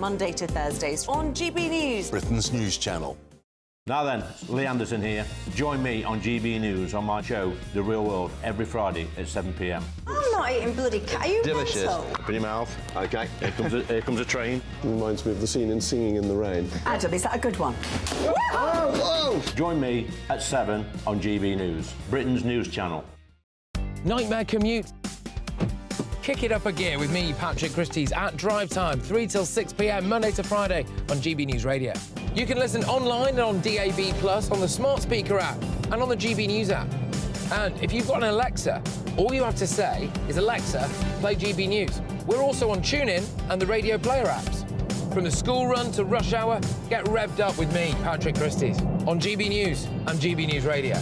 Monday to Thursdays on GB News, Britain's news channel. Now then, Lee Anderson here. Join me on GB News on my show, The Real World, every Friday at 7 p.m. I'm not eating bloody cat. Are you Delicious. mental? Open your mouth. OK. Here comes a train. Reminds me of the scene in Singing in the Rain. Adam, is that a good one? Whoa! Join me at 7 on GB News, Britain's news channel. Nightmare commute. Kick it up a gear with me, Patrick Christie's, at Drive Time, 3 till 6 p.m, Monday to Friday on GB News Radio. You can listen online and on DAB+, on the smart speaker app and on the GB News app. And if you've got an Alexa, all you have to say is, Alexa, play GB News. We're also on TuneIn and the Radio Player apps. From the school run to rush hour, get revved up with me, Patrick Christie's, on GB News and GB News Radio.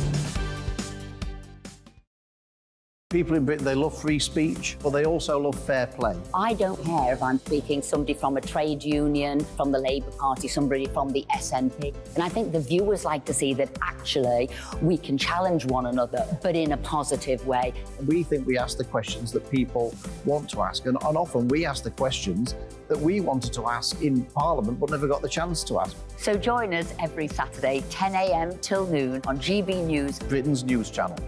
People in Britain, they love free speech, but they also love fair play. I don't care if I'm speaking somebody from a trade union, from the Labour Party, somebody from the SNP. And I think the viewers like to see that actually we can challenge one another, but in a positive way. We think we ask the questions that people want to ask, and often we ask the questions that we wanted to ask in Parliament but never got the chance to ask. So join us every Saturday, 10 a.m. till noon on GB News, Britain's news channel.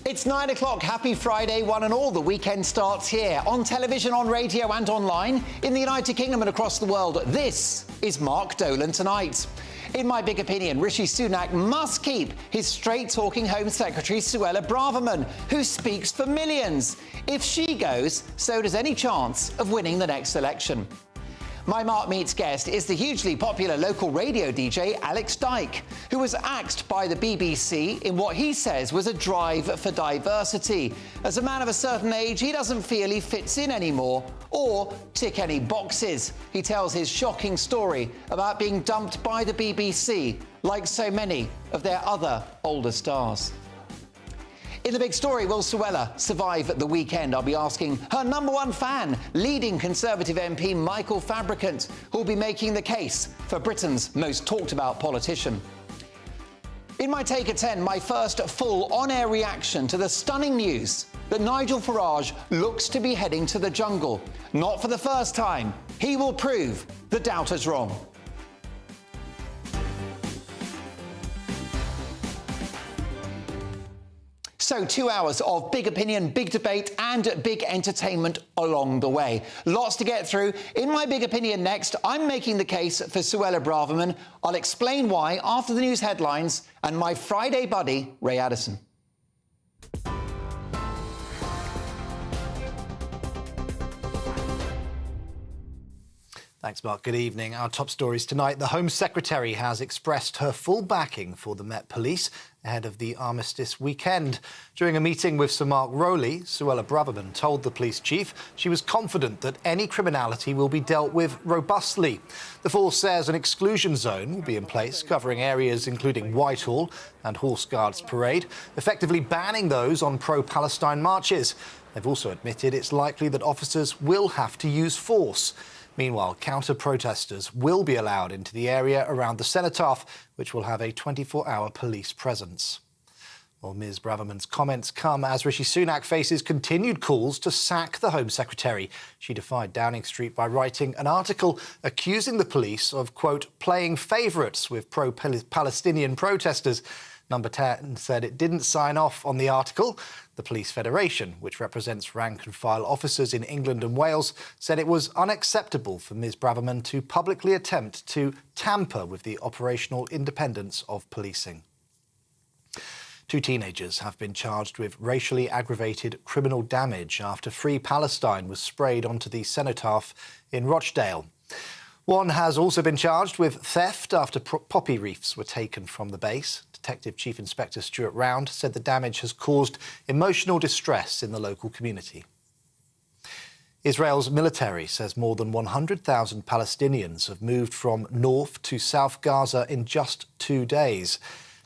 It's 9 o'clock. Happy Friday, one and all. The weekend starts here. On television, on radio and online, in the United Kingdom and across the world, this is Mark Dolan Tonight. In my big opinion, Rishi Sunak must keep his straight-talking Home Secretary Suella Braverman, who speaks for millions. If she goes, so does any chance of winning the next election. My Mark Meets guest is the hugely popular local radio DJ Alex Dyke, who was axed by the BBC in what he says was a drive for diversity. As a man of a certain age, he doesn't feel he fits in anymore or tick any boxes. He tells his shocking story about being dumped by the BBC, like so many of their other older stars. In the big story, will Suella survive the weekend? I'll be asking her number one fan, leading Conservative MP Michael Fabricant, who'll be making the case for Britain's most talked about politician. In my Take at 10, my first full on-air reaction to the stunning news that Nigel Farage looks to be heading to the jungle. Not for the first time, he will prove the doubters wrong. So 2 hours of big opinion, big debate and big entertainment along the way. Lots to get through. In my big opinion next, I'm making the case for Suella Braverman. I'll explain why after the news headlines and my Friday buddy, Ray Addison. Thanks, Mark. Good evening. Our top stories tonight. The Home Secretary has expressed her full backing for the Met Police ahead of the armistice weekend. During a meeting with Sir Mark Rowley, Suella Braverman told the police chief she was confident that any criminality will be dealt with robustly. The force says an exclusion zone will be in place, covering areas including Whitehall and Horse Guards Parade, effectively banning those on pro-Palestine marches. They've also admitted it's likely that officers will have to use force. Meanwhile, counter-protesters will be allowed into the area around the cenotaph, which will have a 24-hour police presence. Well, Ms Braverman's comments come as Rishi Sunak faces continued calls to sack the Home Secretary. She defied Downing Street by writing an article accusing the police of, quote, playing favourites with pro-Palestinian protesters. Number 10 said it didn't sign off on the article. The Police Federation, which represents rank-and-file officers in England and Wales, said it was unacceptable for Ms Braverman to publicly attempt to tamper with the operational independence of policing. 2 teenagers have been charged with racially aggravated criminal damage after Free Palestine was sprayed onto the cenotaph in Rochdale. One has also been charged with theft after poppy wreaths were taken from the base. Detective Chief Inspector Stuart Round said the damage has caused emotional distress in the local community. Israel's military says more than 100,000 Palestinians have moved from North to South Gaza in just 2 days.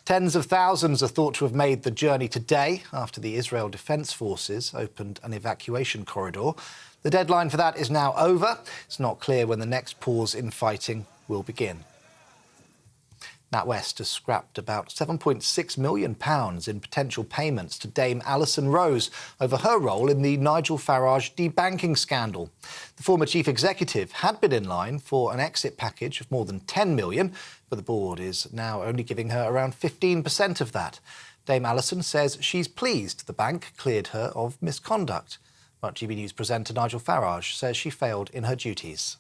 Tens of thousands are thought to have made the journey today after the Israel Defense Forces opened an evacuation corridor. The deadline for that is now over. It's not clear when the next pause in fighting will begin. NatWest has scrapped about £7.6 million in potential payments to Dame Alison Rose over her role in the Nigel Farage debanking scandal. The former chief executive had been in line for an exit package of more than £10 million, but the board is now only giving her around 15% of that. Dame Alison says she's pleased the bank cleared her of misconduct. But GB News presenter Nigel Farage says she failed in her duties.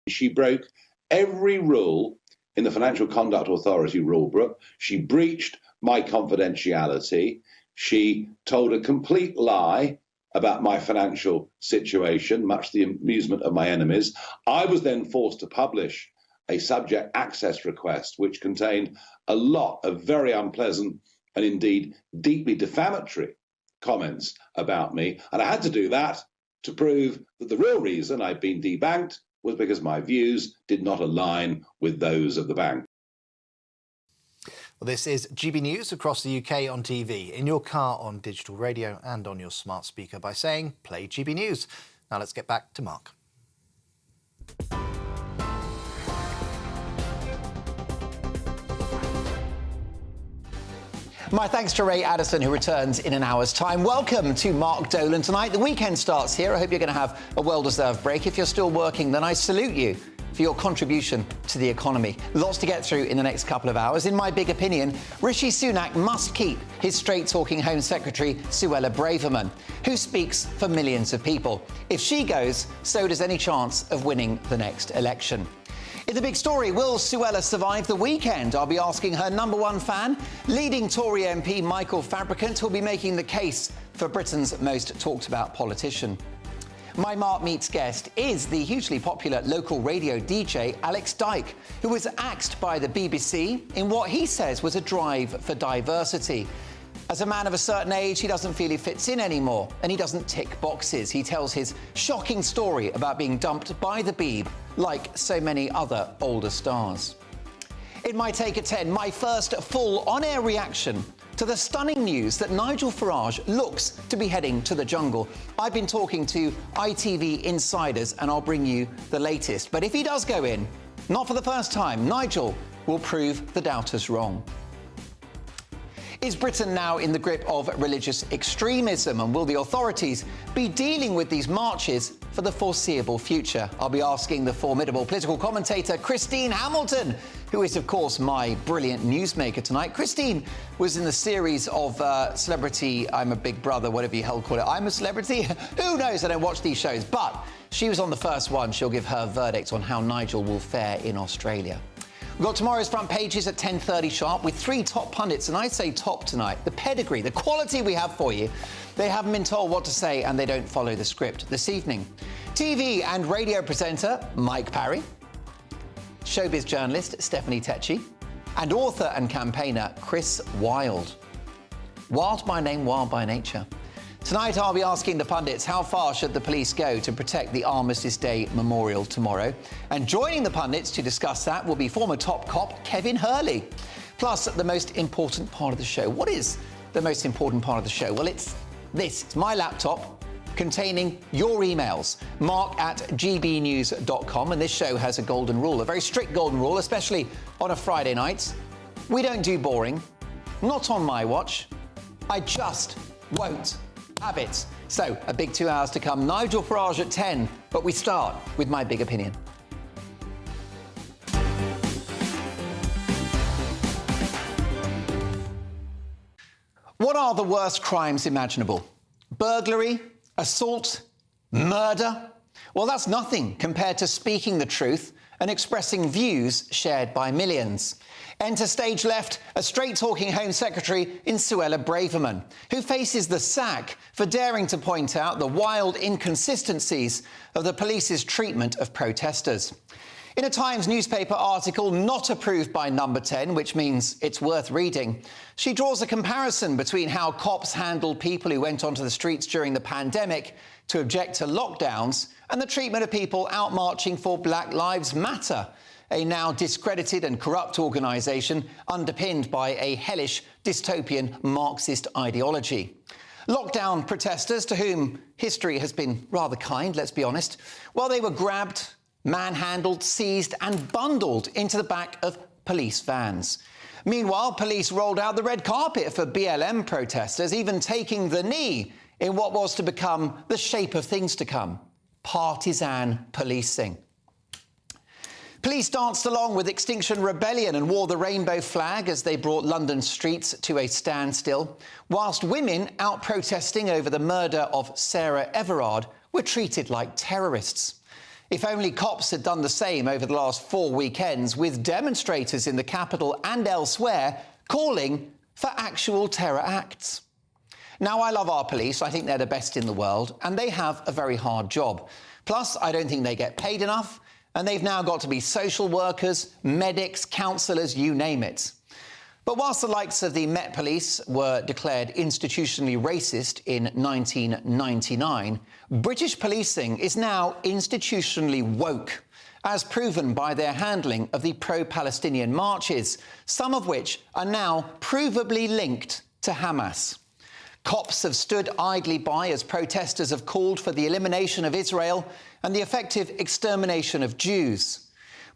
She broke every rule in the Financial Conduct Authority rulebook. She breached my confidentiality. She told a complete lie about my financial situation, much to the amusement of my enemies. I was then forced to publish a subject access request, which contained a lot of very unpleasant and indeed deeply defamatory comments about me. And I had to do that to prove that the real reason I'd been debanked was because my views did not align with those of the bank. Well, this is GB News across the UK on TV, in your car, on digital radio and on your smart speaker by saying play GB News. Now let's get back to Mark. My thanks to Ray Addison, who returns in an hour's time. Welcome to Mark Dolan tonight. The weekend starts here. I hope you're going to have a well-deserved break. If you're still working, then I salute you for your contribution to the economy. Lots to get through in the next couple of hours. In my big opinion, Rishi Sunak must keep his straight-talking Home Secretary, Suella Braverman, who speaks for millions of people. If she goes, so does any chance of winning the next election. In the big story, will Suella survive the weekend? I'll be asking her number one fan, leading Tory MP Michael Fabricant, who'll be making the case for Britain's most talked-about politician. My Mark Meets guest is the hugely popular local radio DJ Alex Dyke, who was axed by the BBC in what he says was a drive for diversity. As a man of a certain age, he doesn't feel he fits in anymore, and he doesn't tick boxes. He tells his shocking story about being dumped by the Beeb, like so many other older stars. In my Take at 10, my first full on-air reaction to the stunning news that Nigel Farage looks to be heading to the jungle. I've been talking to ITV insiders, and I'll bring you the latest. But if he does go in, not for the first time, Nigel will prove the doubters wrong. Is Britain now in the grip of religious extremism, and will the authorities be dealing with these marches for the foreseeable future? I'll be asking the formidable political commentator Christine Hamilton, who is, of course, my brilliant newsmaker tonight. Christine was in the series of Celebrity, I'm a Big Brother, whatever you hell call it. I'm a Celebrity? Who knows? I don't watch these shows. But she was on the first one. She'll give her verdict on how Nigel will fare in Australia. We've got tomorrow's front pages at 10:30 sharp with three top pundits, and I say top tonight. The pedigree, the quality we have for you. They haven't been told what to say and they don't follow the script. This evening, TV and radio presenter Mike Parry, showbiz journalist Stephanie Tecci, and author and campaigner Chris Wilde. Wild by name, wild by nature. Tonight, I'll be asking the pundits how far should the police go to protect the Armistice Day Memorial tomorrow. And joining the pundits to discuss that will be former top cop Kevin Hurley. Plus, the most important part of the show. What is the most important part of the show? Well, it's this. It's my laptop containing your emails, mark@gbnews.com. And this show has a golden rule, a very strict golden rule, especially on a Friday night. We don't do boring. Not on my watch. I just won't have it. So, a big 2 hours to come. Nigel Farage at 10, but we start with my big opinion. What are the worst crimes imaginable? Burglary, assault, murder? Well, that's nothing compared to speaking the truth and expressing views shared by millions. Enter stage left, a straight-talking Home Secretary in Suella Braverman, who faces the sack for daring to point out the wild inconsistencies of the police's treatment of protesters. In a Times newspaper article not approved by Number 10, which means it's worth reading, she draws a comparison between how cops handled people who went onto the streets during the pandemic to object to lockdowns and the treatment of people out marching for Black Lives Matter, a now discredited and corrupt organisation underpinned by a hellish dystopian Marxist ideology. Lockdown protesters, to whom history has been rather kind, let's be honest, well, they were grabbed, manhandled, seized and bundled into the back of police vans. Meanwhile, police rolled out the red carpet for BLM protesters, even taking the knee in what was to become the shape of things to come: partisan policing. Police danced along with Extinction Rebellion and wore the rainbow flag as they brought London streets to a standstill, whilst women out protesting over the murder of Sarah Everard were treated like terrorists. If only cops had done the same over the last 4 weekends, with demonstrators in the capital and elsewhere calling for actual terror acts. Now, I love our police. I think they're the best in the world, and they have a very hard job. Plus, I don't think they get paid enough, and they've now got to be social workers, medics, counsellors, you name it. But whilst the likes of the Met Police were declared institutionally racist in 1999, British policing is now institutionally woke, as proven by their handling of the pro-Palestinian marches, some of which are now provably linked to Hamas. Cops have stood idly by as protesters have called for the elimination of Israel and the effective extermination of Jews.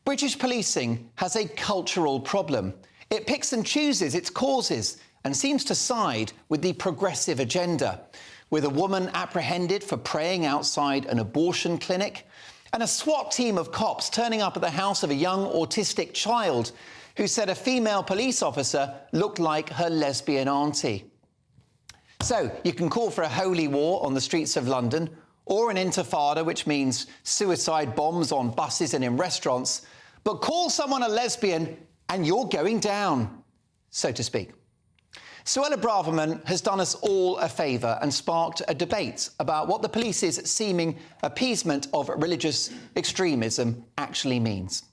British policing has a cultural problem. It picks and chooses its causes and seems to side with the progressive agenda, with a woman apprehended for praying outside an abortion clinic and a SWAT team of cops turning up at the house of a young autistic child who said a female police officer looked like her lesbian auntie. So you can call for a holy war on the streets of London, or an intifada, which means suicide bombs on buses and in restaurants, but call someone a lesbian and you're going down, so to speak. Suella Braverman has done us all a favour and sparked a debate about what the police's seeming appeasement of religious extremism actually means.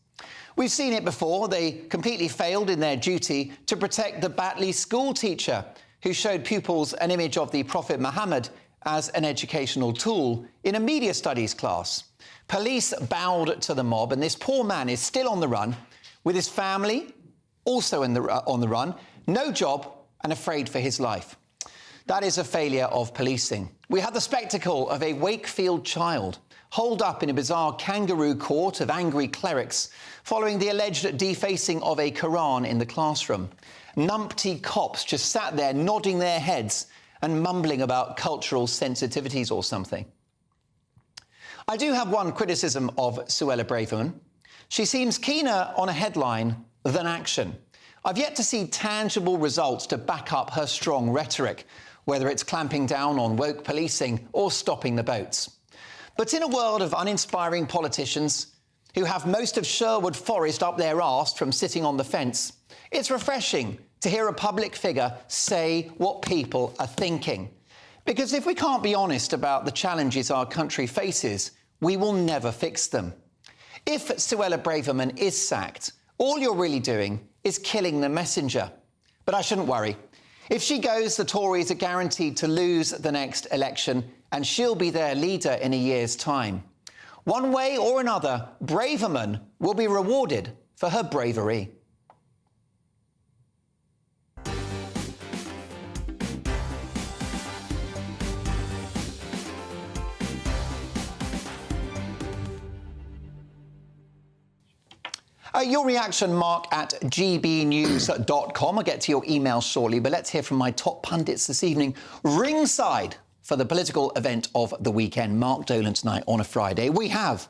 We've seen it before. They completely failed in their duty to protect the Batley school teacher who showed pupils an image of the Prophet Muhammad as an educational tool in a media studies class. Police bowed to the mob, and this poor man is still on the run, with his family also on the run, no job and afraid for his life. That is a failure of policing. We had the spectacle of a Wakefield child holed up in a bizarre kangaroo court of angry clerics following the alleged defacing of a Quran in the classroom. Numpty cops just sat there nodding their heads and mumbling about cultural sensitivities or something. I do have one criticism of Suella Braverman. She seems keener on a headline than action. I've yet to see tangible results to back up her strong rhetoric, whether it's clamping down on woke policing or stopping the boats. But in a world of uninspiring politicians who have most of Sherwood Forest up their arse from sitting on the fence, it's refreshing to hear a public figure say what people are thinking. Because if we can't be honest about the challenges our country faces, we will never fix them. If Suella Braverman is sacked, all you're really doing is killing the messenger. But I shouldn't worry. If she goes, the Tories are guaranteed to lose the next election, and she'll be their leader in a year's time. One way or another, Braverman will be rewarded for her bravery. Your reaction, Mark, at gbnews.com. I'll get to your email shortly, but let's hear from my top pundits this evening. Ringside for the political event of the weekend, Mark Dolan tonight on a Friday. We have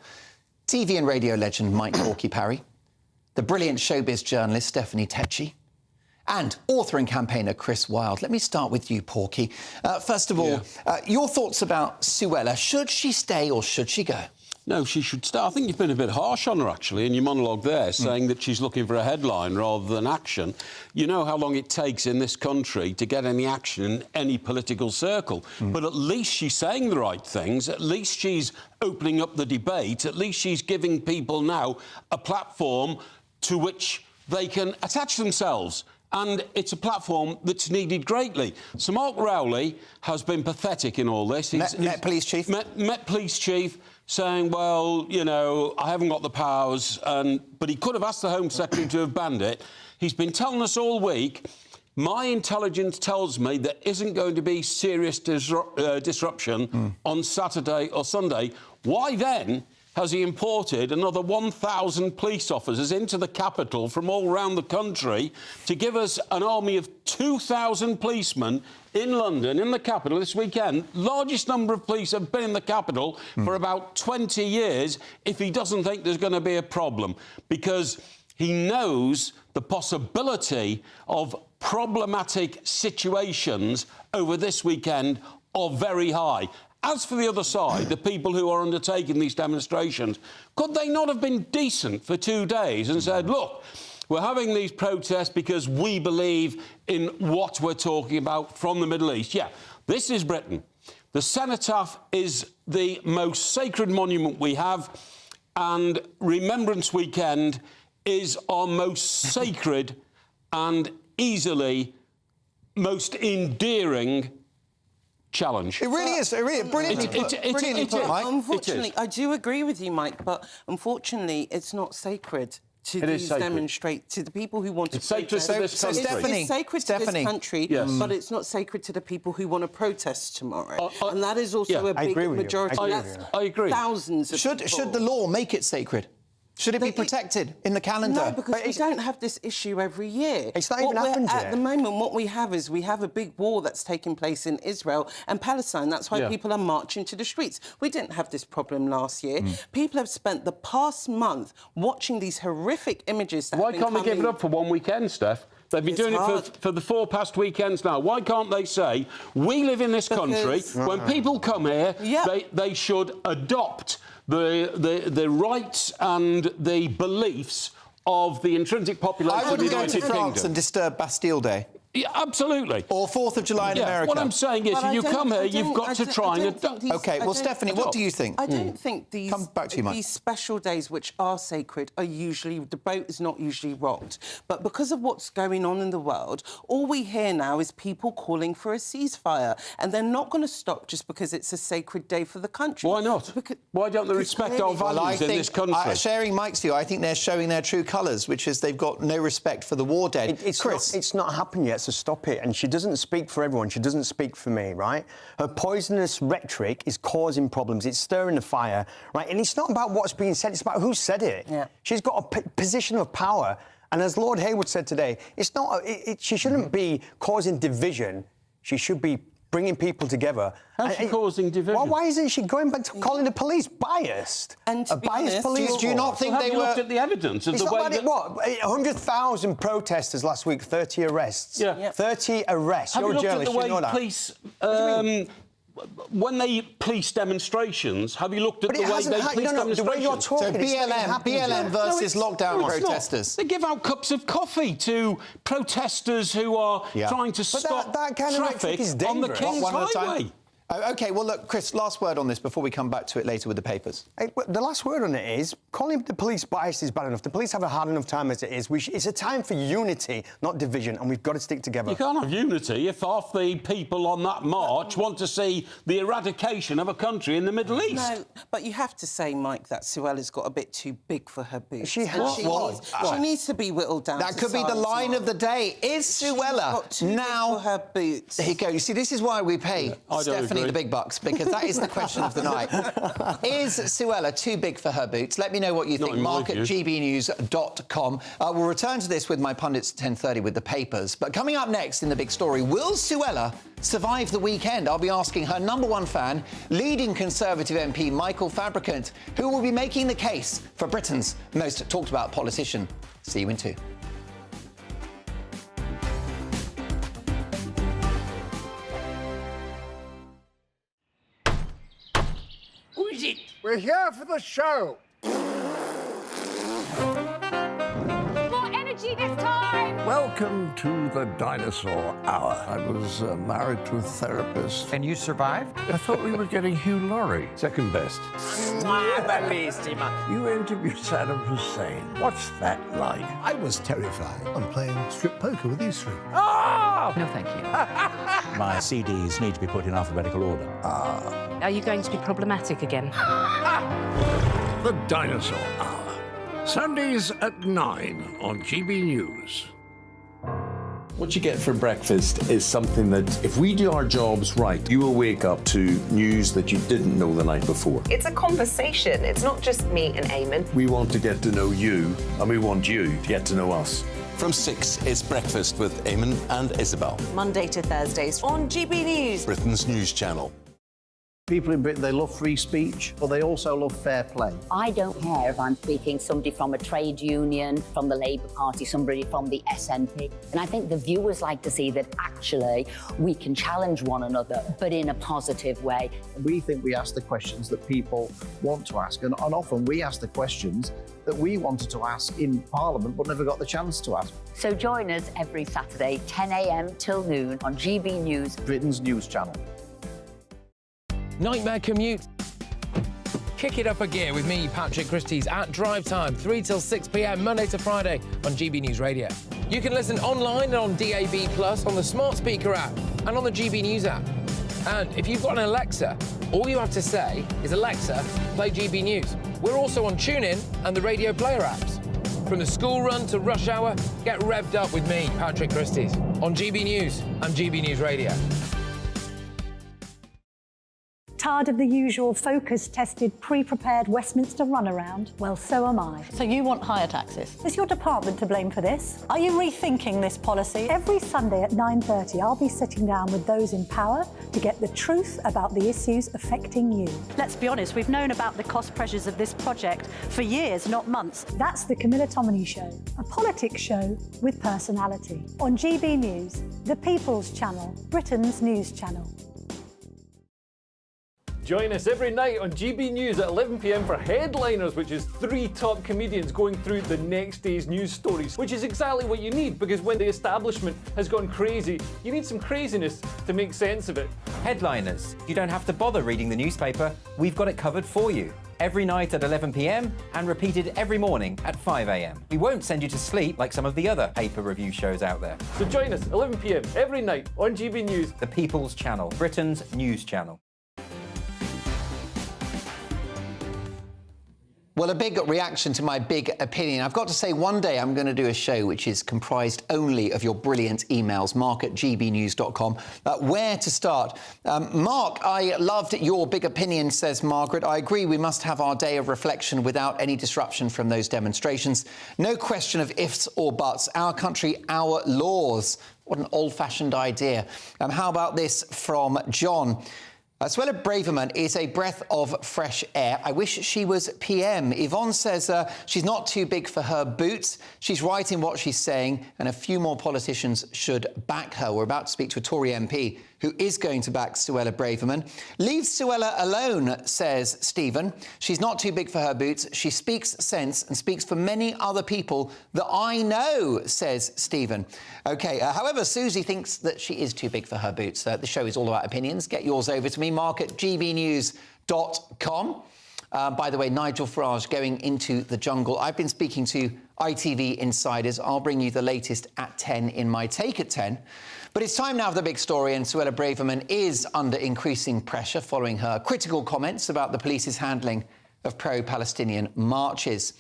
TV and radio legend Mike Parry, the brilliant showbiz journalist Stephanie Tecci, and author and campaigner Chris Wilde. Let me start with you, Porky. First of all, your thoughts about Suella. Should she stay or should she go? No, she should stay. I think you've been a bit harsh on her, actually, in your monologue there, saying that she's looking for a headline rather than action. You know how long it takes in this country to get any action in any political circle. But at least she's saying the right things. At least she's opening up the debate. At least she's giving people now a platform to which they can attach themselves. And it's a platform that's needed greatly. So Mark Rowley has been pathetic in all this. Met Police Chief? Met Police Chief saying, well, you know, I haven't got the powers, but he could have asked the Home Secretary to have banned it. He's been telling us all week, my intelligence tells me there isn't going to be serious disruption on Saturday or Sunday. Why then has he imported another 1,000 police officers into the capital from all around the country to give us an army of 2,000 policemen in London, in the capital, this weekend. Largest number of police have been in the capital for about 20 years, if he doesn't think there's going to be a problem, because he knows the possibility of problematic situations over this weekend are very high. As for the other side, the people who are undertaking these demonstrations, could they not have been decent for 2 days and said, look, we're having these protests because we believe in what we're talking about from the Middle East? Yeah, this is Britain. The cenotaph is the most sacred monument we have, and Remembrance Weekend is our most sacred and easily most endearing challenge. It really is. It really, brilliantly put, Mike. Unfortunately, I do agree with you, Mike, but unfortunately, it's not sacred to these demonstrate to the people who want to protest. It's sacred to this country. It's sacred to this country, but it's not sacred to the people who want to protest tomorrow. And that is also a big majority. I agree. Thousands of people. Should the law make it sacred? Should it be protected in the calendar? No, because we don't have this issue every year. It's not even happened yet. At the moment, what we have is we have a big war that's taking place in Israel and Palestine. That's why people are marching to the streets. We didn't have this problem last year. People have spent the past month watching these horrific images. Why can't they give it up for one weekend, Steph? They've been doing it for the 4 past weekends now. Why can't they say, we live in this country, when people come here, they should adopt the rights and the beliefs of the intrinsic population I of the wouldn't go United to France Kingdom. and disturb Bastille Day. Yeah, absolutely. Or 4th of July in America. What I'm saying is, if you come here, you've got to try and adopt. OK, well, Stephanie, what do you think? I don't think these, Come back to you, Mike. these special days, which are sacred, are usually... The boat is not usually rocked. But because of what's going on in the world, all we hear now is people calling for a ceasefire. And they're not going to stop just because it's a sacred day for the country. Why not? Why don't they respect our values in this country? Sharing Mike's view, I think they're showing their true colours, which is they've got no respect for the war dead. It's not happened yet, so stop it. And she doesn't speak for everyone. She doesn't speak for me, right? Her poisonous rhetoric is causing problems. It's stirring the fire, right? And it's not about what's being said. It's about who said it. Yeah. She's got a position of power. And as Lord Hayward said today, it's not. She shouldn't be causing division. She should be bringing people together. How's she causing division? Well, why isn't she going back to calling the police biased? And to a be biased honest, police do you not think they were... looked at the evidence of it's the not way about that... 100,000 protesters last week, 30 arrests. Yeah. 30 arrests. Have You're you a looked journalist, at the way you know that. police... when they police demonstrations, have you looked at the way they police demonstrations? The way you're talking, so BLM versus lockdown protesters. They give out cups of coffee to protesters who are trying to stop that kind of traffic is on the King's Highway. OK, well, look, Chris, last word on this before we come back to it later with the papers. The last word on it is, calling the police biased is bad enough. The police have a hard enough time as it is. It's a time for unity, not division, and we've got to stick together. You can't have unity if half the people on that march want to see the eradication of a country in the Middle East. No, but you have to say, Mike, that Suella's got a bit too big for her boots. She needs to be whittled down. That could be the line of the day. Is Suella now... for her boots. There you go. You see, this is why we pay Stephanie the big bucks, because that is the question of the night. Is Suella too big for her boots? Let me know what you think. Mark at GBNews.com. We'll return to this with my pundits at 10:30 with the papers. But coming up next in the big story, will Suella survive the weekend? I'll be asking her #1 fan, leading Conservative MP Michael Fabricant, who will be making the case for Britain's most talked about politician. See you in 2. Who is it? We're here for the show. More energy this time! Welcome to the Dinosaur Hour. I was married to a therapist. And you survived? I thought we were getting Hugh Laurie, second best. Bellissima. You interviewed Saddam Hussein. What's that like? I was terrified. I'm playing strip poker with these three. Oh! No, thank you. My CDs need to be put in alphabetical order. Are you going to be problematic again? The Dinosaur Hour. Sundays at 9 on GB News. What you get for breakfast is something that, if we do our jobs right, you will wake up to news that you didn't know the night before. It's a conversation. It's not just me and Eamon. We want to get to know you, and we want you to get to know us. From 6, it's Breakfast with Eamon and Isabel. Monday to Thursdays on GB News. Britain's news channel. People in Britain, they love free speech, but they also love fair play. I don't care if I'm speaking somebody from a trade union, from the Labour Party, somebody from the SNP. And I think the viewers like to see that actually we can challenge one another, but in a positive way. We think we ask the questions that people want to ask, and often we ask the questions that we wanted to ask in Parliament but never got the chance to ask. So join us every Saturday, 10 a.m. till noon on GB News, Britain's news channel. Nightmare commute. Kick it up a gear with me, Patrick Christie's, at drive time, 3 till 6 p.m, Monday to Friday on GB News Radio. You can listen online and on DAB+, on the smart speaker app and on the GB News app. And if you've got an Alexa, all you have to say is, Alexa, play GB News. We're also on TuneIn and the Radio Player apps. From the school run to rush hour, get revved up with me, Patrick Christie's, on GB News and GB News Radio. Tired of the usual focus-tested, pre-prepared Westminster runaround? Well, so am I. So you want higher taxes? Is your department to blame for this? Are you rethinking this policy? Every Sunday at 9:30, I'll be sitting down with those in power to get the truth about the issues affecting you. Let's be honest, we've known about the cost pressures of this project for years, not months. That's the Camilla Tominey Show, a politics show with personality. On GB News, the People's Channel, Britain's news channel. Join us every night on GB News at 11 p.m. for Headliners, which is 3 top comedians going through the next day's news stories, which is exactly what you need, because when the establishment has gone crazy, you need some craziness to make sense of it. Headliners. You don't have to bother reading the newspaper. We've got it covered for you. Every night at 11 p.m. and repeated every morning at 5 a.m. We won't send you to sleep like some of the other paper review shows out there. So join us 11 p.m. every night on GB News. The People's Channel, Britain's news channel. Well, a big reaction to my big opinion. I've got to say, one day I'm going to do a show which is comprised only of your brilliant emails, mark@gbnews.com. Where to start? Mark, I loved your big opinion, says Margaret. I agree we must have our day of reflection without any disruption from those demonstrations. No question of ifs or buts. Our country, our laws. What an old-fashioned idea. How about this from John? Suella Braverman is a breath of fresh air. I wish she was PM. Yvonne says she's not too big for her boots. She's right in what she's saying, and a few more politicians should back her. We're about to speak to a Tory MP who is going to back Suella Braverman. Leave Suella alone, says Stephen. She's not too big for her boots. She speaks sense and speaks for many other people that I know, says Stephen. OK, however, Susie thinks that she is too big for her boots. The show is all about opinions. Get yours over to me, mark@gbnews.com. By the way, Nigel Farage going into the jungle. I've been speaking to ITV insiders. I'll bring you the latest at 10 in my take at 10. But it's time now for the big story, and Suella Braverman is under increasing pressure following her critical comments about the police's handling of pro-Palestinian marches.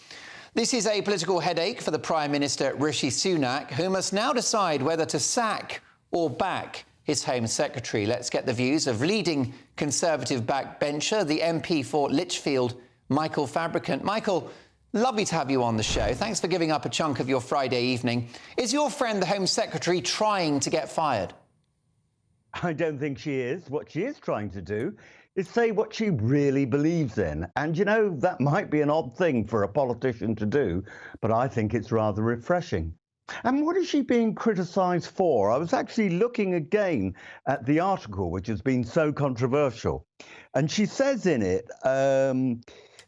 This is a political headache for the Prime Minister Rishi Sunak, who must now decide whether to sack or back his Home Secretary. Let's get the views of leading Conservative backbencher, the MP for Lichfield, Michael Fabricant. Michael, lovely to have you on the show. Thanks for giving up a chunk of your Friday evening. Is your friend, the Home Secretary, trying to get fired? I don't think she is. What she is trying to do is say what she really believes in. And, you know, that might be an odd thing for a politician to do, but I think it's rather refreshing. And what is she being criticised for? I was actually looking again at the article, which has been so controversial. And she says in it,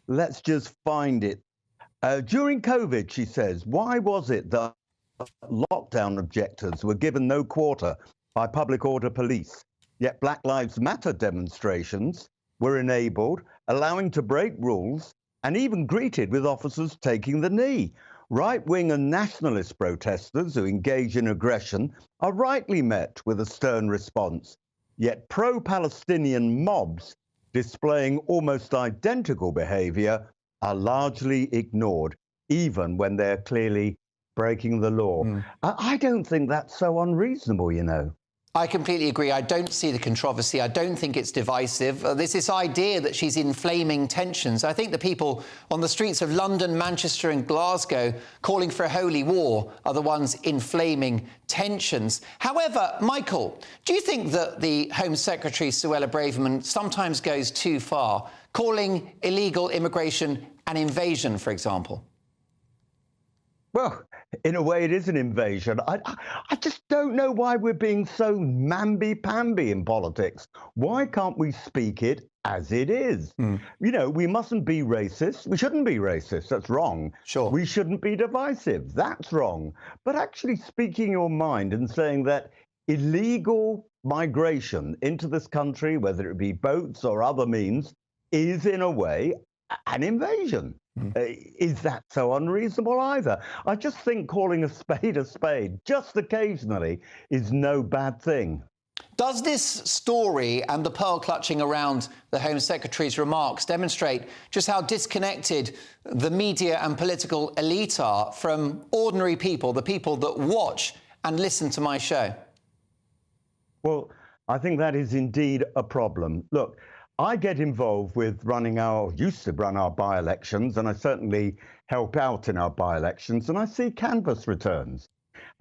let's just find it. During COVID, she says, why was it that lockdown objectors were given no quarter by public order police, yet Black Lives Matter demonstrations were enabled, allowing to break rules, and even greeted with officers taking the knee? Right-wing and nationalist protesters who engage in aggression are rightly met with a stern response, yet pro-Palestinian mobs displaying almost identical behaviour are largely ignored, even when they're clearly breaking the law. I don't think that's so unreasonable, you know. I completely agree. I don't see the controversy. I don't think it's divisive. There's this idea that she's inflaming tensions. I think the people on the streets of London, Manchester and Glasgow calling for a holy war are the ones inflaming tensions. However, Michael, do you think that the Home Secretary, Suella Braverman, sometimes goes too far, calling illegal immigration an invasion, for example? Well, in a way, it is an invasion. I just don't know why we're being so mamby-pamby in politics. Why can't we speak it as it is? You know, we mustn't be racist. We shouldn't be racist. That's wrong. Sure. We shouldn't be divisive. That's wrong. But actually speaking your mind and saying that illegal migration into this country, whether it be boats or other means, is in a way an invasion. Is that so unreasonable either? I just think calling a spade, just occasionally, is no bad thing. Does this story and the pearl clutching around the Home Secretary's remarks demonstrate just how disconnected the media and political elite are from ordinary people, the people that watch and listen to my show? Well, I think that is indeed a problem. Look, I get involved with used to run our by-elections, and I certainly help out in our by-elections, and I see canvass returns.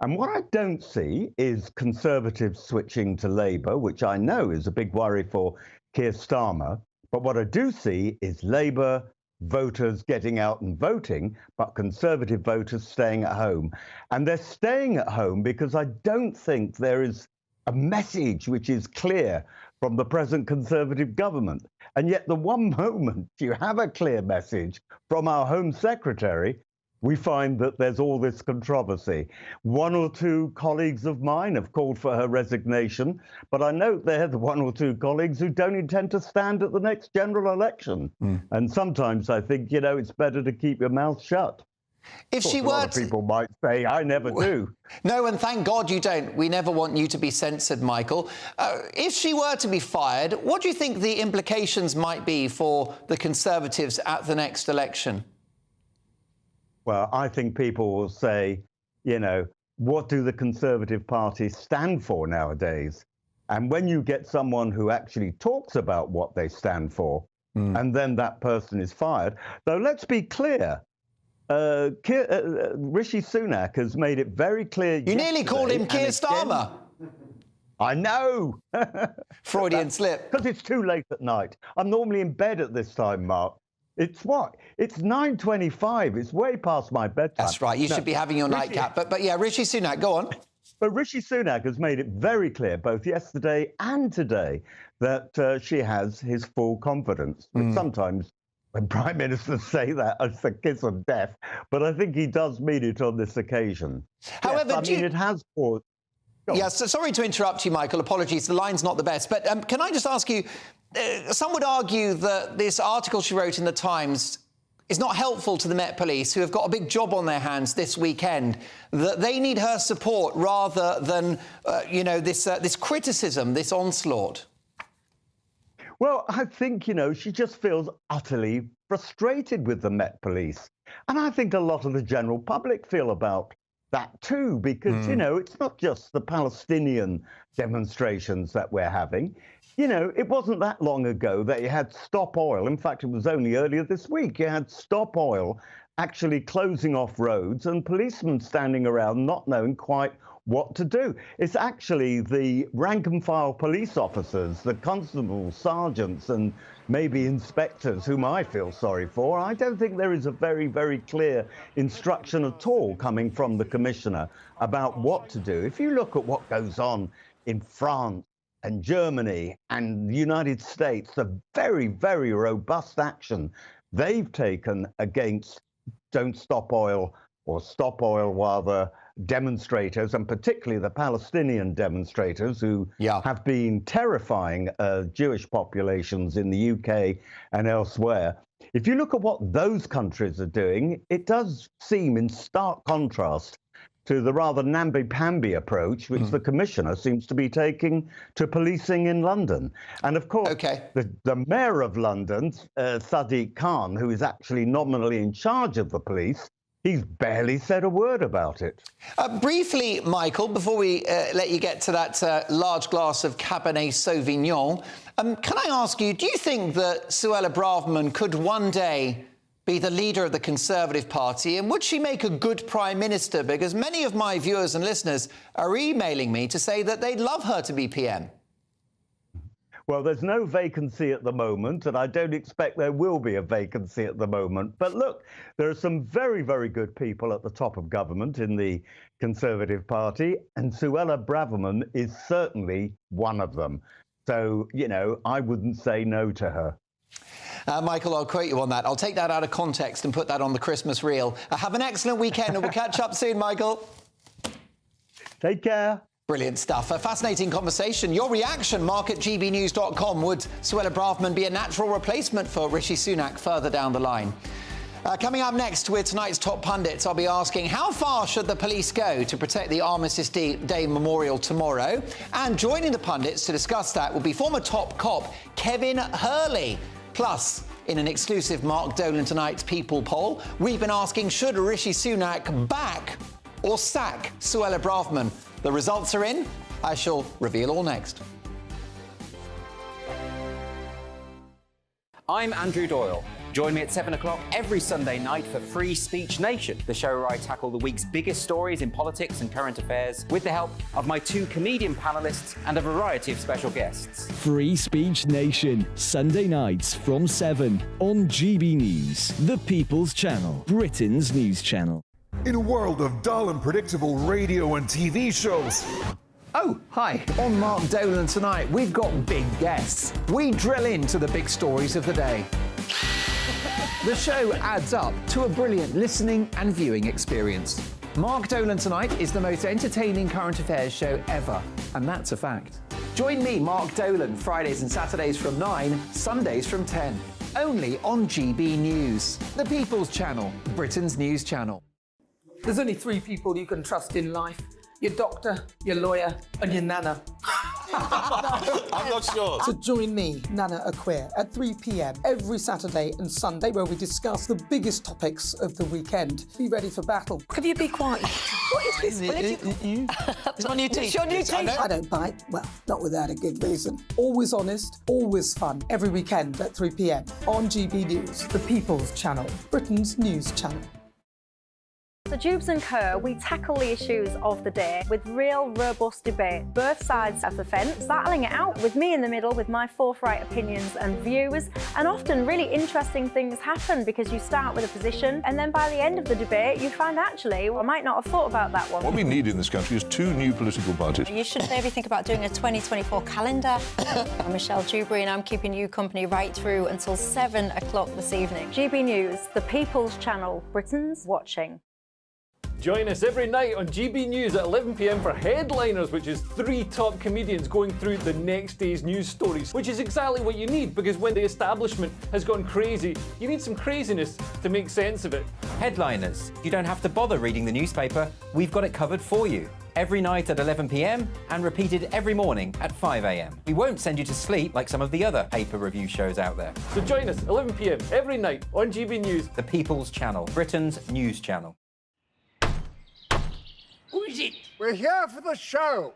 And what I don't see is Conservatives switching to Labour, which I know is a big worry for Keir Starmer. But what I do see is Labour voters getting out and voting, but Conservative voters staying at home. And they're staying at home because I don't think there is a message which is clear from the present Conservative government. And yet the one moment you have a clear message from our Home Secretary, we find that there's all this controversy. One or two colleagues of mine have called for her resignation, but I note they're the one or two colleagues who don't intend to stand at the next general election. And sometimes I think, you know, it's better to keep your mouth shut. If she A were lot of people might say, I never do. No, and thank God you don't. We never want you to be censored, Michael. If she were to be fired, what do you think the implications might be for the Conservatives at the next election? Well, I think people will say, you know, what do the Conservative Party stand for nowadays? And when you get someone who actually talks about what they stand for, and then that person is fired, though let's be clear, Rishi Sunak has made it very clear. You nearly called him Keir Starmer. I know. Freudian slip. Because it's too late at night. I'm normally in bed at this time, Mark. It's what? It's 9:25. It's way past my bedtime. That's right. You should be having your nightcap. But yeah, Rishi Sunak, go on. But Rishi Sunak has made it very clear, both yesterday and today, that she has his full confidence. But sometimes when Prime Ministers say that, it's a kiss of death. But I think he does mean it on this occasion. However, yes, I mean, it has caused... Yes, so sorry to interrupt you, Michael. Apologies, the line's not the best. But can I just ask you, some would argue that this article she wrote in The Times is not helpful to the Met Police, who have got a big job on their hands this weekend, that they need her support rather than, you know, this criticism, this onslaught. Well, I think, you know, she just feels utterly frustrated with the Met Police. And I think a lot of the general public feel about that too, because, you know, it's not just the Palestinian demonstrations that we're having. You know, it wasn't that long ago that you had Stop Oil. In fact, it was only earlier this week. You had Stop Oil actually closing off roads and policemen standing around not knowing quite what to do. It's actually the rank and file police officers, the constables, sergeants, and maybe inspectors, whom I feel sorry for. I don't think there is a very, very clear instruction at all coming from the commissioner about what to do. If you look at what goes on in France and Germany and the United States, the very, very robust action they've taken against Don't Stop Oil, or Stop Oil rather, demonstrators, and particularly the Palestinian demonstrators who have been terrifying Jewish populations in the UK and elsewhere. If you look at what those countries are doing, it does seem in stark contrast to the rather namby-pamby approach which the Commissioner seems to be taking to policing in London. And of course, the Mayor of London, Sadiq Khan, who is actually nominally in charge of the police, He's barely said a word about it. Briefly, Michael, before we let you get to that large glass of Cabernet Sauvignon, can I ask you, do you think that Suella Braverman could one day be the leader of the Conservative Party, and would she make a good Prime Minister? Because many of my viewers and listeners are emailing me to say that they'd love her to be PM. Well, there's no vacancy at the moment, and I don't expect there will be a vacancy at the moment. But look, there are some very, very good people at the top of government in the Conservative Party, and Suella Braverman is certainly one of them. So, you know, I wouldn't say no to her. Michael, I'll quote you on that. I'll take that out of context and put that on the Christmas reel. Have an excellent weekend, and we'll catch up soon, Michael. Take care. Brilliant stuff. A fascinating conversation. Your reaction, mark at gbnews.com. Would Suella Braverman be a natural replacement for Rishi Sunak further down the line? Coming up next with tonight's top pundits, I'll be asking how far should the police go to protect the Armistice Day Memorial tomorrow? And joining the pundits to discuss that will be former top cop Kevin Hurley. Plus, in an exclusive Mark Dolan Tonight's People poll, we've been asking, should Rishi Sunak back or sack Suella Braverman? The results are in. I shall reveal all next. I'm Andrew Doyle. Join me at 7 o'clock every Sunday night for Free Speech Nation, the show where I tackle the week's biggest stories in politics and current affairs with the help of my two comedian panellists and a variety of special guests. Free Speech Nation, Sunday nights from 7 on GB News, the People's Channel, Britain's news channel. In a world of dull and predictable radio and TV shows. Oh, hi. On Mark Dolan Tonight, we've got big guests. We drill into the big stories of the day. The show adds up to a brilliant listening and viewing experience. Mark Dolan Tonight is the most entertaining current affairs show ever, and that's a fact. Join me, Mark Dolan, Fridays and Saturdays from 9, Sundays from 10. Only on GB News, the People's Channel, Britain's news channel. There's only 3 people you can trust in life. Your doctor, your lawyer, and your nana. I'm not sure. So join me, Nana Aquare, at 3 p.m. every Saturday and Sunday, where we discuss the biggest topics of the weekend. Be ready for battle. Could you be quiet? What is this? It's my new teeth. It's your new teeth. I don't bite. Well, not without a good reason. Always honest, always fun. Every weekend at 3 p.m. on GB News, the People's Channel, Britain's news channel. So Jubes and Kerr, we tackle the issues of the day with real, robust debate, both sides of the fence, battling it out with me in the middle with my forthright opinions and views. And often really interesting things happen because you start with a position and then by the end of the debate you find actually, well, I might not have thought about that one. What we need in this country is 2 new political parties. You should maybe think about doing a 2024 calendar. I'm Michelle Dewberry and I'm keeping you company right through until 7 o'clock this evening. GB News, the People's Channel, Britain's watching. Join us every night on GB News at 11 p.m. for Headliners, which is 3 top comedians going through the next day's news stories, which is exactly what you need, because when the establishment has gone crazy, you need some craziness to make sense of it. Headliners. You don't have to bother reading the newspaper. We've got it covered for you. Every night at 11 p.m. and repeated every morning at 5 a.m. We won't send you to sleep like some of the other paper review shows out there. So join us 11 p.m. every night on GB News, the People's Channel, Britain's news channel. Who is it? We're here for the show.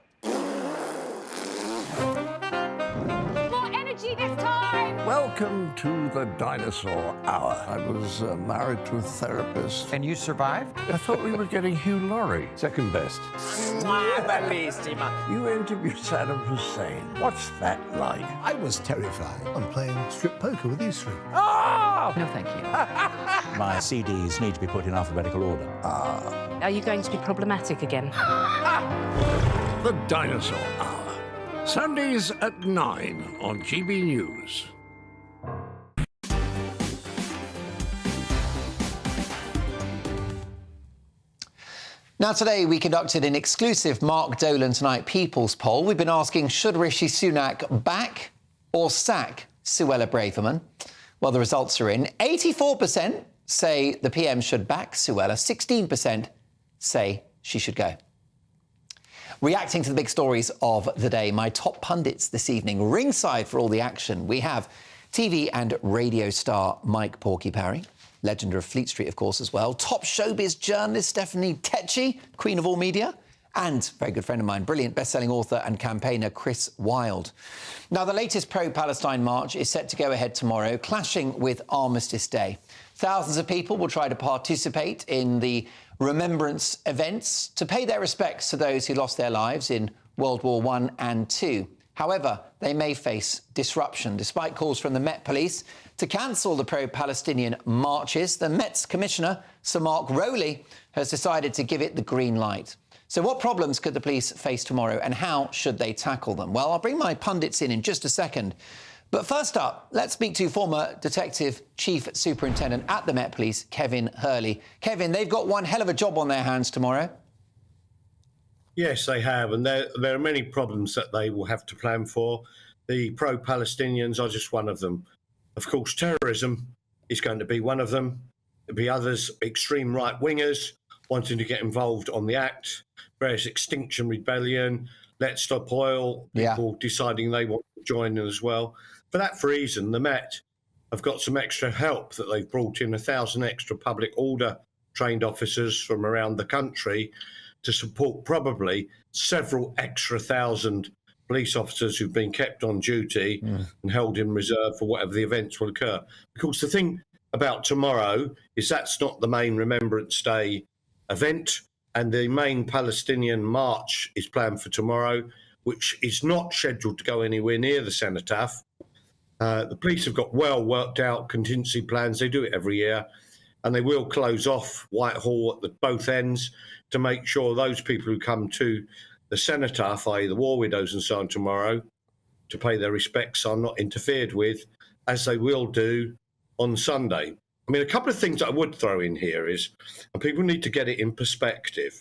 More energy this time! Welcome to the Dinosaur Hour. I was married to a therapist. And you survived? I thought we were getting Hugh Laurie. Second best. Bellissima. You interviewed Saddam Hussein. What's that like? I was terrified. I'm playing strip poker with you 3. Oh! No, thank you. My CDs need to be put in alphabetical order. Are you going to be problematic again? The Dinosaur Hour. Sundays at 9 on GB News. Now, today we conducted an exclusive Mark Dolan Tonight People's poll. We've been asking, should Rishi Sunak back or sack Suella Braverman? Well, the results are in. 84% say the PM should back Suella. 16% say she should go. Reacting to the big stories of the day, my top pundits this evening, ringside for all the action, we have TV and radio star Mike Porky Parry, legend of Fleet Street, of course, as well. Top showbiz journalist Stephanie Tetchy, queen of all media. And very good friend of mine, brilliant best-selling author and campaigner Chris Wilde. Now, the latest pro-Palestine march is set to go ahead tomorrow, clashing with Armistice Day. Thousands of people will try to participate in the remembrance events to pay their respects to those who lost their lives in World War I and II. However, they may face disruption. Despite calls from the Met Police to cancel the pro-Palestinian marches, the Met's Commissioner, Sir Mark Dolan, has decided to give it the green light. So what problems could the police face tomorrow and how should they tackle them? Well, I'll bring my pundits in just a second. But first up, let's speak to former Detective Chief Superintendent at the Met Police, Kevin Hurley. Kevin, they've got one hell of a job on their hands tomorrow. Yes, they have, and there are many problems that they will have to plan for. The pro-Palestinians are just one of them. Of course, terrorism is going to be one of them. There'll be others, extreme right-wingers, wanting to get involved on the act, various Extinction Rebellion, Let's Stop Oil, people deciding they want to join in as well. For that reason, the Met have got some extra help that they've brought in 1,000 extra public order trained officers from around the country to support probably several extra thousand police officers who've been kept on duty and held in reserve for whatever the events will occur. Because the thing about tomorrow is that's not the main Remembrance Day event, and the main Palestinian march is planned for tomorrow, which is not scheduled to go anywhere near the cenotaph. The police have got well worked out contingency plans. They do it every year, and they will close off Whitehall at both ends to make sure those people who come to the cenotaph, i.e. the war widows and so on tomorrow, to pay their respects are not interfered with, as they will do on Sunday. I mean, a couple of things I would throw in here is, and people need to get it in perspective.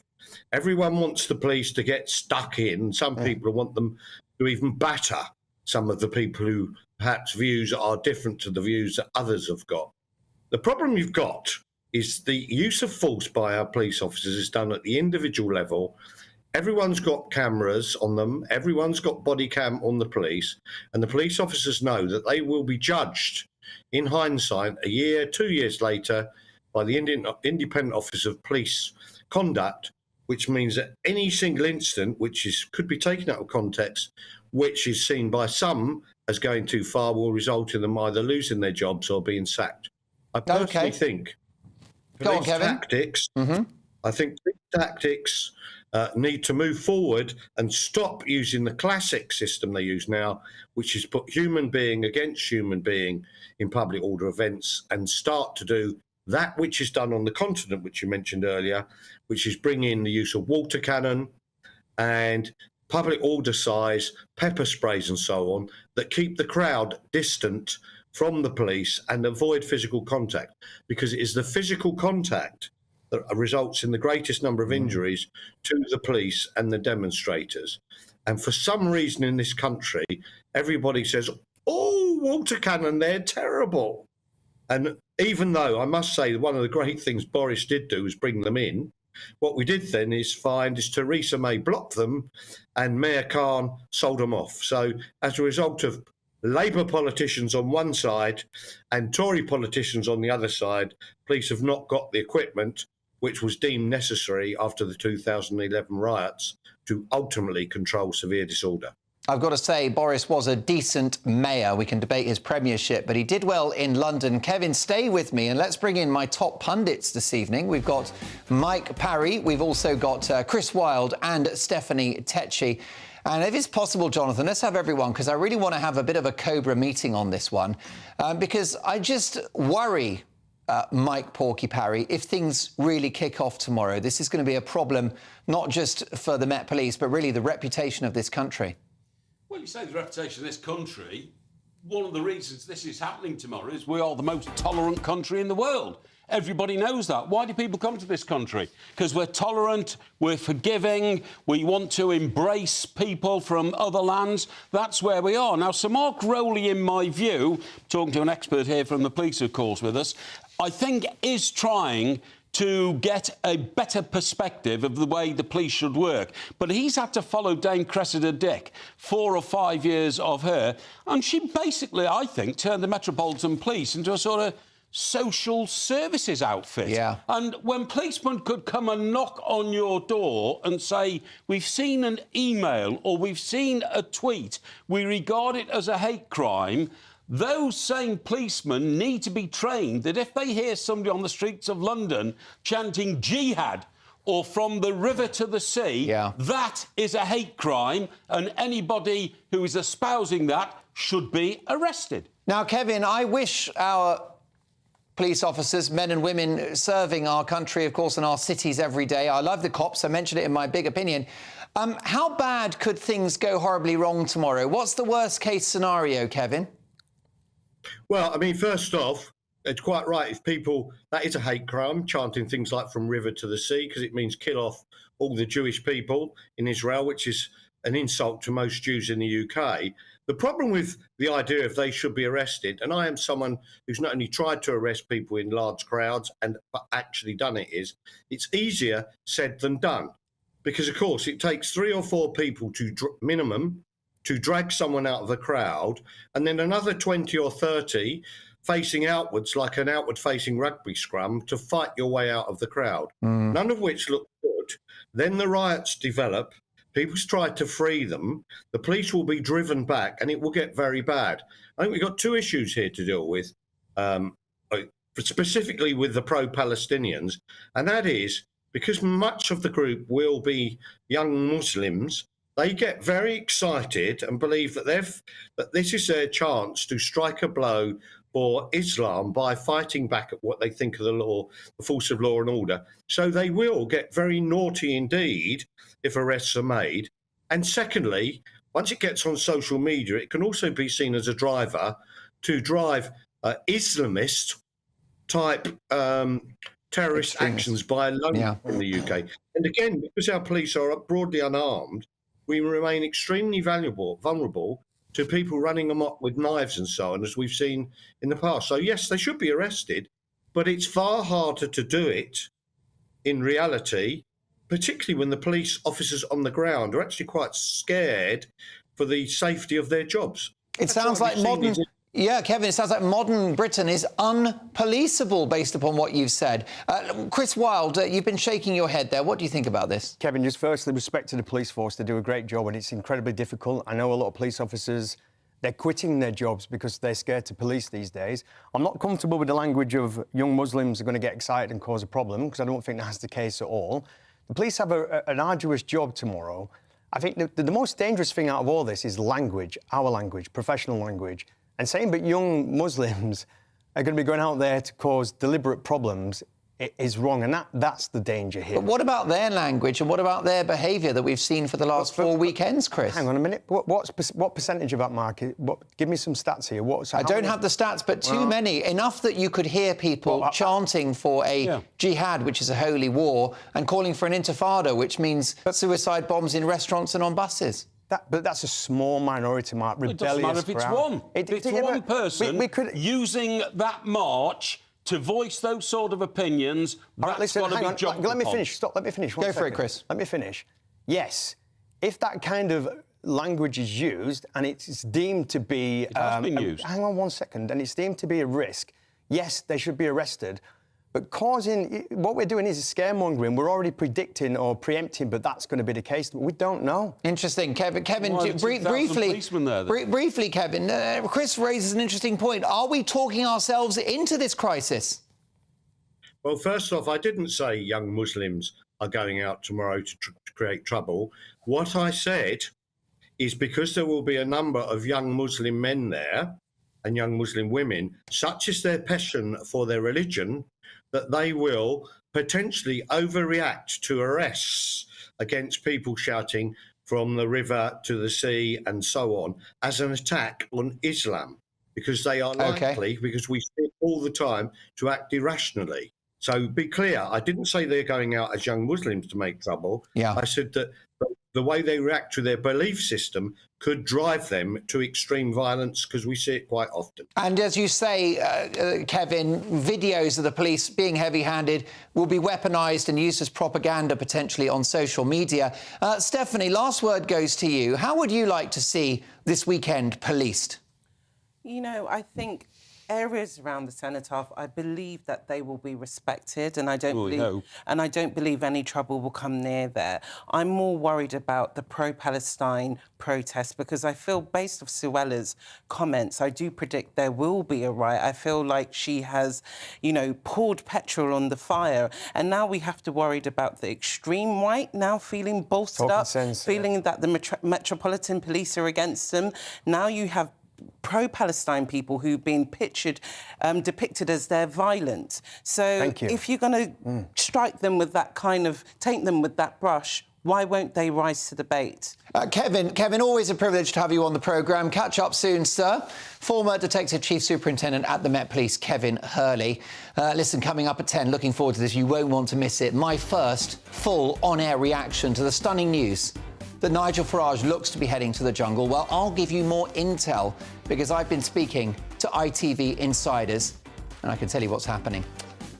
Everyone wants the police to get stuck in. Some people want them to even batter some of the people who perhaps views are different to the views that others have got. The problem you've got is the use of force by our police officers is done at the individual level. Everyone's got cameras on them. Everyone's got body cam on the police. And the police officers know that they will be judged in hindsight, a year, 2 years later, by the Independent Office of Police Conduct, which means that any single incident could be taken out of context, which is seen by some as going too far, will result in them either losing their jobs or being sacked. I personally think police tactics, I think these tactics need to move forward and stop using the classic system they use now, which is put human being against human being in public order events, and start to do that which is done on the continent, which you mentioned earlier, which is bring in the use of water cannon and public order size pepper sprays and so on that keep the crowd distant from the police and avoid physical contact, because it is the physical contact that results in the greatest number of injuries to the police and the demonstrators. And for some reason in this country, everybody says, oh, water cannon, they're terrible. And even though I must say one of the great things Boris did do was bring them in, what we did then is Theresa May blocked them and Mayor Khan sold them off. So as a result of Labour politicians on one side and Tory politicians on the other side, police have not got the equipment which was deemed necessary after the 2011 riots to ultimately control severe disorder. I've got to say, Boris was a decent mayor. We can debate his premiership, but he did well in London. Kevin, stay with me, and let's bring in my top pundits this evening. We've got Mike Parry, we've also got Chris Wilde and Stephanie Tetchy. And if it's possible, Jonathan, let's have everyone, because I really want to have a bit of a Cobra meeting on this one, because I just worry, Mike Porky Parry, if things really kick off tomorrow, this is going to be a problem not just for the Met Police, but really the reputation of this country. Well, you say the reputation of this country. One of the reasons this is happening tomorrow is we are the most tolerant country in the world. Everybody knows that. Why do people come to this country? Because we're tolerant, we're forgiving, we want to embrace people from other lands. That's where we are. Now, Sir Mark Rowley, in my view, talking to an expert here from the police who calls with us, I think is trying to get a better perspective of the way the police should work. But he's had to follow Dame Cressida Dick, 4 or 5 years of her, and she basically, I think, turned the Metropolitan Police into a sort of social services outfit. Yeah. And when policemen could come and knock on your door and say, we've seen an email or we've seen a tweet, we regard it as a hate crime, those same policemen need to be trained that if they hear somebody on the streets of London chanting jihad or from the river to the sea, that is a hate crime, and anybody who is espousing that should be arrested. Now, Kevin, I wish our police officers, men and women serving our country, of course, in our cities every day. I love the cops. I mentioned it in my big opinion. How bad could things go horribly wrong tomorrow? What's the worst-case scenario, Kevin? Well, I mean, first off, it's quite right if people... That is a hate crime, chanting things like from river to the sea, because it means kill off all the Jewish people in Israel, which is an insult to most Jews in the UK. The problem with the idea of they should be arrested, and I am someone who's not only tried to arrest people in large crowds and actually done it, is it's easier said than done. Because, of course, it takes 3 or 4 people to minimum to drag someone out of the crowd, and then another 20 or 30 facing outwards like an outward-facing rugby scrum to fight your way out of the crowd, none of which look good. Then the riots develop. People try to free them. The police will be driven back, and it will get very bad. I think we've got 2 issues here to deal with, specifically with the pro-Palestinians, and that is because much of the group will be young Muslims. They get very excited and believe that this is their chance to strike a blow for Islam by fighting back at what they think of the law, the force of law and order. So they will get very naughty indeed if arrests are made. And secondly, once it gets on social media, it can also be seen as a driver to drive Islamist-type terrorist actions by alone in the UK. And again, because our police are broadly unarmed, we remain extremely vulnerable to people running amok with knives and so on, as we've seen in the past. So, yes, they should be arrested, but it's far harder to do it in reality, particularly when the police officers on the ground are actually quite scared for the safety of their jobs. It sounds like modern... Yeah, Kevin, it sounds like modern Britain is unpoliceable based upon what you've said. Chris Wilde, you've been shaking your head there. What do you think about this? Kevin, just firstly, respect to the police force. They do a great job and it's incredibly difficult. I know a lot of police officers, they're quitting their jobs because they're scared to police these days. I'm not comfortable with the language of young Muslims are going to get excited and cause a problem, because I don't think that's the case at all. The police have an arduous job tomorrow. I think the most dangerous thing out of all this is language, our language, professional language. And saying that young Muslims are going to be going out there to cause deliberate problems is wrong, and that's the danger here. But what about their language and what about their behaviour that we've seen for the last 4 weekends, Chris? Hang on a minute. What percentage of that, Mark? Give me some stats here. I don't have the stats, but too many. Enough that you could hear people chanting for a jihad, which is a holy war, and calling for an intifada, which means suicide bombs in restaurants and on buses. But that's a small minority, Mark. Rebellious. It doesn't matter if it's one. It's one person using that march to voice those sort of opinions. That's got to be jumped upon. Let me finish. Stop. Let me finish. Go for it, Chris. Let me finish. Yes, if that kind of language is used and it's deemed to be... It has been used. Hang on 1 second. And it's deemed to be a risk, yes, they should be arrested. But what we're doing is scaremongering. We're already predicting or preempting, but that's going to be the case. But we don't know. Interesting, Kevin. Briefly, Kevin. Chris raises an interesting point. Are we talking ourselves into this crisis? Well, first off, I didn't say young Muslims are going out tomorrow to create trouble. What I said is because there will be a number of young Muslim men there and young Muslim women, such is their passion for their religion, that they will potentially overreact to arrests against people shouting from the river to the sea and so on as an attack on Islam, because they are likely, because we see it all the time, to act irrationally. So be clear, I didn't say they're going out as young Muslims to make trouble. I said that the way they react to their belief system could drive them to extreme violence, because we see it quite often. And as you say, Kevin, videos of the police being heavy-handed will be weaponised and used as propaganda potentially on social media. Stephanie, last word goes to you. How would you like to see this weekend policed? You know, I think areas around the cenotaph, I believe that they will be respected, and I don't Well, we believe, hope. and I don't believe any trouble will come near there. I'm more worried about the pro-Palestine protests because I feel, based off Suella's comments, I do predict there will be a riot. I feel like she has, you know, poured petrol on the fire, and now we have to worry about the extreme right now feeling bolstered Talking up, sense, feeling that the Metropolitan Police are against them. Now you have pro-Palestine people who've been depicted as they're violent. So Thank you. if you're going to strike them with that kind of, taint them with that brush, why won't they rise to the bait? Kevin, always a privilege to have you on the programme. Catch up soon, sir. Former Detective Chief Superintendent at the Met Police, Kevin Hurley. Listen, coming up at 10, looking forward to this. You won't want to miss it. My first full on-air reaction to the stunning news that Nigel Farage looks to be heading to the jungle. Well, I'll give you more intel because I've been speaking to ITV insiders and I can tell you what's happening.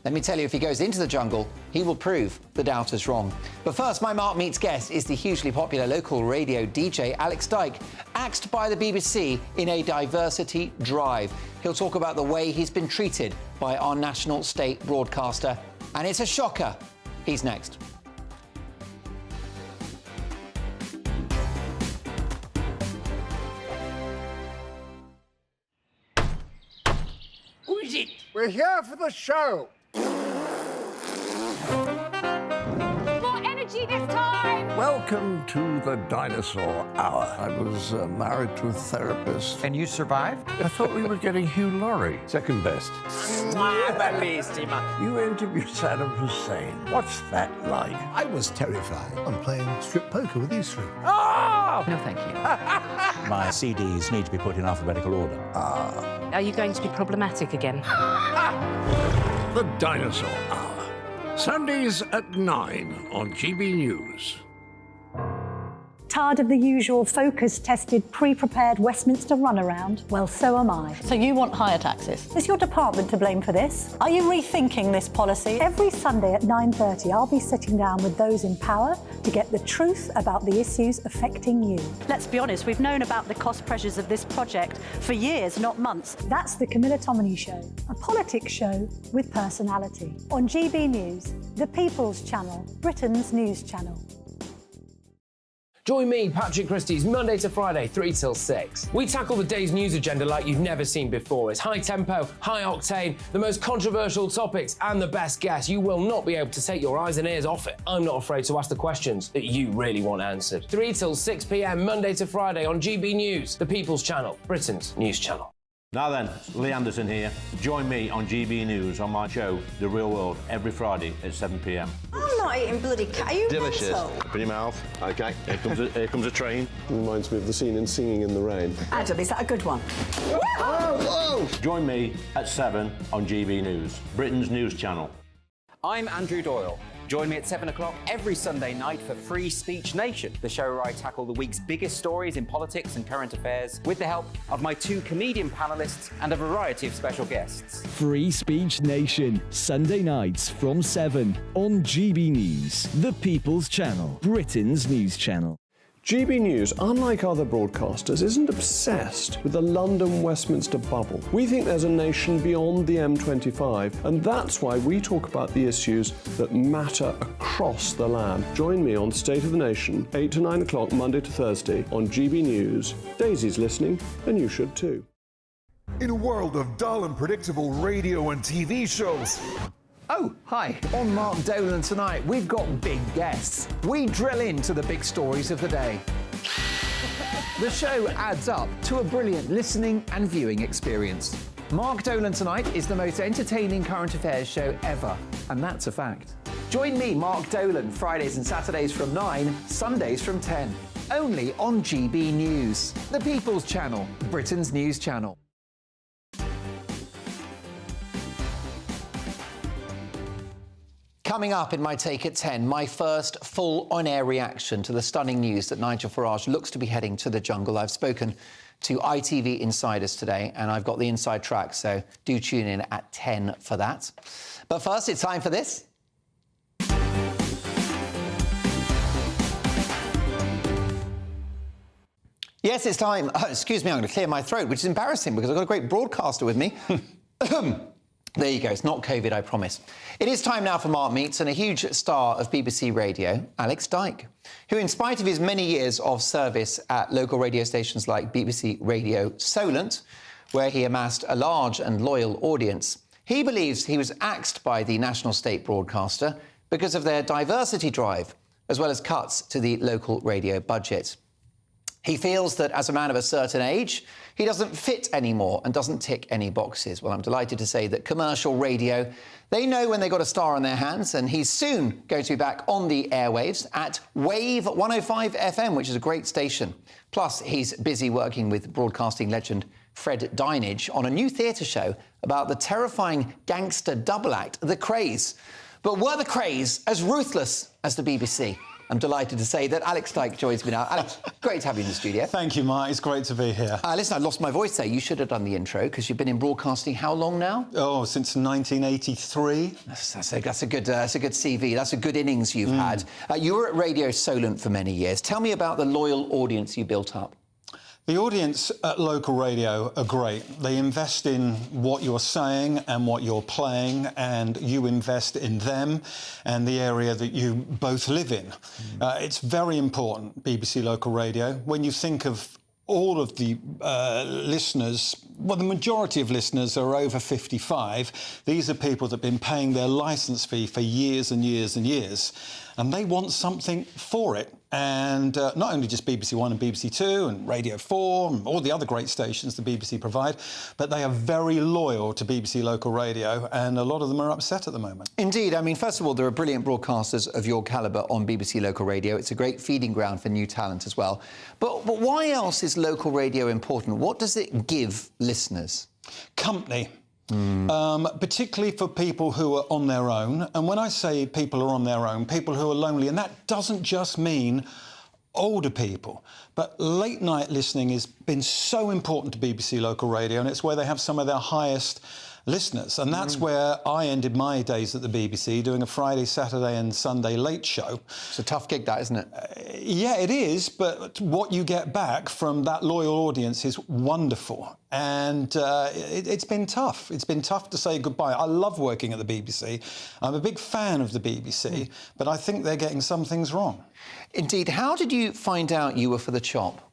Let me tell you, if he goes into the jungle, he will prove the doubters wrong. But first, my Mark Meets guest is the hugely popular local radio DJ Alex Dyke, axed by the BBC in a diversity drive. He'll talk about the way he's been treated by our national state broadcaster. And it's a shocker. He's next. Who is it? We're here for the show. More energy this time! Welcome to the Dinosaur Hour. I was married to a therapist. And you survived? I thought we were getting Hugh Laurie. Second best. Bellissima. You interviewed Saddam Hussein. What's that like? I was terrified. I'm playing strip poker with these three. Oh! No, thank you. My CDs need to be put in alphabetical order. Are you going to be problematic again? The Dinosaur Hour. Sundays at 9 on GBNews. Tired of the usual focus-tested, pre-prepared Westminster runaround? Well, so am I. So you want higher taxes? Is your department to blame for this? Are you rethinking this policy? Every Sunday at 9:30, I'll be sitting down with those in power to get the truth about the issues affecting you. Let's be honest, we've known about the cost pressures of this project for years, not months. That's the Camilla Tominey Show, a politics show with personality. On GB News, the People's Channel, Britain's news channel. Join me, Patrick Christie's, Monday to Friday, 3 till 6. We tackle the day's news agenda like you've never seen before. It's high tempo, high octane, the most controversial topics and the best guests. You will not be able to take your eyes and ears off it. I'm not afraid to ask the questions that you really want answered. 3 till 6 p.m, Monday to Friday on GB News, the People's Channel, Britain's news channel. Now then, Lee Anderson here. Join me on GB News on my show, The Real World, every Friday at 7 p.m. I'm not eating bloody cat. Are you delicious. mental? Open your mouth. OK, here comes a train. Reminds me of the scene in Singing in the Rain. Adam, is that a good one? Whoa! Join me at 7 on GB News, Britain's news channel. I'm Andrew Doyle. Join me at 7 o'clock every Sunday night for Free Speech Nation, the show where I tackle the week's biggest stories in politics and current affairs with the help of my 2 comedian panellists and a variety of special guests. Free Speech Nation, Sunday nights from 7 on GB News, the People's Channel, Britain's news channel. GB News, unlike other broadcasters, isn't obsessed with the London-Westminster bubble. We think there's a nation beyond the M25, and that's why we talk about the issues that matter across the land. Join me on State of the Nation, 8 to 9 o'clock, Monday to Thursday, on GB News. Daisy's listening, and you should too. In a world of dull and predictable radio and TV shows, Oh, hi. On Mark Dolan tonight, we've got big guests. We drill into the big stories of the day. The show adds up to a brilliant listening and viewing experience. Mark Dolan Tonight is the most entertaining current affairs show ever, and that's a fact. Join me, Mark Dolan, Fridays and Saturdays from 9, Sundays from 10. Only on GB News, the People's Channel, Britain's news channel. Coming up in my take at 10, my first full on-air reaction to the stunning news that Nigel Farage looks to be heading to the jungle. I've spoken to ITV insiders today, and I've got the inside track, so do tune in at 10 for that. But first, it's time for this. Yes, it's time. Excuse me, I'm going to clear my throat, which is embarrassing because I've got a great broadcaster with me. There you go. It's not COVID, I promise. It is time now for Mark Meets and a huge star of BBC Radio, Alex Dyke, who, in spite of his many years of service at local radio stations like BBC Radio Solent, where he amassed a large and loyal audience, he believes he was axed by the national state broadcaster because of their diversity drive, as well as cuts to the local radio budget. He feels that as a man of a certain age, he doesn't fit anymore and doesn't tick any boxes. Well, I'm delighted to say that commercial radio, they know when they got a star on their hands, and he's soon going to be back on the airwaves at Wave 105 FM, which is a great station. Plus, he's busy working with broadcasting legend Fred Dinage on a new theatre show about the terrifying gangster double act, The Craze. But were The Craze as ruthless as the BBC? I'm delighted to say that Alex Dyke joins me now. Alex, great to have you in the studio. Thank you, Mark. It's great to be here. Listen, I lost my voice there. You should have done the intro, because you've been in broadcasting how long now? Oh, since 1983. That's a good CV. That's a good innings you've had. You were at Radio Solent for many years. Tell me about the loyal audience you built up. The audience at local radio are great. They invest in what you're saying and what you're playing, and you invest in them and the area that you both live in. It's very important, BBC Local Radio. When you think of all of the listeners, well, the majority of listeners are over 55. These are people that have been paying their licence fee for years and years and years, and they want something for it. And not only just BBC One and BBC Two and Radio 4 and all the other great stations the BBC provide, but they are very loyal to BBC Local Radio, and a lot of them are upset at the moment. Indeed. I mean, first of all, there are brilliant broadcasters of your calibre on BBC Local Radio. It's a great feeding ground for new talent as well. But why else is local radio important? What does it give listeners? Company. Particularly for people who are on their own. And when I say people are on their own, people who are lonely, and that doesn't just mean older people, but late night listening has been so important to BBC Local Radio, and it's where they have some of their highest listeners. And that's where I ended my days at the BBC, doing a Friday, Saturday and Sunday late show. It's a tough gig, that, isn't it? Yeah, it is, but what you get back from that loyal audience is wonderful. And it's been tough. It's been tough to say goodbye. I love working at the BBC. I'm a big fan of the BBC, but I think they're getting some things wrong. Indeed. How did you find out you were for the chop?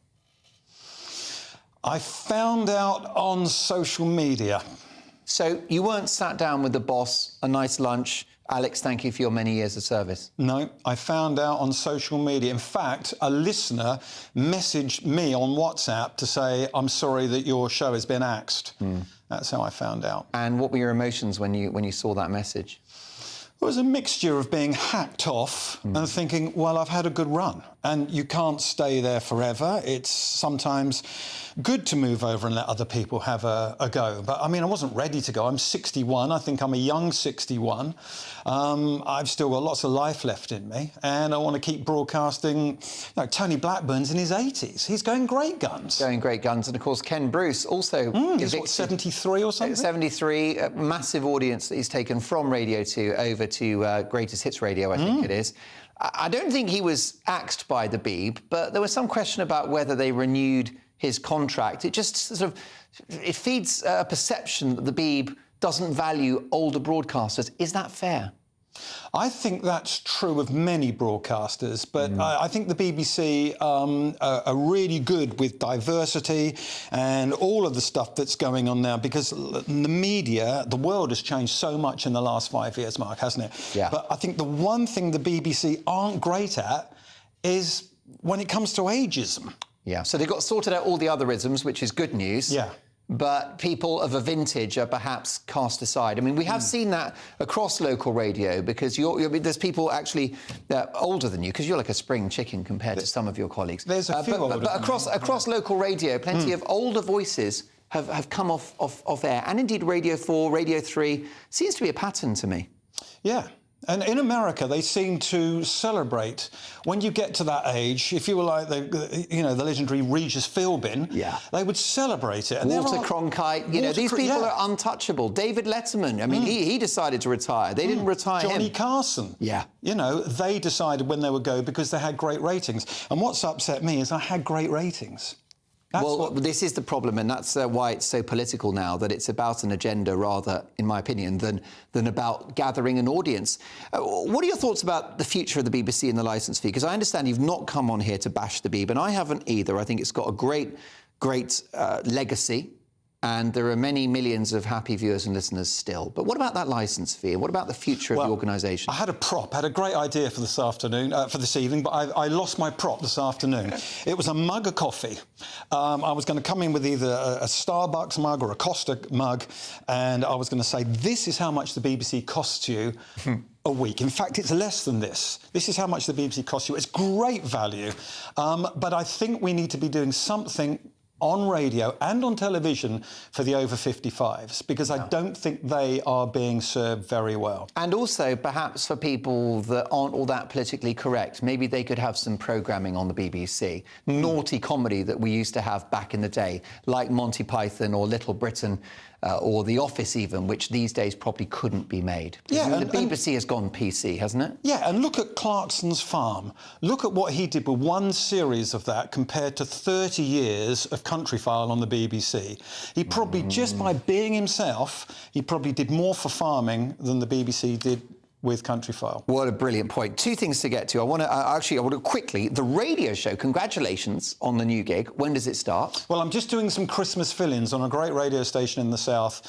I found out on social media. So you weren't sat down with the boss, a nice lunch, Alex, thank you for your many years of service? No, I found out on social media. In fact, a listener messaged me on WhatsApp to say, I'm sorry that your show has been axed. That's how I found out. And what were your emotions when you saw that message? It was a mixture of being hacked off and thinking, well, I've had a good run. And you can't stay there forever. It's sometimes good to move over and let other people have a go. But, I mean, I wasn't ready to go. I'm 61. I think I'm a young 61. I've still got lots of life left in me. And I want to keep broadcasting. You know, Tony Blackburn's in his 80s. He's going great guns. Going great guns. And, of course, Ken Bruce also... He's, what, 73 or something? 73. A massive audience that he's taken from Radio 2 over to Greatest Hits Radio, I think it is. I don't think he was axed by the Beeb, but there was some question about whether they renewed his contract. It just sort of... It feeds a perception that the Beeb doesn't value older broadcasters. Is that fair? I think that's true of many broadcasters, but I think the BBC are really good with diversity and all of the stuff that's going on now, because the media, the world has changed so much in the last 5 years, Mark, hasn't it? Yeah. But I think the one thing the BBC aren't great at is when it comes to ageism. Yeah, so they've got sorted out all the other isms, which is good news. Yeah. But people of a vintage are perhaps cast aside. I mean, we have seen that across local radio, because there's people actually older than you, because you're like a spring chicken compared to some of your colleagues. There's a few older but across local radio, plenty of older voices have come off air. And indeed, Radio 4, Radio 3 seems to be a pattern to me. Yeah. And in America, they seem to celebrate when you get to that age. If you were like the legendary Regis Philbin, they would celebrate it. And Walter Cronkite, these people are untouchable. David Letterman, I mean, he decided to retire. They didn't retire Johnny him. Carson. Yeah. You know, they decided when they would go because they had great ratings. And what's upset me is I had great ratings. This is the problem, and that's why it's so political now, that it's about an agenda rather, in my opinion, than about gathering an audience. What are your thoughts about the future of the BBC and the licence fee? Because I understand you've not come on here to bash the Beeb, and I haven't either. I think it's got a great legacy, and there are many millions of happy viewers and listeners still. But what about that licence fee? What about the future of the organisation? I had a great idea for this afternoon, for this evening, but I lost my prop this afternoon. It was a mug of coffee. I was going to come in with either a Starbucks mug or a Costa mug, and I was going to say, this is how much the BBC costs you a week. In fact, it's less than this. This is how much the BBC costs you. It's great value, but I think we need to be doing something on radio and on television for the over 55s, because I don't think they are being served very well. And also, perhaps for people that aren't all that politically correct, maybe they could have some programming on the BBC. Naughty comedy that we used to have back in the day, like Monty Python or Little Britain, or The Office even, which these days probably couldn't be made. Yeah, the BBC has gone PC, hasn't it? Yeah, and look at Clarkson's Farm. Look at what he did with one series of that compared to 30 years of Countryfile on the BBC. He probably, just by being himself, he probably did more for farming than the BBC did with Countryfile. What a brilliant point. Two things to get to. I want to quickly, the radio show, congratulations on the new gig. When does it start? Well, I'm just doing some Christmas fill-ins on a great radio station in the south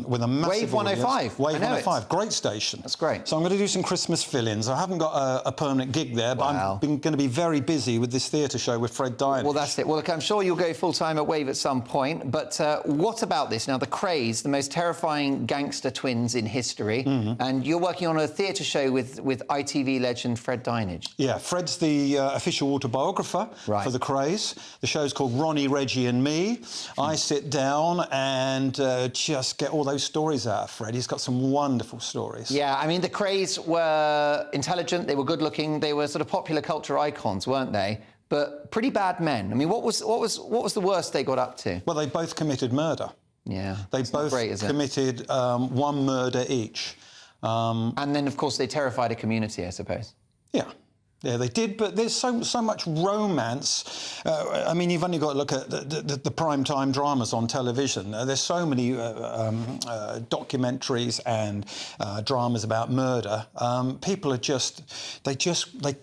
with a massive Wave 105. Wave 105, great station. That's great. So I'm going to do some Christmas fill-ins. I haven't got a permanent gig there, but I'm going to be very busy with this theatre show with Fred Dyke. Well, that's it. Well, look, I'm sure you'll go full-time at Wave at some point, but what about this? Now, the Krays, the most terrifying gangster twins in history, and you're working on a theatre show with ITV legend Fred Dyke. Yeah, Fred's the official autobiographer for the Krays. The show's called Ronnie, Reggie and Me. I sit down and just get all those stories out of Fred. He's got some wonderful stories. Yeah, I mean, the Krays were intelligent, they were good-looking, they were sort of popular culture icons, weren't they? But pretty bad men. I mean, what was the worst they got up to? Well, they both committed murder. Yeah, they both committed one murder each. And then, of course, they terrified a community, I suppose. Yeah. Yeah, they did, but there's so much romance. I mean, you've only got to look at the prime-time dramas on television. There's so many documentaries and dramas about murder. People are they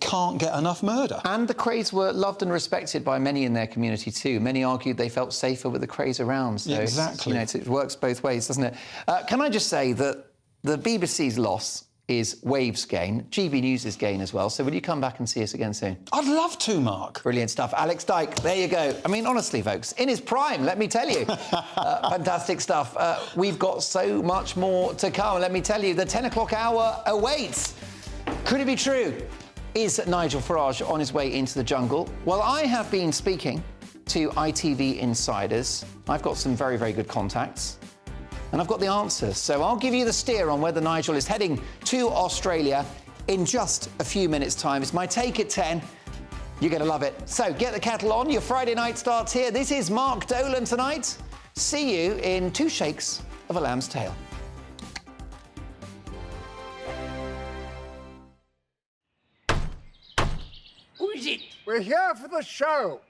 can't get enough murder. And the Krays were loved and respected by many in their community too. Many argued they felt safer with the Krays around. So exactly. It works both ways, doesn't it? Can I just say that the BBC's loss is Wave's gain, GBNews' gain as well. So will you come back and see us again soon? I'd love to, Mark. Brilliant stuff. Alex Dyke, there you go. I mean, honestly, folks, in his prime, let me tell you. Fantastic stuff. We've got so much more to come. Let me tell you, the 10 o'clock hour awaits. Could it be true? Is Nigel Farage on his way into the jungle? Well, I have been speaking to ITV insiders. I've got some very, very good contacts. And I've got the answers. So I'll give you the steer on whether Nigel is heading to Australia in just a few minutes' time. It's my take at 10. You're going to love it. So get the kettle on. Your Friday night starts here. This is Mark Dolan tonight. See you in 2 shakes of a lamb's tail. Who is it? We're here for the show.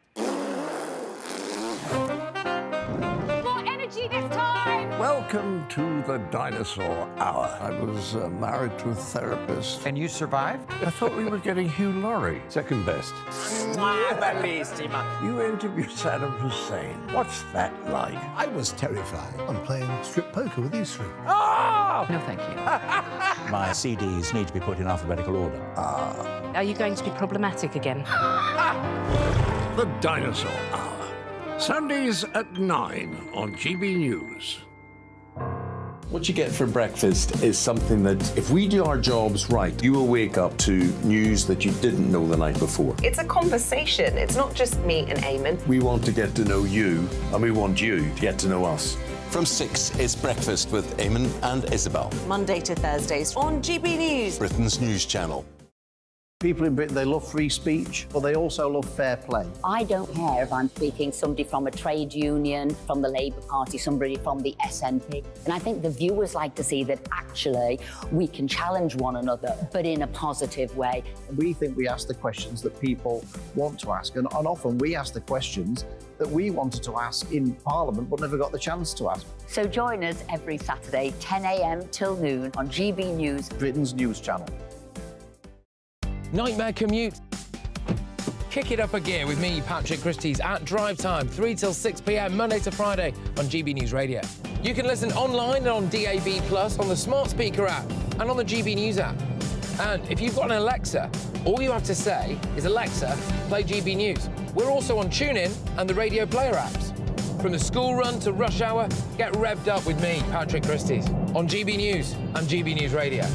This time! Welcome to the Dinosaur Hour. I was married to a therapist. And you survived? I thought we were getting Hugh Laurie. Second best. Bellissima. You interviewed Saddam Hussein. What's that like? I was terrified. I'm playing strip poker with these three. Oh! No, thank you. My CDs need to be put in alphabetical order. Are you going to be problematic again? The Dinosaur Hour. Sundays at 9 on GBNews. What you get for breakfast is something that, if we do our jobs right, you will wake up to news that you didn't know the night before. It's a conversation. It's not just me and Eamon. We want to get to know you, and we want you to get to know us. From 6 is Breakfast with Eamon and Isabel. Monday to Thursdays on GBNews, Britain's news channel. People in Britain, they love free speech, but they also love fair play. I don't care if I'm speaking somebody from a trade union, from the Labour Party, somebody from the SNP. And I think the viewers like to see that actually we can challenge one another, but in a positive way. We think we ask the questions that people want to ask, and often we ask the questions that we wanted to ask in Parliament but never got the chance to ask. So join us every Saturday, 10 a.m. till noon on GB News, Britain's news channel. Nightmare commute. Kick it up a gear with me, Patrick Christie's, at drive time, 3 till 6 p.m, Monday to Friday on GB News Radio. You can listen online and on DAB+, on the smart speaker app, and on the GB News app. And if you've got an Alexa, all you have to say is, Alexa, play GB News. We're also on TuneIn and the Radio Player apps. From the school run to rush hour, get revved up with me, Patrick Christie's, on GB News and GB News Radio.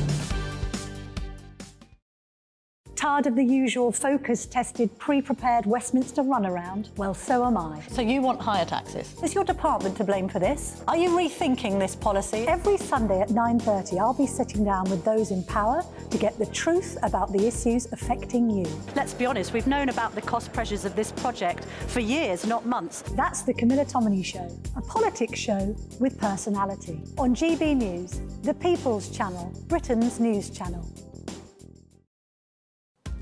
Tired of the usual focus-tested, pre-prepared Westminster runaround? Well, so am I. So you want higher taxes? Is your department to blame for this? Are you rethinking this policy? Every Sunday at 9:30, I'll be sitting down with those in power to get the truth about the issues affecting you. Let's be honest, we've known about the cost pressures of this project for years, not months. That's the Camilla Tominey Show, a politics show with personality. On GB News, the People's Channel, Britain's news channel.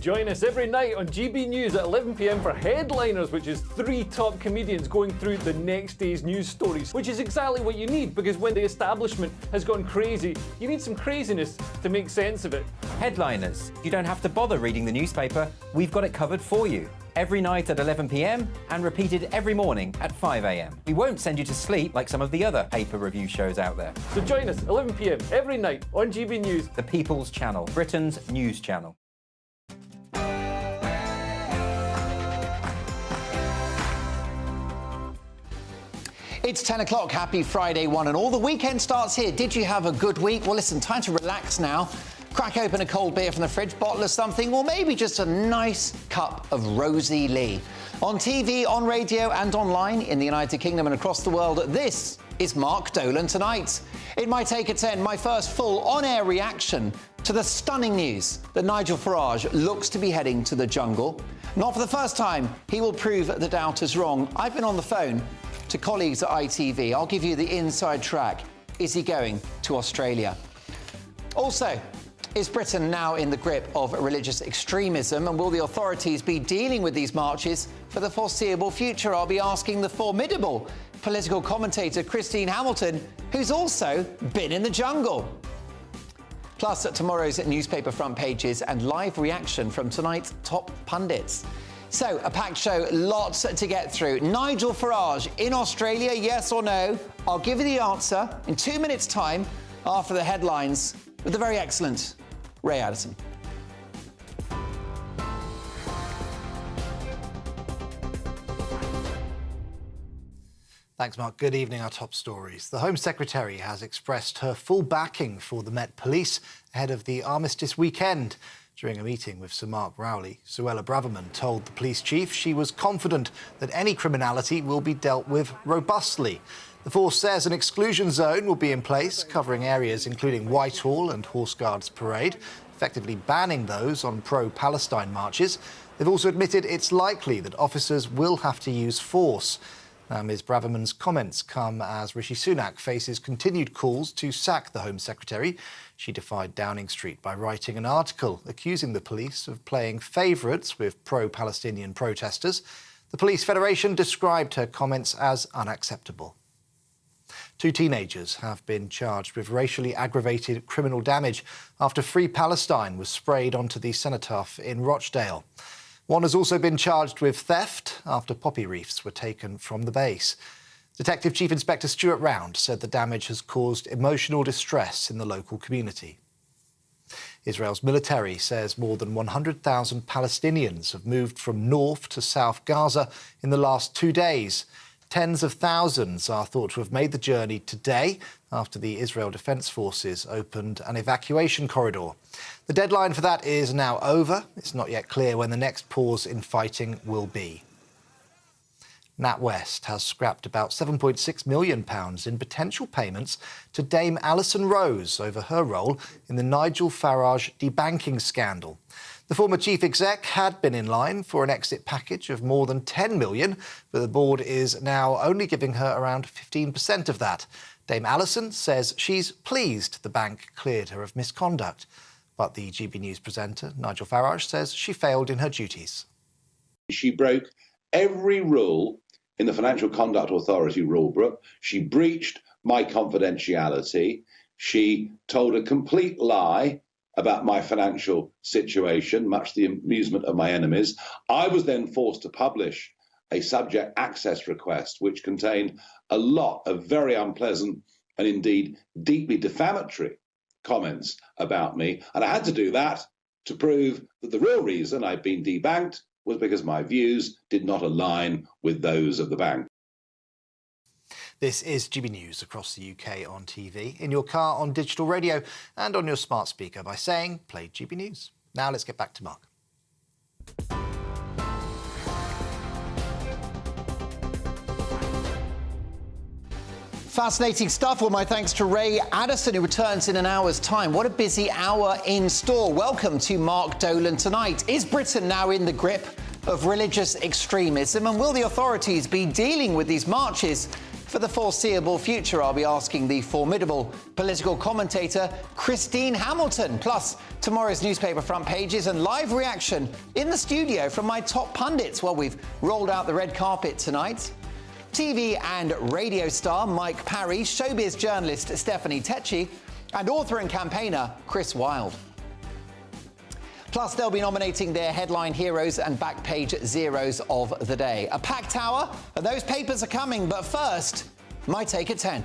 Join us every night on GB News at 11 p.m. for Headliners, which is 3 top comedians going through the next day's news stories, which is exactly what you need, because when the establishment has gone crazy, you need some craziness to make sense of it. Headliners. You don't have to bother reading the newspaper. We've got it covered for you. Every night at 11 p.m. and repeated every morning at 5 a.m. We won't send you to sleep like some of the other paper review shows out there. So join us 11 p.m. every night on GB News. The People's Channel, Britain's news channel. It's 10 o'clock. Happy Friday, one and all. The weekend starts here. Did you have a good week? Well, listen, time to relax now. Crack open a cold beer from the fridge, bottle of something, or maybe just a nice cup of Rosie Lee. On TV, on radio and online in the United Kingdom and across the world, this is Mark Dolan Tonight. In my Take at 10, my first full on-air reaction to the stunning news that Nigel Farage looks to be heading to the jungle. Not for the first time, he will prove the doubters wrong. I've been on the phone to colleagues at ITV. I'll give you the inside track. Is he going to Australia? Also, is Britain now in the grip of religious extremism, and will the authorities be dealing with these marches for the foreseeable future? I'll be asking the formidable political commentator Christine Hamilton, who's also been in the jungle. Plus, at tomorrow's newspaper front pages and live reaction from tonight's top pundits. So, a packed show, lots to get through. Nigel Farage in Australia, yes or no? I'll give you the answer in 2 minutes' time after the headlines with the very excellent Ray Addison. Thanks, Mark. Good evening. Our top stories. The Home Secretary has expressed her full backing for the Met Police ahead of the Armistice weekend. During a meeting with Sir Mark Rowley, Suella Braverman told the police chief she was confident that any criminality will be dealt with robustly. The force says an exclusion zone will be in place, covering areas including Whitehall and Horse Guards Parade, effectively banning those on pro-Palestine marches. They've also admitted it's likely that officers will have to use force. Ms Braverman's comments come as Rishi Sunak faces continued calls to sack the Home Secretary. She defied Downing Street by writing an article accusing the police of playing favourites with pro-Palestinian protesters. The Police Federation described her comments as unacceptable. 2 teenagers have been charged with racially aggravated criminal damage after Free Palestine was sprayed onto the cenotaph in Rochdale. One has also been charged with theft after poppy wreaths were taken from the base. Detective Chief Inspector Stuart Round said the damage has caused emotional distress in the local community. Israel's military says more than 100,000 Palestinians have moved from North to South Gaza in the last 2 days. Tens of thousands are thought to have made the journey today after the Israel Defense Forces opened an evacuation corridor. The deadline for that is now over. It's not yet clear when the next pause in fighting will be. NatWest has scrapped about £7.6 million in potential payments to Dame Alison Rose over her role in the Nigel Farage debanking scandal. The former chief exec had been in line for an exit package of more than £10 million, but the board is now only giving her around 15% of that. Dame Alison says she's pleased the bank cleared her of misconduct. But the GB News presenter, Nigel Farage, says she failed in her duties. She broke every rule in the Financial Conduct Authority rulebook. She breached my confidentiality. She told a complete lie about my financial situation, much to the amusement of my enemies. I was then forced to publish a subject access request, which contained a lot of very unpleasant and indeed deeply defamatory comments about me. And I had to do that to prove that the real reason I'd been debanked was because my views did not align with those of the bank. This is GB News across the UK on TV, in your car, on digital radio and on your smart speaker by saying, play GB News. Now let's get back to Mark. Fascinating stuff. Well, my thanks to Ray Addison, who returns in an hour's time. What a busy hour in store. Welcome to Mark Dolan Tonight. Is Britain now in the grip of religious extremism? And will the authorities be dealing with these marches for the foreseeable future? I'll be asking the formidable political commentator Christine Hamilton. Plus, tomorrow's newspaper front pages and live reaction in the studio from my top pundits. Well, we've rolled out the red carpet tonight. TV and radio star Mike Parry, showbiz journalist Stephanie Tecci, and author and campaigner Chris Wilde. Plus, they'll be nominating their headline heroes and back page zeros of the day. A packed hour, and those papers are coming, but first, my take at 10.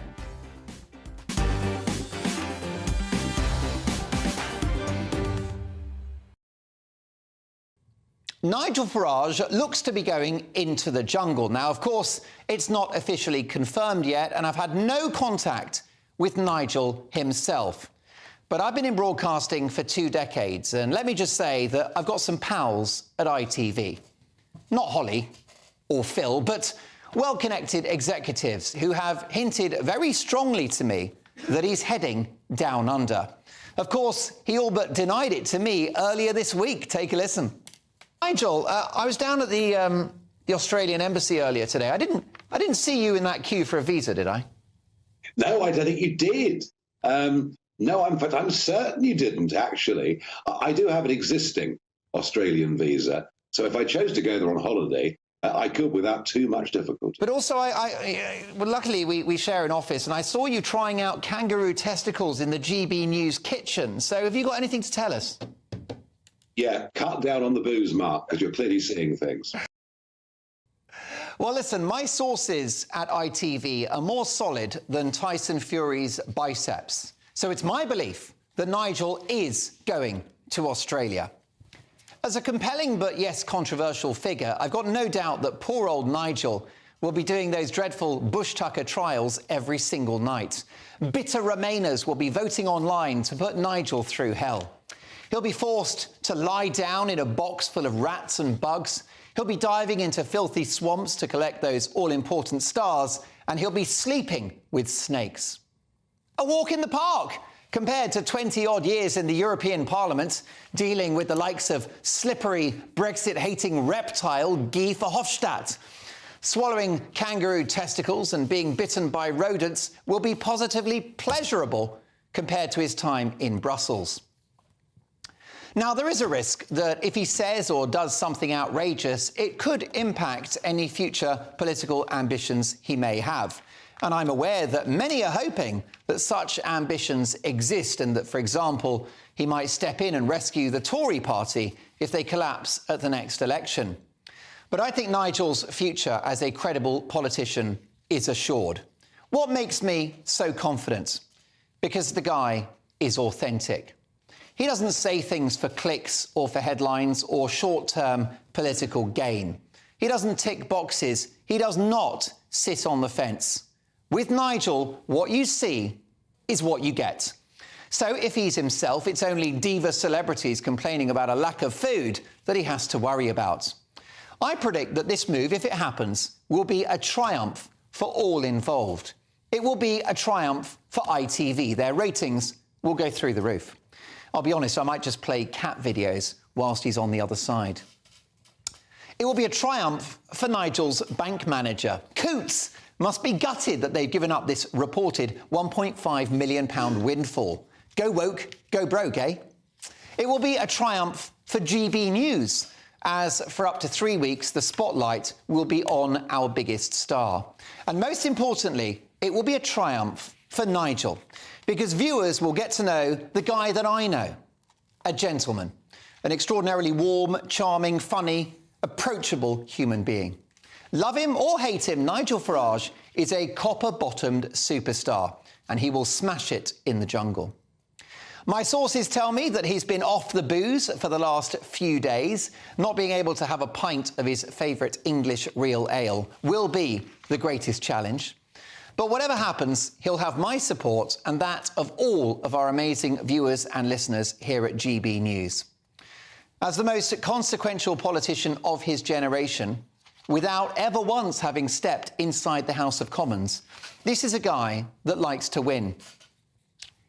Nigel Farage looks to be going into the jungle. Now, of course, it's not officially confirmed yet, and I've had no contact with Nigel himself. But I've been in broadcasting for 2 decades, and let me just say that I've got some pals at ITV. Not Holly or Phil, but well-connected executives who have hinted very strongly to me that he's heading down under. Of course, he all but denied it to me earlier this week. Take a listen. Nigel, I was down at the Australian embassy earlier today. I didn't see you in that queue for a visa, did I? No, I don't think you did. No, in fact, I'm certain you didn't, actually. I do have an existing Australian visa, so if I chose to go there on holiday, I could without too much difficulty. But also, well, luckily, we share an office, and I saw you trying out kangaroo testicles in the GB News kitchen. So have you got anything to tell us? Yeah, cut down on the booze, Mark, because you're clearly seeing things. Well, listen, my sources at ITV are more solid than Tyson Fury's biceps. So it's my belief that Nigel is going to Australia. As a compelling but, yes, controversial figure, I've got no doubt that poor old Nigel will be doing those dreadful Bush Tucker trials every single night. Bitter Remainers will be voting online to put Nigel through hell. He'll be forced to lie down in a box full of rats and bugs. He'll be diving into filthy swamps to collect those all-important stars, and he'll be sleeping with snakes. A walk in the park, compared to 20-odd years in the European Parliament, dealing with the likes of slippery, Brexit-hating reptile Guy Verhofstadt. Swallowing kangaroo testicles and being bitten by rodents will be positively pleasurable compared to his time in Brussels. Now, there is a risk that if he says or does something outrageous, it could impact any future political ambitions he may have. And I'm aware that many are hoping that such ambitions exist and that, for example, he might step in and rescue the Tory party if they collapse at the next election. But I think Nigel's future as a credible politician is assured. What makes me so confident? Because the guy is authentic. He doesn't say things for clicks or for headlines or short-term political gain. He doesn't tick boxes. He does not sit on the fence. With Nigel, what you see is what you get. So if he's himself, it's only diva celebrities complaining about a lack of food that he has to worry about. I predict that this move, if it happens, will be a triumph for all involved. It will be a triumph for ITV. Their ratings will go through the roof. I'll be honest, I might just play cat videos whilst he's on the other side. It will be a triumph for Nigel's bank manager. Coots must be gutted that they've given up this reported £1.5 million windfall. Go woke, go broke, eh? It will be a triumph for GB News. as for up to 3 weeks, the spotlight will be on our biggest star. And most importantly, it will be a triumph for Nigel, because viewers will get to know the guy that I know, a gentleman, an extraordinarily warm, charming, funny, approachable human being. Love him or hate him, Nigel Farage is a copper-bottomed superstar, and he will smash it in the jungle. My sources tell me that he's been off the booze for the last few days. Not being able to have a pint of his favourite English real ale will be the greatest challenge. But whatever happens, he'll have my support and that of all of our amazing viewers and listeners here at GB News. As the most consequential politician of his generation, without ever once having stepped inside the House of Commons, this is a guy that likes to win.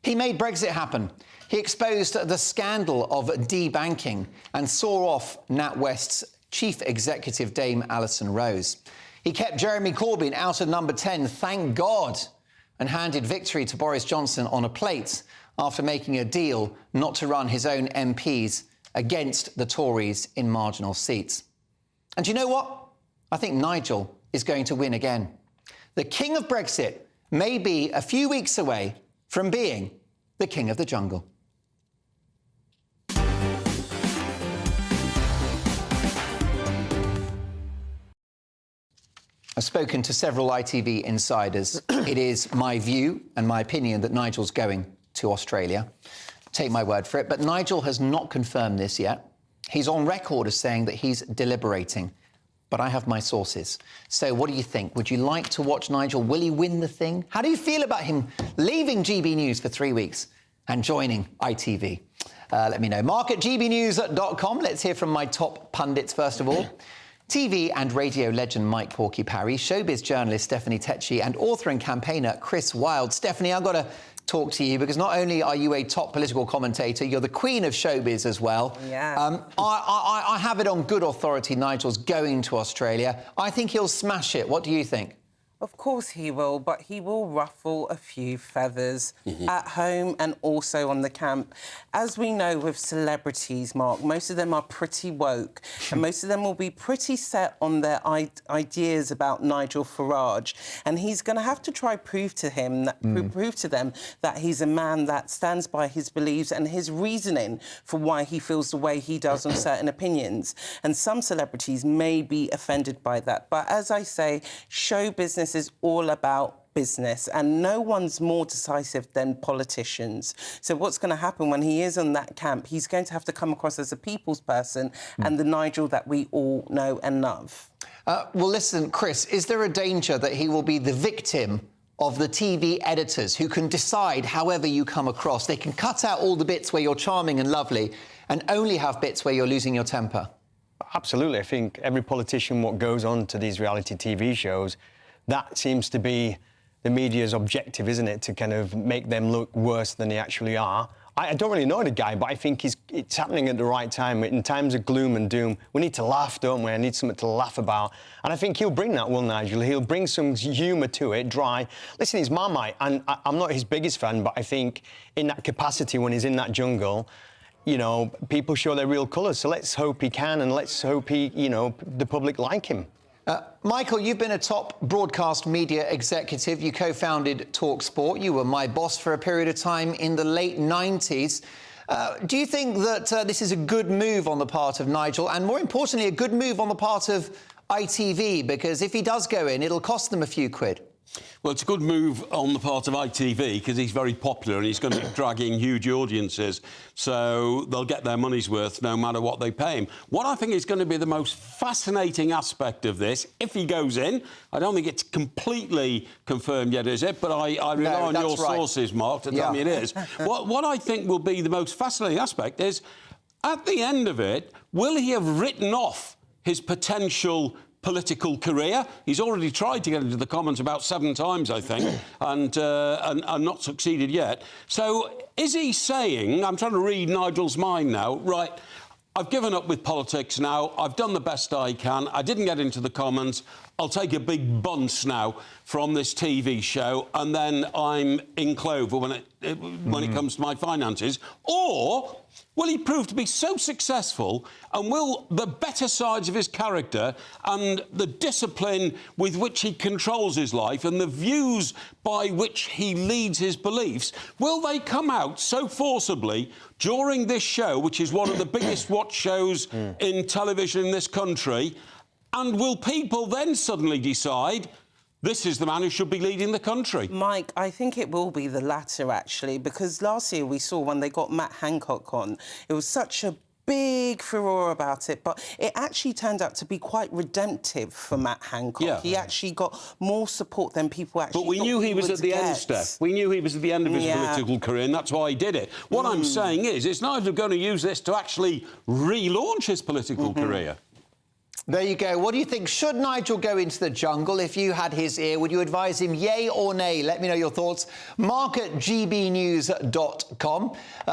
He made Brexit happen. He exposed the scandal of debanking and saw off NatWest's chief executive, Dame Alison Rose. He kept Jeremy Corbyn out of number 10, thank God, and handed victory to Boris Johnson on a plate after making a deal not to run his own MPs against the Tories in marginal seats. And you know what? I think Nigel is going to win again. The king of Brexit may be a few weeks away from being the king of the jungle. I've spoken to several ITV insiders. It is my view and my opinion that Nigel's going to Australia. Take my word for it. But Nigel has not confirmed this yet. He's on record as saying that he's deliberating. But I have my sources. So what do you think? Would you like to watch Nigel? Will he win the thing? How do you feel about him leaving GB News for 3 weeks and joining ITV? Let me know. Mark at gbnews.com. Let's hear from my top pundits first of all. TV and radio legend Mike Porky Parry, showbiz journalist Stephanie Tecci, and author and campaigner Chris Wilde. Stephanie, I've got to talk to you because not only are you a top political commentator, you're the queen of showbiz as well. Yeah. I have it on good authority Nigel's going to Australia. I think he'll smash it. What do you think? Of course he will, but he will ruffle a few feathers at home and also on the camp. As we know with celebrities, Mark, most of them are pretty woke and most of them will be pretty set on their ideas about Nigel Farage. And he's going to have to try prove to them that he's a man that stands by his beliefs and his reasoning for why he feels the way he does on certain opinions. And some celebrities may be offended by that. But as I say, show business is all about business and no one's more decisive than politicians. So what's going to happen when he is on that camp, he's going to have to come across as a people's person and the Nigel that we all know and love. Well, listen, Chris, is there a danger that he will be the victim of the TV editors who can decide however you come across? They can cut out all the bits where you're charming and lovely and only have bits where you're losing your temper. Absolutely. I think every politician, what goes on to these reality TV shows, that seems to be the media's objective, isn't it? To kind of make them look worse than they actually are. I don't really know the guy, but I think it's happening at the right time. In times of gloom and doom, we need to laugh, don't we? I need something to laugh about. And I think he'll bring that, will Nigel? He'll bring some humour to it, dry. Listen, he's Marmite, and I'm not his biggest fan, but I think in that capacity, when he's in that jungle, you know, people show their real colours. So let's hope he can, and let's hope he, you know, the public like him. Michael, you've been a top broadcast media executive. You co-founded TalkSport. You were my boss for a period of time in the late 90s. Do you think that this is a good move on the part of Nigel and, more importantly, a good move on the part of ITV? Because if he does go in, it'll cost them a few quid. Well, it's a good move on the part of ITV because he's very popular and he's going to be dragging huge audiences, so they'll get their money's worth no matter what they pay him. What I think is going to be the most fascinating aspect of this, if he goes in, I don't think it's completely confirmed yet, is it? But I rely on your sources, Mark, to tell me it is. What I think will be the most fascinating aspect is, at the end of it, will he have written off his potential political career? He's already tried to get into the Commons about 7 times, I think, and not succeeded yet. So is he saying, I'm trying to read Nigel's mind now, right, I've given up with politics now, I've done the best I can, I didn't get into the Commons, I'll take a big bunce now from this TV show, and then I'm in clover when it comes to my finances? Or will he prove to be so successful, and will the better sides of his character and the discipline with which he controls his life and the views by which he leads his beliefs, will they come out so forcibly during this show, which is one of the biggest watch shows in television in this country? And will people then suddenly decide this is the man who should be leading the country? Mike, I think it will be the latter, actually, because last year we saw when they got Matt Hancock on, it was such a big furore about it, but it actually turned out to be quite redemptive for Matt Hancock. Yeah. He actually got more support than people actually But we knew he was at the end, Steph. We knew he was at the end of his political career, and that's why he did it. What I'm saying is, it's Nigel going to use this to actually relaunch his political career. There you go. What do you think? Should Nigel go into the jungle? If you had his ear, would you advise him yay or nay? Let me know your thoughts. Mark at gbnews.com.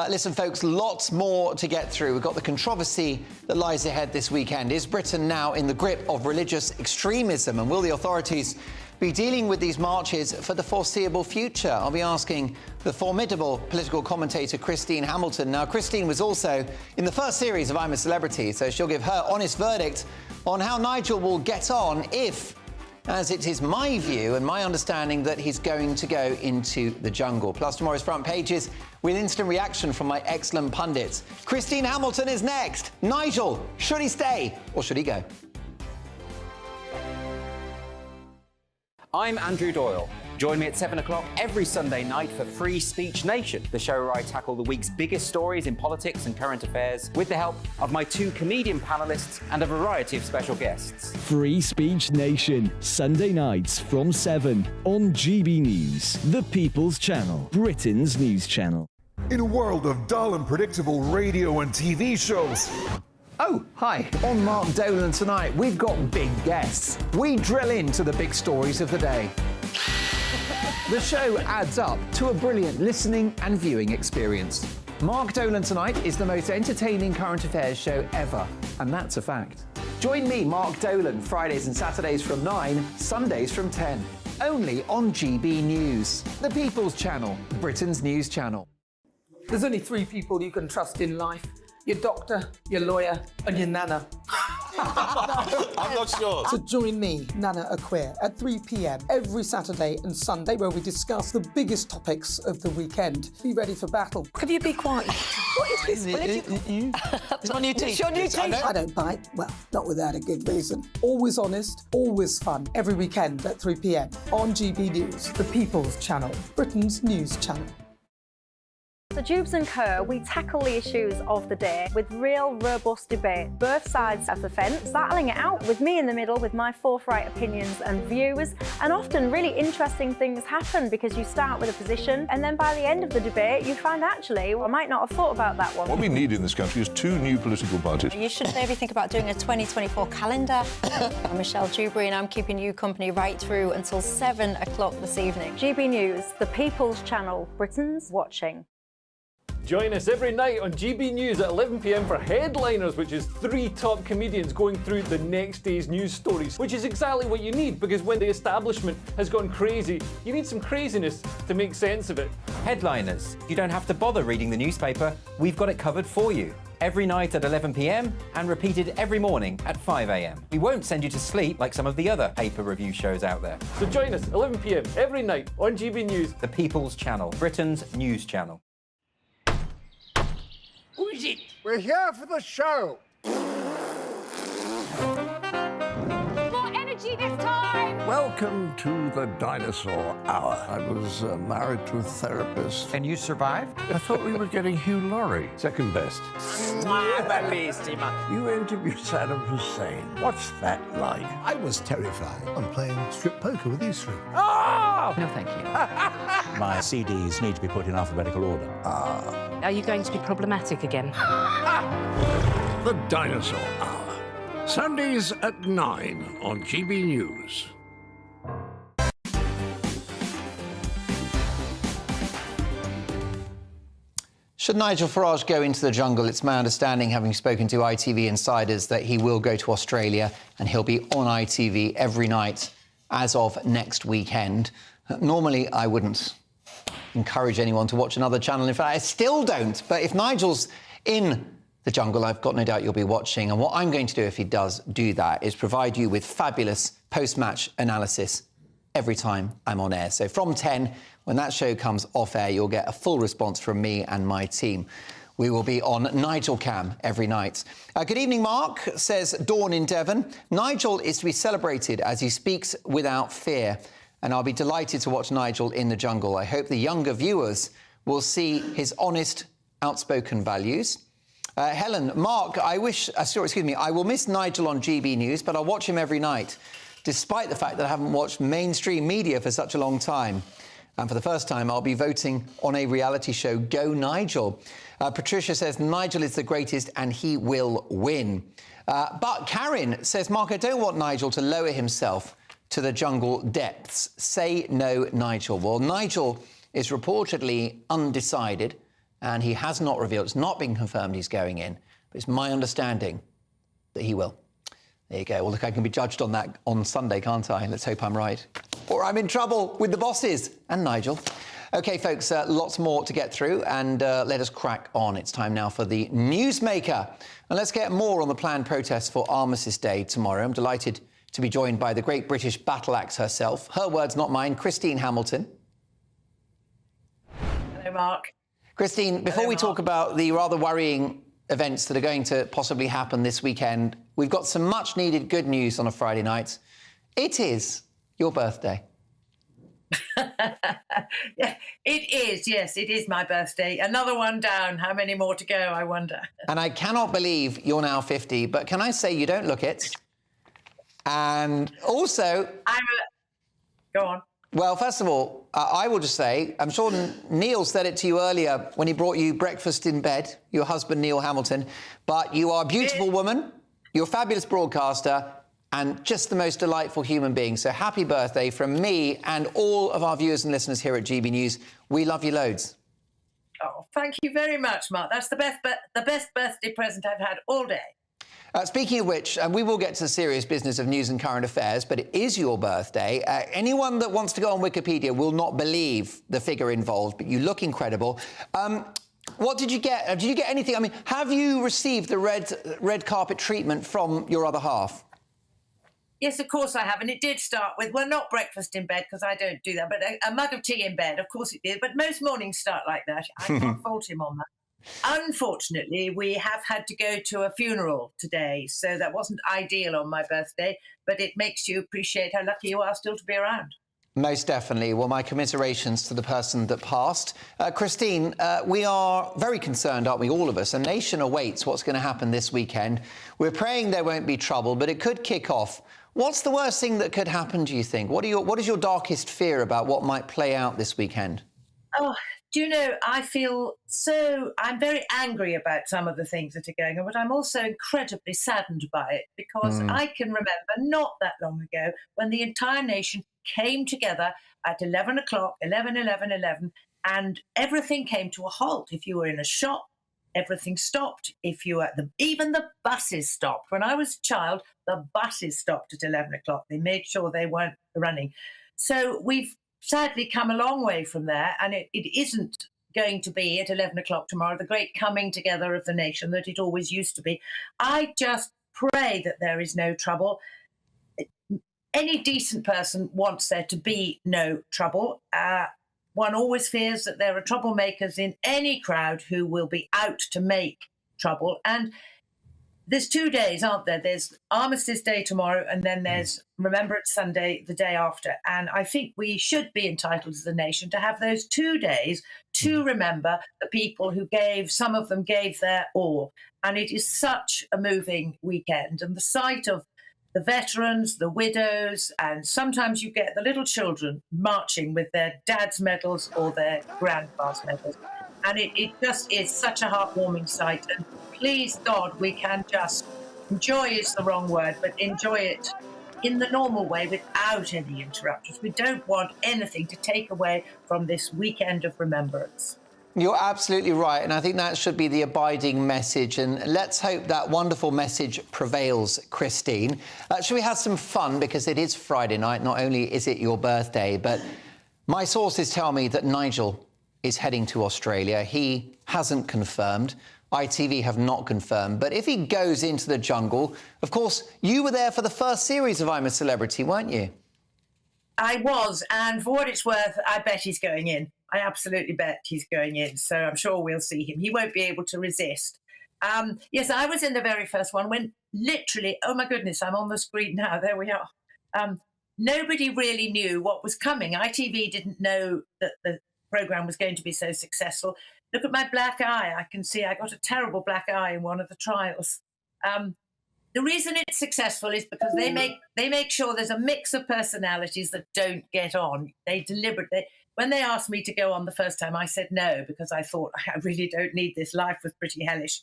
Listen, folks, lots more to get through. We've got the controversy that lies ahead this weekend. Is Britain now in the grip of religious extremism? And will the authorities be dealing with these marches for the foreseeable future? I'll be asking the formidable political commentator Christine Hamilton. Now, Christine was also in the first series of I'm a Celebrity, so she'll give her honest verdict on how Nigel will get on if, as it is my view and my understanding, that he's going to go into the jungle. Plus tomorrow's front pages with instant reaction from my excellent pundits. Christine Hamilton is next. Nigel, should he stay or should he go? I'm Andrew Doyle. Join me at 7 o'clock every Sunday night for Free Speech Nation, the show where I tackle the week's biggest stories in politics and current affairs with the help of my 2 comedian panellists and a variety of special guests. Free Speech Nation, Sunday nights from 7 on GB News, the People's Channel, Britain's news channel. In a world of dull and predictable radio and TV shows. Oh, hi. On Mark Dolan tonight, we've got big guests. We drill into the big stories of the day. The show adds up to a brilliant listening and viewing experience. Mark Dolan Tonight is the most entertaining current affairs show ever, and that's a fact. Join me, Mark Dolan, Fridays and Saturdays from 9, Sundays from 10. Only on GB News, the People's Channel, Britain's news channel. There's only 3 people you can trust in life. Your doctor, your lawyer, and your nana. I'm not sure. So join me, Nana Aquare, at 3 p.m. every Saturday and Sunday, where we discuss the biggest topics of the weekend. Be ready for battle. Could you be quiet? What is this? It's my new teeth. It's your new teeth. I don't bite. Well, not without a good reason. Always honest, always fun. Every weekend at 3 p.m. on GB News, the People's Channel, Britain's news channel. So Jubes & Co, we tackle the issues of the day with real, robust debate, both sides of the fence, battling it out with me in the middle with my forthright opinions and views. And often really interesting things happen because you start with a position and then by the end of the debate you find actually, well, I might not have thought about that one. What we need in this country is 2 new political parties. You should maybe think about doing a 2024 calendar. I'm Michelle Dewberry and I'm keeping you company right through until 7 o'clock this evening. GB News, the People's Channel, Britain's watching. Join us every night on GB News at 11 p.m. for Headliners, which is 3 top comedians going through the next day's news stories, which is exactly what you need, because when the establishment has gone crazy, you need some craziness to make sense of it. Headliners. You don't have to bother reading the newspaper. We've got it covered for you. Every night at 11 p.m. and repeated every morning at 5 a.m. We won't send you to sleep like some of the other paper review shows out there. So join us 11 p.m. every night on GB News, the People's Channel, Britain's news channel. Who is it? We're here for the show. More energy this time! Welcome to the Dinosaur Hour. I was married to a therapist. And you survived? I thought we were getting Hugh Laurie. Second best. Bellissima. You interviewed Saddam Hussein. What's that like? I was terrified. I'm playing strip poker with these 3. Oh! No, thank you. My CDs need to be put in alphabetical order. Are you going to be problematic again? The Dinosaur Hour. Sundays at 9 on GB News. Should Nigel Farage go into the jungle? It's my understanding, having spoken to ITV insiders, that he will go to Australia and he'll be on ITV every night as of next weekend. Normally, I wouldn't encourage anyone to watch another channel. In fact, I still don't. But if Nigel's in the jungle, I've got no doubt you'll be watching. And what I'm going to do if he does do that is provide you with fabulous post-match analysis every time I'm on air. So from 10, when that show comes off air, you'll get a full response from me and my team. We will be on Nigel Cam every night. Good evening, Mark, says Dawn in Devon. Nigel is to be celebrated as he speaks without fear. And I'll be delighted to watch Nigel in the jungle. I hope the younger viewers will see his honest, outspoken values. Helen, Mark, I will miss Nigel on GB News, but I'll watch him every night, despite the fact that I haven't watched mainstream media for such a long time. And for the first time, I'll be voting on a reality show, Go Nigel. Patricia says Nigel is the greatest and he will win. But Karen says, Mark, I don't want Nigel to lower himself to the jungle depths. Say no, Nigel. Well, Nigel is reportedly undecided and he has not revealed, it's not been confirmed he's going in, but it's my understanding that he will. There you go. Well, look, I can be judged on that on Sunday, can't I? Let's hope I'm right. Or I'm in trouble with the bosses and Nigel. OK, folks, lots more to get through and let us crack on. It's time now for the Newsmaker. And let's get more on the planned protests for Armistice Day tomorrow. I'm delighted to be joined by the great British battle axe herself. Her words, not mine, Christine Hamilton. Hello, Mark. Christine, before we talk about the rather worrying events that are going to possibly happen this weekend, we've got some much-needed good news on a Friday night. It is your birthday. Yeah, it is, yes, it is my birthday. Another one down. How many more to go, I wonder? And I cannot believe you're now 50, but can I say you don't look it? And also... Go on. Well, first of all, I will just say, I'm sure Neil said it to you earlier when he brought you breakfast in bed, your husband, Neil Hamilton, but you are a beautiful woman, you're a fabulous broadcaster, and just the most delightful human being. So happy birthday from me and all of our viewers and listeners here at GB News. We love you loads. Oh, thank you very much, Mark. That's the best birthday present I've had all day. Speaking of which, we will get to the serious business of news and current affairs, but it is your birthday. Anyone that wants to go on Wikipedia will not believe the figure involved, but you look incredible. What did you get? Did you get anything? I mean, have you received the red carpet treatment from your other half? Yes, of course I have. And it did start with, well, not breakfast in bed, because I don't do that, but a mug of tea in bed. Of course it did. But most mornings start like that. I can't fault him on that. Unfortunately, we have had to go to a funeral today, so that wasn't ideal on my birthday, but it makes you appreciate how lucky you are still to be around. Most definitely. Well, my commiserations to the person that passed. Christine, we are very concerned, aren't we, all of us? A nation awaits what's going to happen this weekend. We're praying there won't be trouble, but it could kick off. What's the worst thing that could happen, do you think? What is your darkest fear about what might play out this weekend? Oh, do you know, I'm very angry about some of the things that are going on, but I'm also incredibly saddened by it, because I can remember not that long ago when the entire nation came together at 11 o'clock, 11, and everything came to a halt. If you were in a shop, everything stopped. If you were even the buses stopped. When I was a child, the buses stopped at 11 o'clock. They made sure they weren't running. So we've sadly come a long way from there, and it isn't going to be at 11 o'clock tomorrow, the great coming together of the nation that it always used to be. I just pray that there is no trouble. Any decent person wants there to be no trouble. One always fears that there are troublemakers in any crowd who will be out to make trouble. And there's 2 days, aren't there? There's Armistice Day tomorrow, and then there's Remembrance Sunday the day after. And I think we should be entitled as a nation to have those 2 days to remember the people who some of them gave their all. And it is such a moving weekend. And the sight of the veterans, the widows, and sometimes you get the little children marching with their dad's medals or their grandpa's medals. And it just is such a heartwarming sight. And please, God, we can just enjoy is the wrong word, but enjoy it in the normal way without any interruptions. We don't want anything to take away from this weekend of remembrance. You're absolutely right, and I think that should be the abiding message, and let's hope that wonderful message prevails, Christine. Should we have some fun, because it is Friday night, not only is it your birthday, but my sources tell me that Nigel is heading to Australia. He hasn't confirmed. ITV have not confirmed, but if he goes into the jungle, of course, you were there for the first series of I'm a Celebrity, weren't you? I was, and for what it's worth, I bet he's going in. I absolutely bet he's going in, so I'm sure we'll see him. He won't be able to resist. Yes, I was in the very first one when literally, oh my goodness, I'm on the screen now, there we are. Nobody really knew what was coming. ITV didn't know that the programme was going to be so successful. Look at my black eye. I can see I got a terrible black eye in one of the trials. The reason it's successful is because they make sure there's a mix of personalities that don't get on. They deliberately, when they asked me to go on the first time, I said no, because I thought I really don't need this. Life was pretty hellish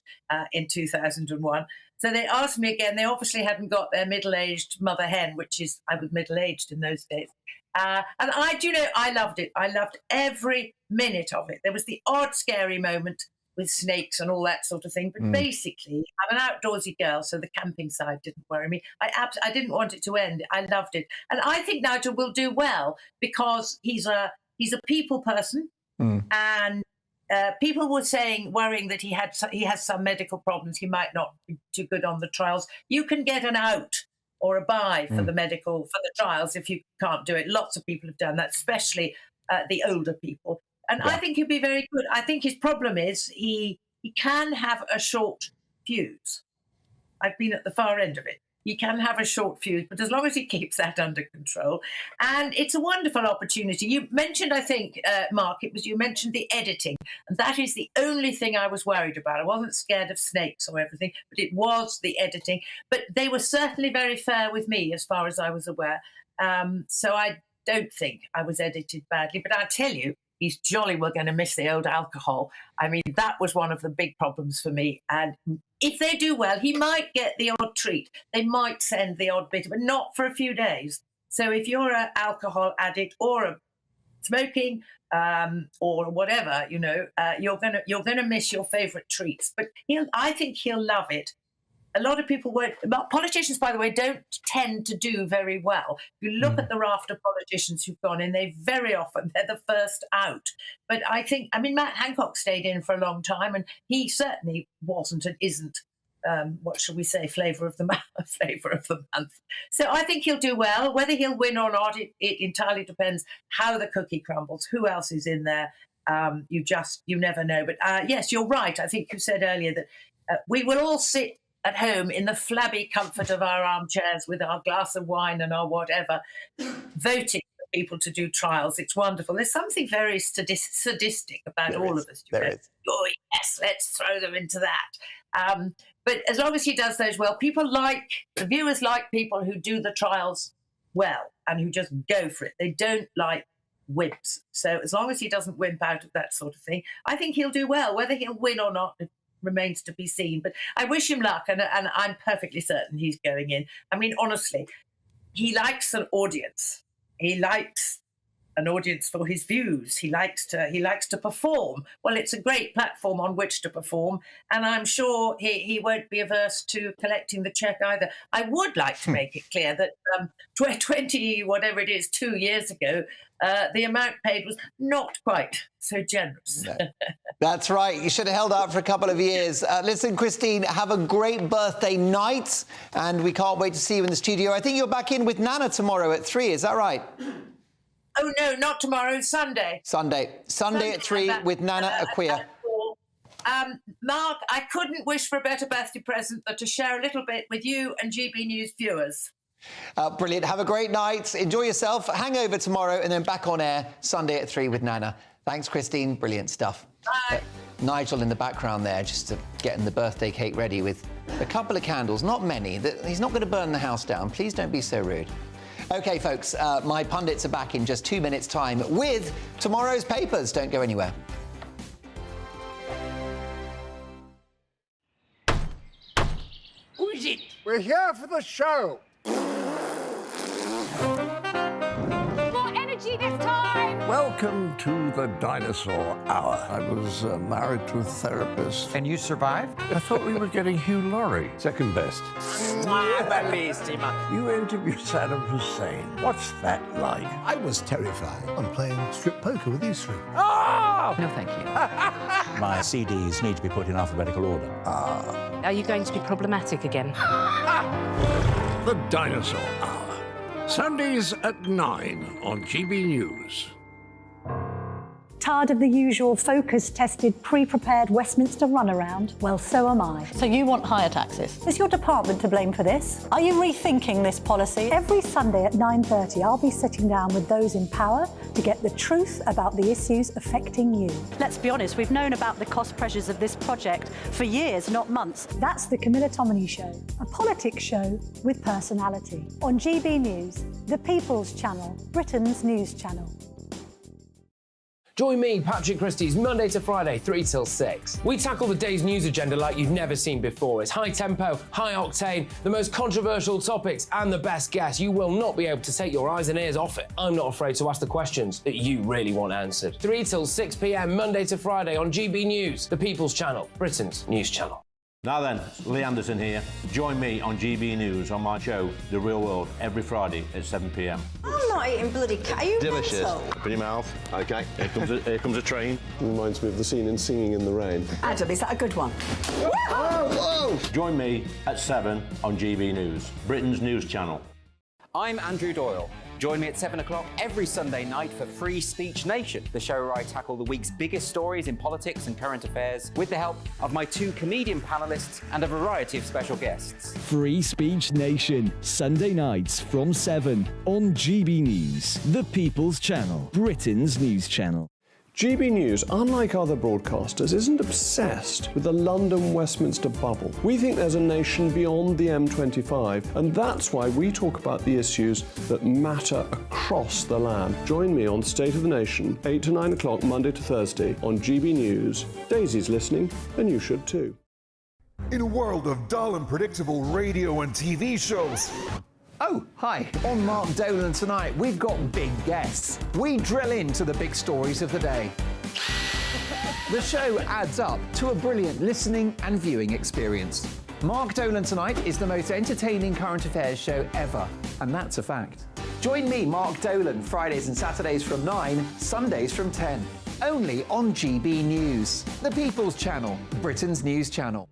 in 2001. So they asked me again. They obviously hadn't got their middle-aged mother hen, which is, I was middle-aged in those days. And I loved it. I loved every minute of it. There was the odd, scary moment with snakes and all that sort of thing. But basically, I'm an outdoorsy girl, so the camping side didn't worry me. I didn't want it to end. I loved it. And I think Nigel will do well because he's a people person. And people were worrying that he has some medical problems. He might not be too good on the trials. You can get an out or a buy for the trials if you can't do it. Lots of people have done that, especially the older people. And I think he'll be very good. I think his problem is he can have a short fuse. I've been at the far end of it. He can have a short fuse, but as long as he keeps that under control. And it's a wonderful opportunity. You mentioned, I think, Mark, you mentioned the editing. And that is the only thing I was worried about. I wasn't scared of snakes or everything, but it was the editing. But they were certainly very fair with me, as far as I was aware. So I don't think I was edited badly. But I tell you, he's jolly well going to miss the old alcohol. I mean, that was one of the big problems for me. And if they do well, he might get the odd treat. They might send the odd bit, but not for a few days. So if you're an alcohol addict or a smoking or whatever, you're gonna miss your favourite treats. But I think he'll love it. A lot of people won't. Politicians, by the way, don't tend to do very well. If you look at the raft of politicians who've gone in, they're the first out. But Matt Hancock stayed in for a long time, and he certainly wasn't and isn't, what shall we say, flavour of the month. So I think he'll do well. Whether he'll win or not, it entirely depends how the cookie crumbles, who else is in there. You never know. But yes, you're right. I think you said earlier that we will all sit at home in the flabby comfort of our armchairs with our glass of wine and our whatever, voting for people to do trials. It's wonderful. There's something very sadistic about all of us. Oh, yes, let's throw them into that. But as long as he does those well, the viewers like people who do the trials well and who just go for it. They don't like wimps. So as long as he doesn't wimp out of that sort of thing, I think he'll do well. Whether he'll win or not remains to be seen. But I wish him luck, and I'm perfectly certain he's going in. I mean, honestly, he likes an audience. He likes an audience for his views. He likes to perform. Well, it's a great platform on which to perform, and I'm sure he won't be averse to collecting the cheque either. I would like to make it clear that 2 years ago, the amount paid was not quite so generous. No. That's right. You should have held out for a couple of years. Listen, Christine, have a great birthday night, and we can't wait to see you in the studio. I think you're back in with Nana tomorrow at 3, is that right? Oh, no, not tomorrow, Sunday. Sunday at 3 with Nana Akua. Mark, I couldn't wish for a better birthday present than to share a little bit with you and GB News viewers. Brilliant. Have a great night. Enjoy yourself. Hangover tomorrow and then back on air Sunday at 3 with Nana. Thanks, Christine. Brilliant stuff. Bye. Nigel in the background there, just getting the birthday cake ready with a couple of candles. Not many. He's not going to burn the house down. Please don't be so rude. OK, folks, my pundits are back in just 2 minutes' time with tomorrow's papers. Don't go anywhere. Who is it? We're here for the show. More energy this time! Welcome to the Dinosaur Hour. I was married to a therapist. And you survived? I thought we were getting Hugh Laurie, second best. Bellissima. You interviewed Saddam Hussein. What's that like? I was terrified. I'm playing strip poker with these three. Oh! No, thank you. My CDs need to be put in alphabetical order. Are you going to be problematic again? The Dinosaur Hour. Sundays at 9 on GBNews. Tired of the usual focus-tested, pre-prepared Westminster runaround? Well, so am I. So you want higher taxes? Is your department to blame for this? Are you rethinking this policy? Every Sunday at 9:30, I'll be sitting down with those in power to get the truth about the issues affecting you. Let's be honest, we've known about the cost pressures of this project for years, not months. That's the Camilla Tominey Show, a politics show with personality. On GB News, the People's Channel, Britain's news channel. Join me, Patrick Christie's, Monday to Friday, 3 till 6. We tackle the day's news agenda like you've never seen before. It's high tempo, high octane, the most controversial topics, and the best guests. You will not be able to take your eyes and ears off it. I'm not afraid to ask the questions that you really want answered. 3 till 6 p.m, Monday to Friday on GB News, the People's Channel, Britain's news channel. Now then, Lee Anderson here. Join me on GB News on my show, The Real World, every Friday at 7 p.m. I'm not eating bloody cat. Are you Delicious. mental? Open your mouth. OK, here comes a train. Reminds me of the scene in Singing in the Rain. Adam, is that a good one? Whoa! Join me at 7 on GB News, Britain's news channel. I'm Andrew Doyle. Join me at 7 o'clock every Sunday night for Free Speech Nation, the show where I tackle the week's biggest stories in politics and current affairs with the help of my 2 comedian panellists and a variety of special guests. Free Speech Nation, Sunday nights from 7 on GB News, the People's Channel, Britain's news channel. GB News, unlike other broadcasters, isn't obsessed with the London-Westminster bubble. We think there's a nation beyond the M25, and that's why we talk about the issues that matter across the land. Join me on State of the Nation, 8 to 9 o'clock, Monday to Thursday, on GB News. Daisy's listening, and you should too. In a world of dull and predictable radio and TV shows, Oh, hi. On Mark Dolan tonight, we've got big guests. We drill into the big stories of the day. The show adds up to a brilliant listening and viewing experience. Mark Dolan Tonight is the most entertaining current affairs show ever, and that's a fact. Join me, Mark Dolan, Fridays and Saturdays from 9, Sundays from 10. Only on GB News, the People's Channel, Britain's news channel.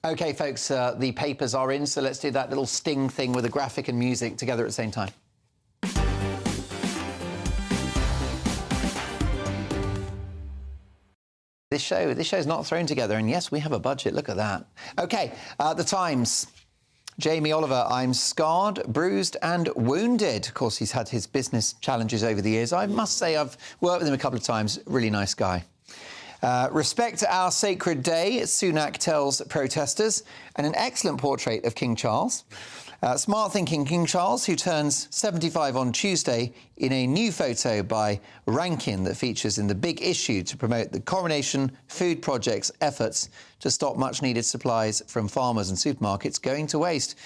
OK, folks, the papers are in, so let's do that little sting thing with the graphic and music together at the same time. This show's not thrown together, and yes, we have a budget. Look at that. OK, The Times. Jamie Oliver, I'm scarred, bruised and wounded. Of course, he's had his business challenges over the years. I must say I've worked with him a couple of times. Really nice guy. Respect our sacred day, Sunak tells protesters, and an excellent portrait of King Charles. Smart thinking King Charles, who turns 75 on Tuesday, in a new photo by Rankin that features in The Big Issue to promote the Coronation Food Project's efforts to stop much-needed supplies from farmers and supermarkets going to waste.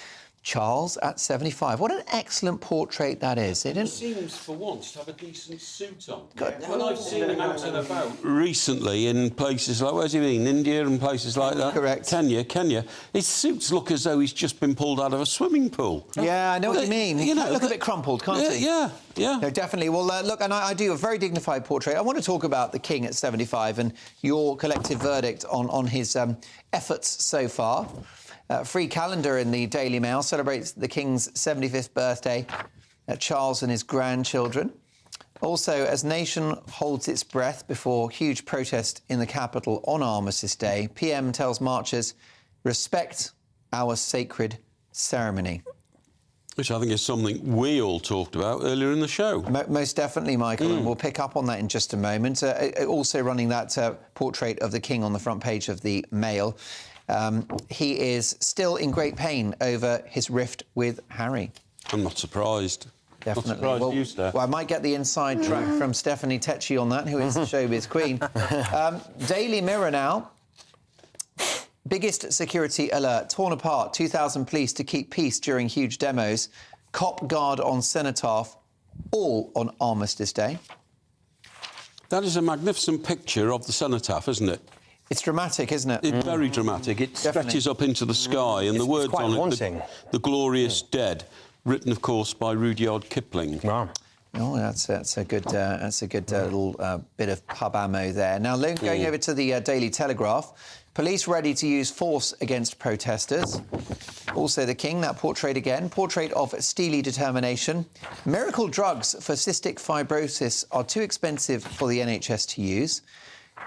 Charles at 75. What an excellent portrait that is. He seems, for once, to have a decent suit on. When I've seen him out and about recently in places like, where's he been? India and places like that? Correct. Kenya. His suits look as though he's just been pulled out of a swimming pool. Yeah, I know what you mean. He can look a bit crumpled, can't he? Yeah. No, definitely. Well, look, and I do a very dignified portrait. I want to talk about the King at 75 and your collective verdict on his efforts so far. Free calendar in the Daily Mail celebrates the King's 75th birthday, Charles and his grandchildren. Also, as nation holds its breath before huge protest in the capital on Armistice Day, PM tells marchers, respect our sacred ceremony. Which I think is something we all talked about earlier in the show. Most definitely, Michael, and we'll pick up on that in just a moment. Also running that portrait of the King on the front page of the Mail. He is still in great pain over his rift with Harry. I'm not surprised. Definitely. Not surprised you, Steph. Well, I might get the inside track from Stephanie Tecci on that, who is the showbiz queen. Daily Mirror now. Biggest security alert. Torn apart. 2,000 police to keep peace during huge demos. Cop guard on cenotaph. All on Armistice Day. That is a magnificent picture of the cenotaph, isn't it? It's dramatic, isn't it? It's very dramatic. It stretches up into the sky, and the words on it, the glorious dead, written, of course, by Rudyard Kipling. Wow. Oh, that's a good little bit of pub ammo there. Now, going over to the Daily Telegraph. Police ready to use force against protesters. Also the King, that portrait again. Portrait of steely determination. Miracle drugs for cystic fibrosis are too expensive for the NHS to use.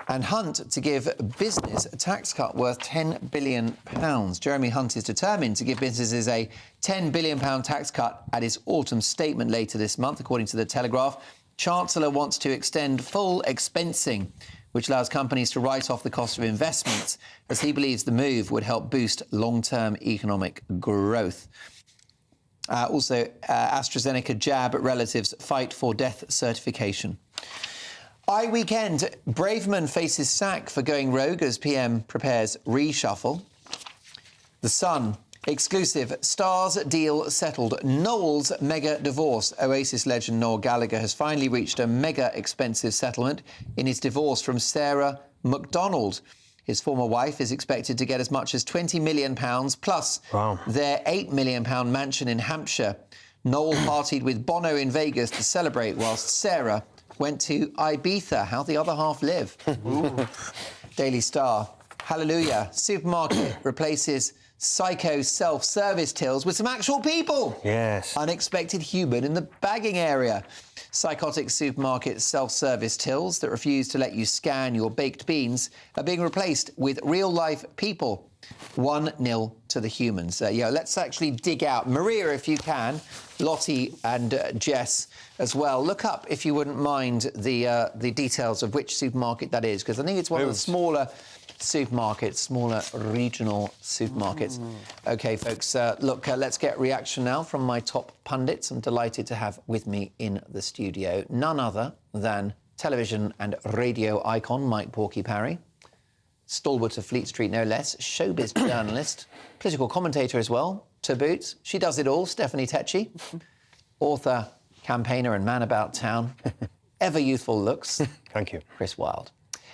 And Hunt to give business a tax cut worth £10 billion. Jeremy Hunt is determined to give businesses a £10 billion tax cut at his autumn statement later this month, according to the Telegraph. Chancellor wants to extend full expensing, which allows companies to write off the cost of investments, as he believes the move would help boost long-term economic growth. Also, AstraZeneca jab relatives fight for death certification. Weekend, Braverman faces sack for going rogue as PM prepares reshuffle. The Sun, exclusive, Stars deal settled. Noel's mega divorce. Oasis legend Noel Gallagher has finally reached a mega expensive settlement in his divorce from Sarah McDonald. His former wife is expected to get as much as £20 million plus their £8 million mansion in Hampshire. Noel partied with Bono in Vegas to celebrate, whilst Sarah went to Ibiza. How the other half live. Daily Star. Hallelujah. Supermarket replaces psycho self-service tills with some actual people. Yes. Unexpected human in the bagging area. Psychotic supermarket self-service tills that refuse to let you scan your baked beans are being replaced with real-life people. 1-0 to the humans. Let's actually dig out. Maria, if you can, Lottie and Jess as well. Look up, if you wouldn't mind, the details of which supermarket that is, because I think it's one of the smaller supermarkets, smaller regional supermarkets. OK, folks, let's get reaction now from my top pundits. I'm delighted to have with me in the studio none other than television and radio icon Mike Porky Parry, stalwart of Fleet Street no less, showbiz journalist, political commentator as well, to boot. She does it all, Stephanie Tecci, author, campaigner and man about town, ever youthful looks. Thank you. Chris Wilde.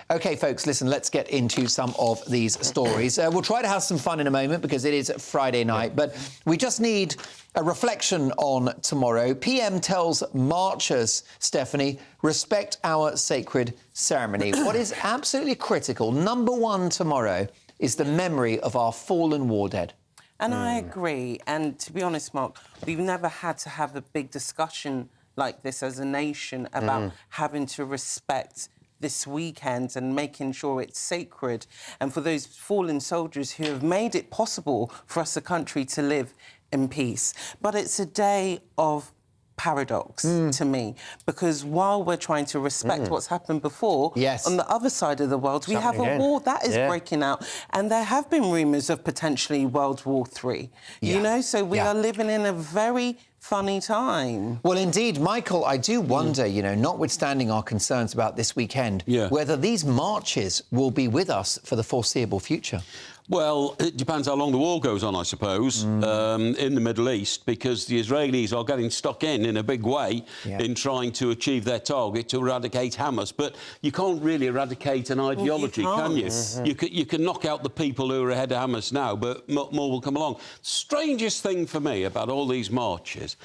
OK, folks, listen, let's get into some of these stories. We'll try to have some fun in a moment because it is Friday night, but we just need a reflection on tomorrow. PM tells marchers, Stephanie, respect our sacred ceremony. What is absolutely critical, number one tomorrow, is the memory of our fallen war dead. And I agree. And to be honest, Mark, we've never had to have a big discussion like this as a nation about having to respect this weekend and making sure it's sacred, and for those fallen soldiers who have made it possible for us, a country, to live in peace. But it's a day of paradox to me, because while we're trying to respect what's happened before, on the other side of the world, we have a war that is breaking out, and there have been rumours of potentially World War III. You know, so we are living in a very funny time. Well, indeed, Michael, I do wonder, notwithstanding our concerns about this weekend, whether these marches will be with us for the foreseeable future. Well, it depends how long the war goes on, I suppose, in the Middle East, because the Israelis are getting stuck in a big way in trying to achieve their target to eradicate Hamas. But you can't really eradicate an ideology, can you? You can knock out the people who are ahead of Hamas now, but more will come along. Strangest thing for me about all these marches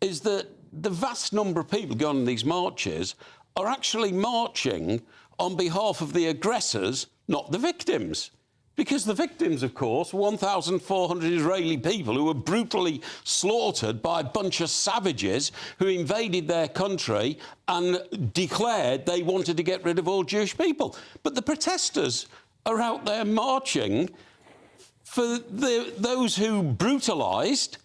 is that the vast number of people going on these marches are actually marching on behalf of the aggressors, not the victims. Because the victims, of course, 1,400 Israeli people who were brutally slaughtered by a bunch of savages who invaded their country and declared they wanted to get rid of all Jewish people. But the protesters are out there marching for those who brutalised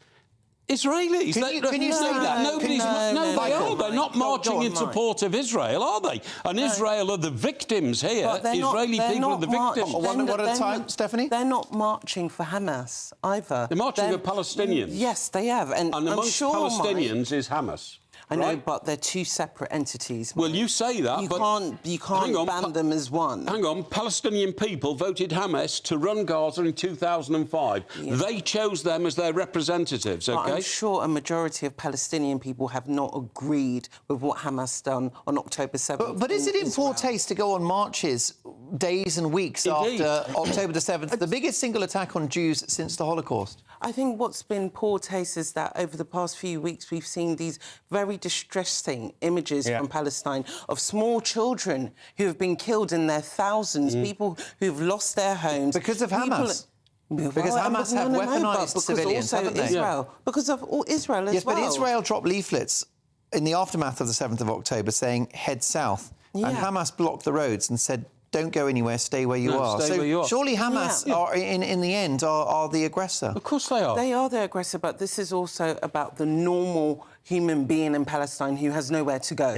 Israelis. Can you say that? They are. They're not marching in support of Israel, are they? And Israel are the victims here. Israeli people are the victims. One at a time, Stephanie? They're not marching for Hamas either. They're marching for Palestinians. Yes, they have. And amongst Palestinians is Hamas. I know, right? but they're two separate entities. Well, you say that, you but can't ban them as one. Hang on, Palestinian people voted Hamas to run Gaza in 2005. Yeah. They chose them as their representatives, OK? But I'm sure a majority of Palestinian people have not agreed with what Hamas done on October 7th. But is it in poor taste to go on marches days and weeks Indeed. after October the 7th, the biggest single attack on Jews since the Holocaust? I think what's been poor taste is that over the past few weeks we've seen these very distressing images from Palestine of small children who have been killed in their thousands, people who've lost their homes. Because of Hamas. Because Hamas have weaponised civilians, haven't they? Israel. Because of Israel as well. Yes, but Israel dropped leaflets in the aftermath of the 7th of October saying, head south. And Hamas blocked the roads and said, don't go anywhere, stay where you are. Stay where you are. Surely Hamas are, in the end, are the aggressor. Of course they are. They are the aggressor, but this is also about the normal human being in Palestine who has nowhere to go.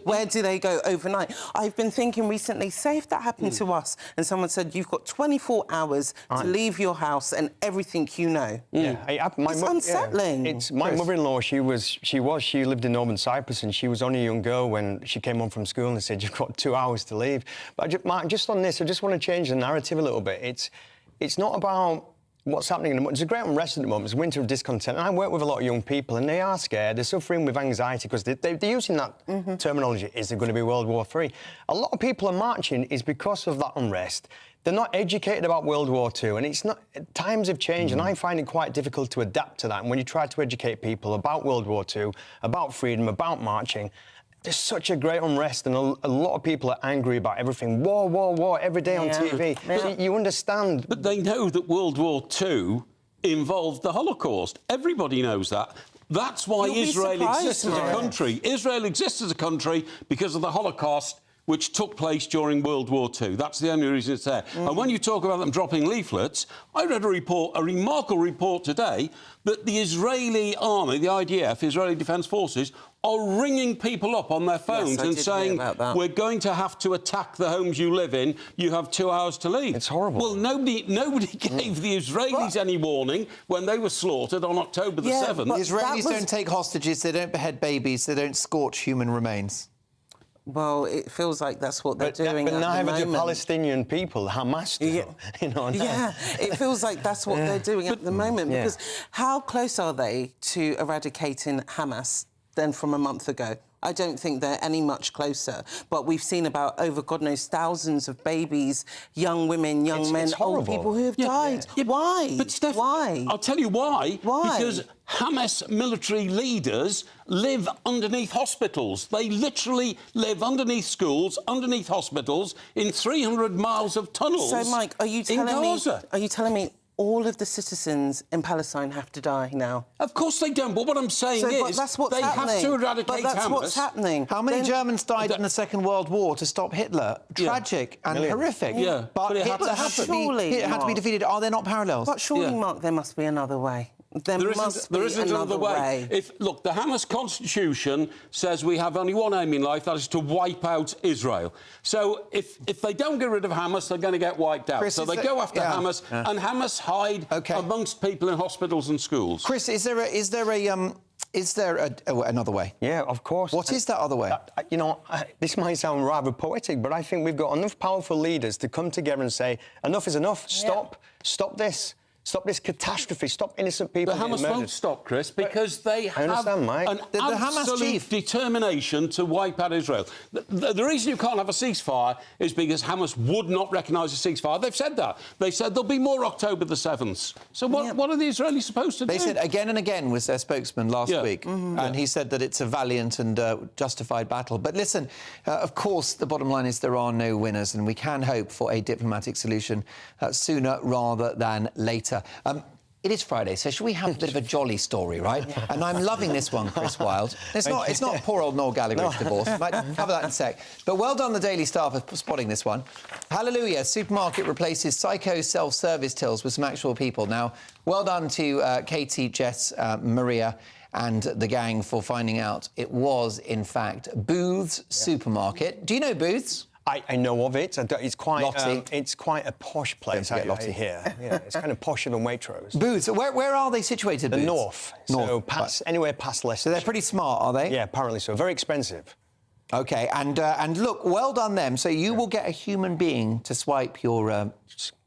Where do they go overnight? I've been thinking recently, say if that happened to us and someone said, you've got 24 hours to leave your house and everything you know. It's unsettling. It's my mother-in-law, she lived in Northern Cyprus and she was only a young girl when she came home from school and said, you've got 2 hours to leave. But Mark, just on this, I just want to change the narrative a little bit. It's not about what's happening in the moment. There's a great unrest at the moment. It's a winter of discontent. And I work with a lot of young people and they are scared. They're suffering with anxiety because they're using that terminology, is there going to be World War III? A lot of people are marching is because of that unrest. They're not educated about World War II, and it's not. Times have changed, and I find it quite difficult to adapt to that. And when you try to educate people about World War II, about freedom, about marching, there's such a great unrest, and a lot of people are angry about everything. War, war, war, every day on TV. So you understand. But they know that World War II involved the Holocaust. Everybody knows that. That's why Israel exists as a country. Israel exists as a country because of the Holocaust, which took place during World War II. That's the only reason it's there. And when you talk about them dropping leaflets, I read a remarkable report today that the Israeli army, the IDF, Israeli Defence Forces, are ringing people up on their phones and saying, we're going to have to attack the homes you live in, you have 2 hours to leave. It's horrible. Well, nobody gave the Israelis any warning when they were slaughtered on October the 7th. The Israelis don't take hostages, they don't behead babies, they don't scorch human remains. Well, it feels like that's what they're doing but at the neither do moment. Palestinian people, Hamas do. It feels like that's what they're doing at the moment. Because how close are they to eradicating Hamas than from a month ago? I don't think they're any much closer. But we've seen about, over God knows, thousands of babies, young women, young men, old people who have died. Why? But Steph, why? I'll tell you why. Why? Because Hamas military leaders live underneath hospitals. They literally live underneath schools, underneath hospitals, in 300 miles of tunnels. So, Mike, are you telling me all of the citizens in Palestine have to die now? Of course they don't, but what I'm saying is that's what's they have to eradicate But that's Hamas. what's happening. How many Germans died in the Second World War to stop Hitler? Tragic and horrific. But it Hitler had to be defeated. Are there not parallels? But surely, Mark, there must be another way. There isn't another way. Look, the Hamas constitution says we have only one aim in life, that is to wipe out Israel. So if they don't get rid of Hamas, they're going to get wiped out. Chris, so they go after Hamas, and Hamas hide amongst people in hospitals and schools. Chris, is there another way? Yeah, of course. What is that other way? This might sound rather poetic, but I think we've got enough powerful leaders to come together and say, enough is enough. Stop this. Stop this catastrophe. Stop innocent people The getting Hamas murdered. won't stop, Chris, because they have an absolute determination to wipe out Israel. The reason you can't have a ceasefire is because Hamas would not recognise a ceasefire. They've said that. They said there'll be more October the 7th. So what are the Israelis supposed to do? They said again and again, was their spokesman last week, and he said that it's a valiant and justified battle. But listen, of course, the bottom line is there are no winners, and we can hope for a diplomatic solution sooner rather than later. It is Friday, so should we have a bit of a jolly story, right? And I'm loving this one, Chris Wilde. It's not poor old Noel Gallagher's divorce. Might cover that in a sec. But well done, the Daily Star, for spotting this one. Hallelujah, supermarket replaces psycho self-service tills with some actual people. Now, well done to Katie, Jess, Maria and the gang for finding out it was, in fact, Booth's Supermarket. Do you know Booth's? I know of it. It's quite Lottie. it's quite a posh place. Don't forget I hear. Yeah, it's kind of posher than Waitrose. Booths. Where are they situated? The Booths? north. So anywhere past Leicester. So they're pretty smart, are they? Yeah, apparently so. Very expensive. Okay, and look, well done them. So you will get a human being to swipe your,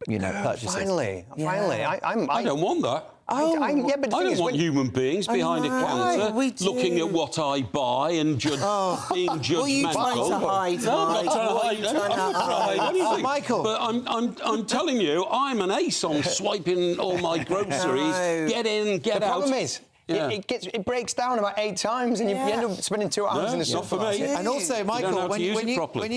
purchases. Finally. I don't want that. Oh, but the I thing don't is, want human beings behind a counter looking at what I buy and being judgmental. What are you trying to hide? No, I'm not trying to hide. I'm not trying to hide anything. Michael. But I'm telling you, I'm an ace on swiping all my groceries. Get in, get out. The problem is, it breaks down about 8 times and you end up spending 2 hours in the not for me. And also, Michael, when you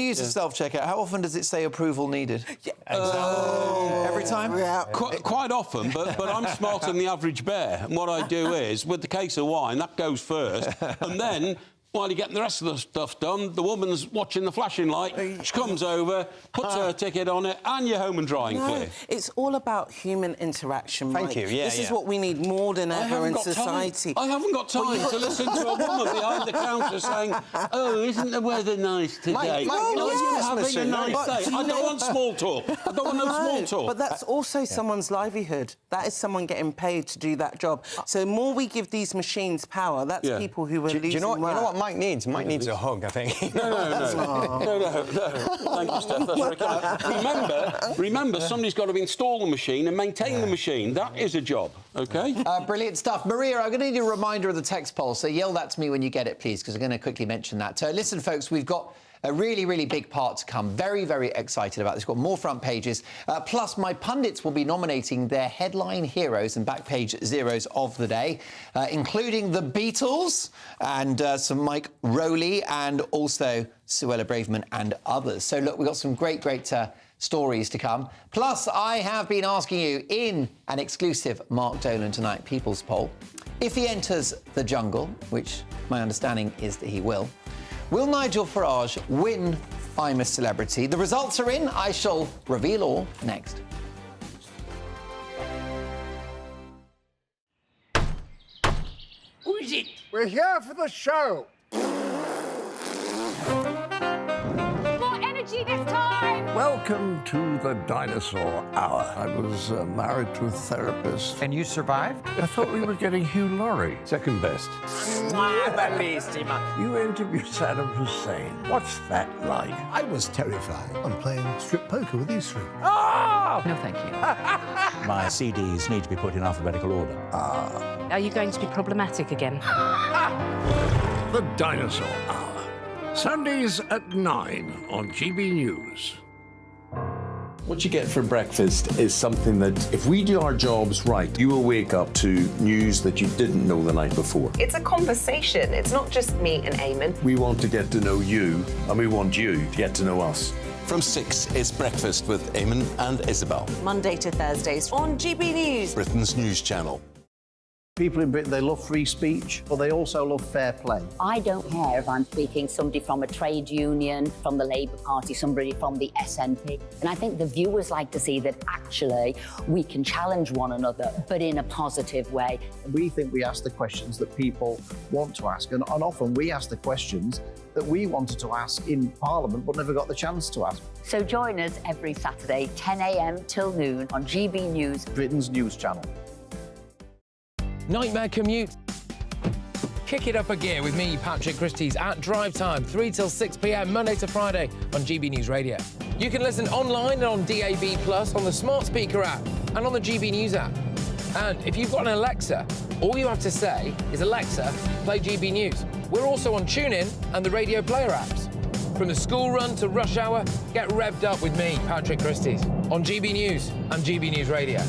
use the self-checkout, how often does it say approval needed? Every time? Yeah. Quite often, but I'm smarter than the average bear. And what I do is, with the case of wine, that goes first, and then while you're getting the rest of the stuff done, the woman's watching the flashing light. She comes over, puts her ticket on it, and you're home and dry and clear. It's all about human interaction, Mike. Thank you, This is what we need more than ever in society. I haven't got time to listen to a woman behind the counter saying, "Oh, isn't the weather nice today?" Mike, you're having a nice day. I don't want small talk. I don't want no small talk. But that's also someone's livelihood. That is someone getting paid to do that job. So the more we give these machines power, that's people who are losing do you know work. what Mike needs? Mike needs a hug, I think. No. Thank you, Steph. That's very kind. Remember, somebody's got to install the machine and maintain the machine. That is a job, OK? Brilliant stuff. Maria, I'm going to need a reminder of the text poll, so yell that to me when you get it, please, because I'm going to quickly mention that. So listen, folks, we've got a really, really big part to come. Very, very excited about this. We've got more front pages. Plus, my pundits will be nominating their headline heroes and back page zeros of the day, including the Beatles and some Mike Rowley and also Suella Braverman and others. So, look, we've got some great stories to come. Plus, I have been asking you in an exclusive Mark Dolan Tonight People's Poll, if he enters the jungle, which my understanding is that he will Nigel Farage win I'm a Celebrity? The results are in. I shall reveal all next. Who is it? We're here for the show. More energy this time! Welcome to the Dinosaur Hour. I was married to a therapist. And you survived? I thought we were getting Hugh Laurie. Second best. You interviewed Saddam Hussein. What's that like? I was terrified. I'm playing strip poker with these 3. Oh! No, thank you. My CDs need to be put in alphabetical order. Are you going to be problematic again? The Dinosaur Hour. Sundays at 9 on GBNews. What you get for breakfast is something that, if we do our jobs right, you will wake up to news that you didn't know the night before. It's a conversation. It's not just me and Eamon. We want to get to know you, and we want you to get to know us. From 6, it's Breakfast with Eamon and Isabel. Monday to Thursdays on GB News. Britain's news channel. People in Britain, they love free speech, but they also love fair play. I don't care if I'm speaking somebody from a trade union, from the Labour Party, somebody from the SNP. And I think the viewers like to see that actually we can challenge one another, but in a positive way. We think we ask the questions that people want to ask, and often we ask the questions that we wanted to ask in Parliament but never got the chance to ask. So join us every Saturday, 10 a.m. till noon on GB News, Britain's news channel. Nightmare commute. Kick it up a gear with me, Patrick Christie's, at drive time, 3 till 6 p.m, Monday to Friday on GB News Radio. You can listen online and on DAB+, on the smart speaker app and on the GB News app. And if you've got an Alexa, all you have to say is, Alexa, play GB News. We're also on TuneIn and the Radio Player apps. From the school run to rush hour, get revved up with me, Patrick Christie's, on GB News and GB News Radio.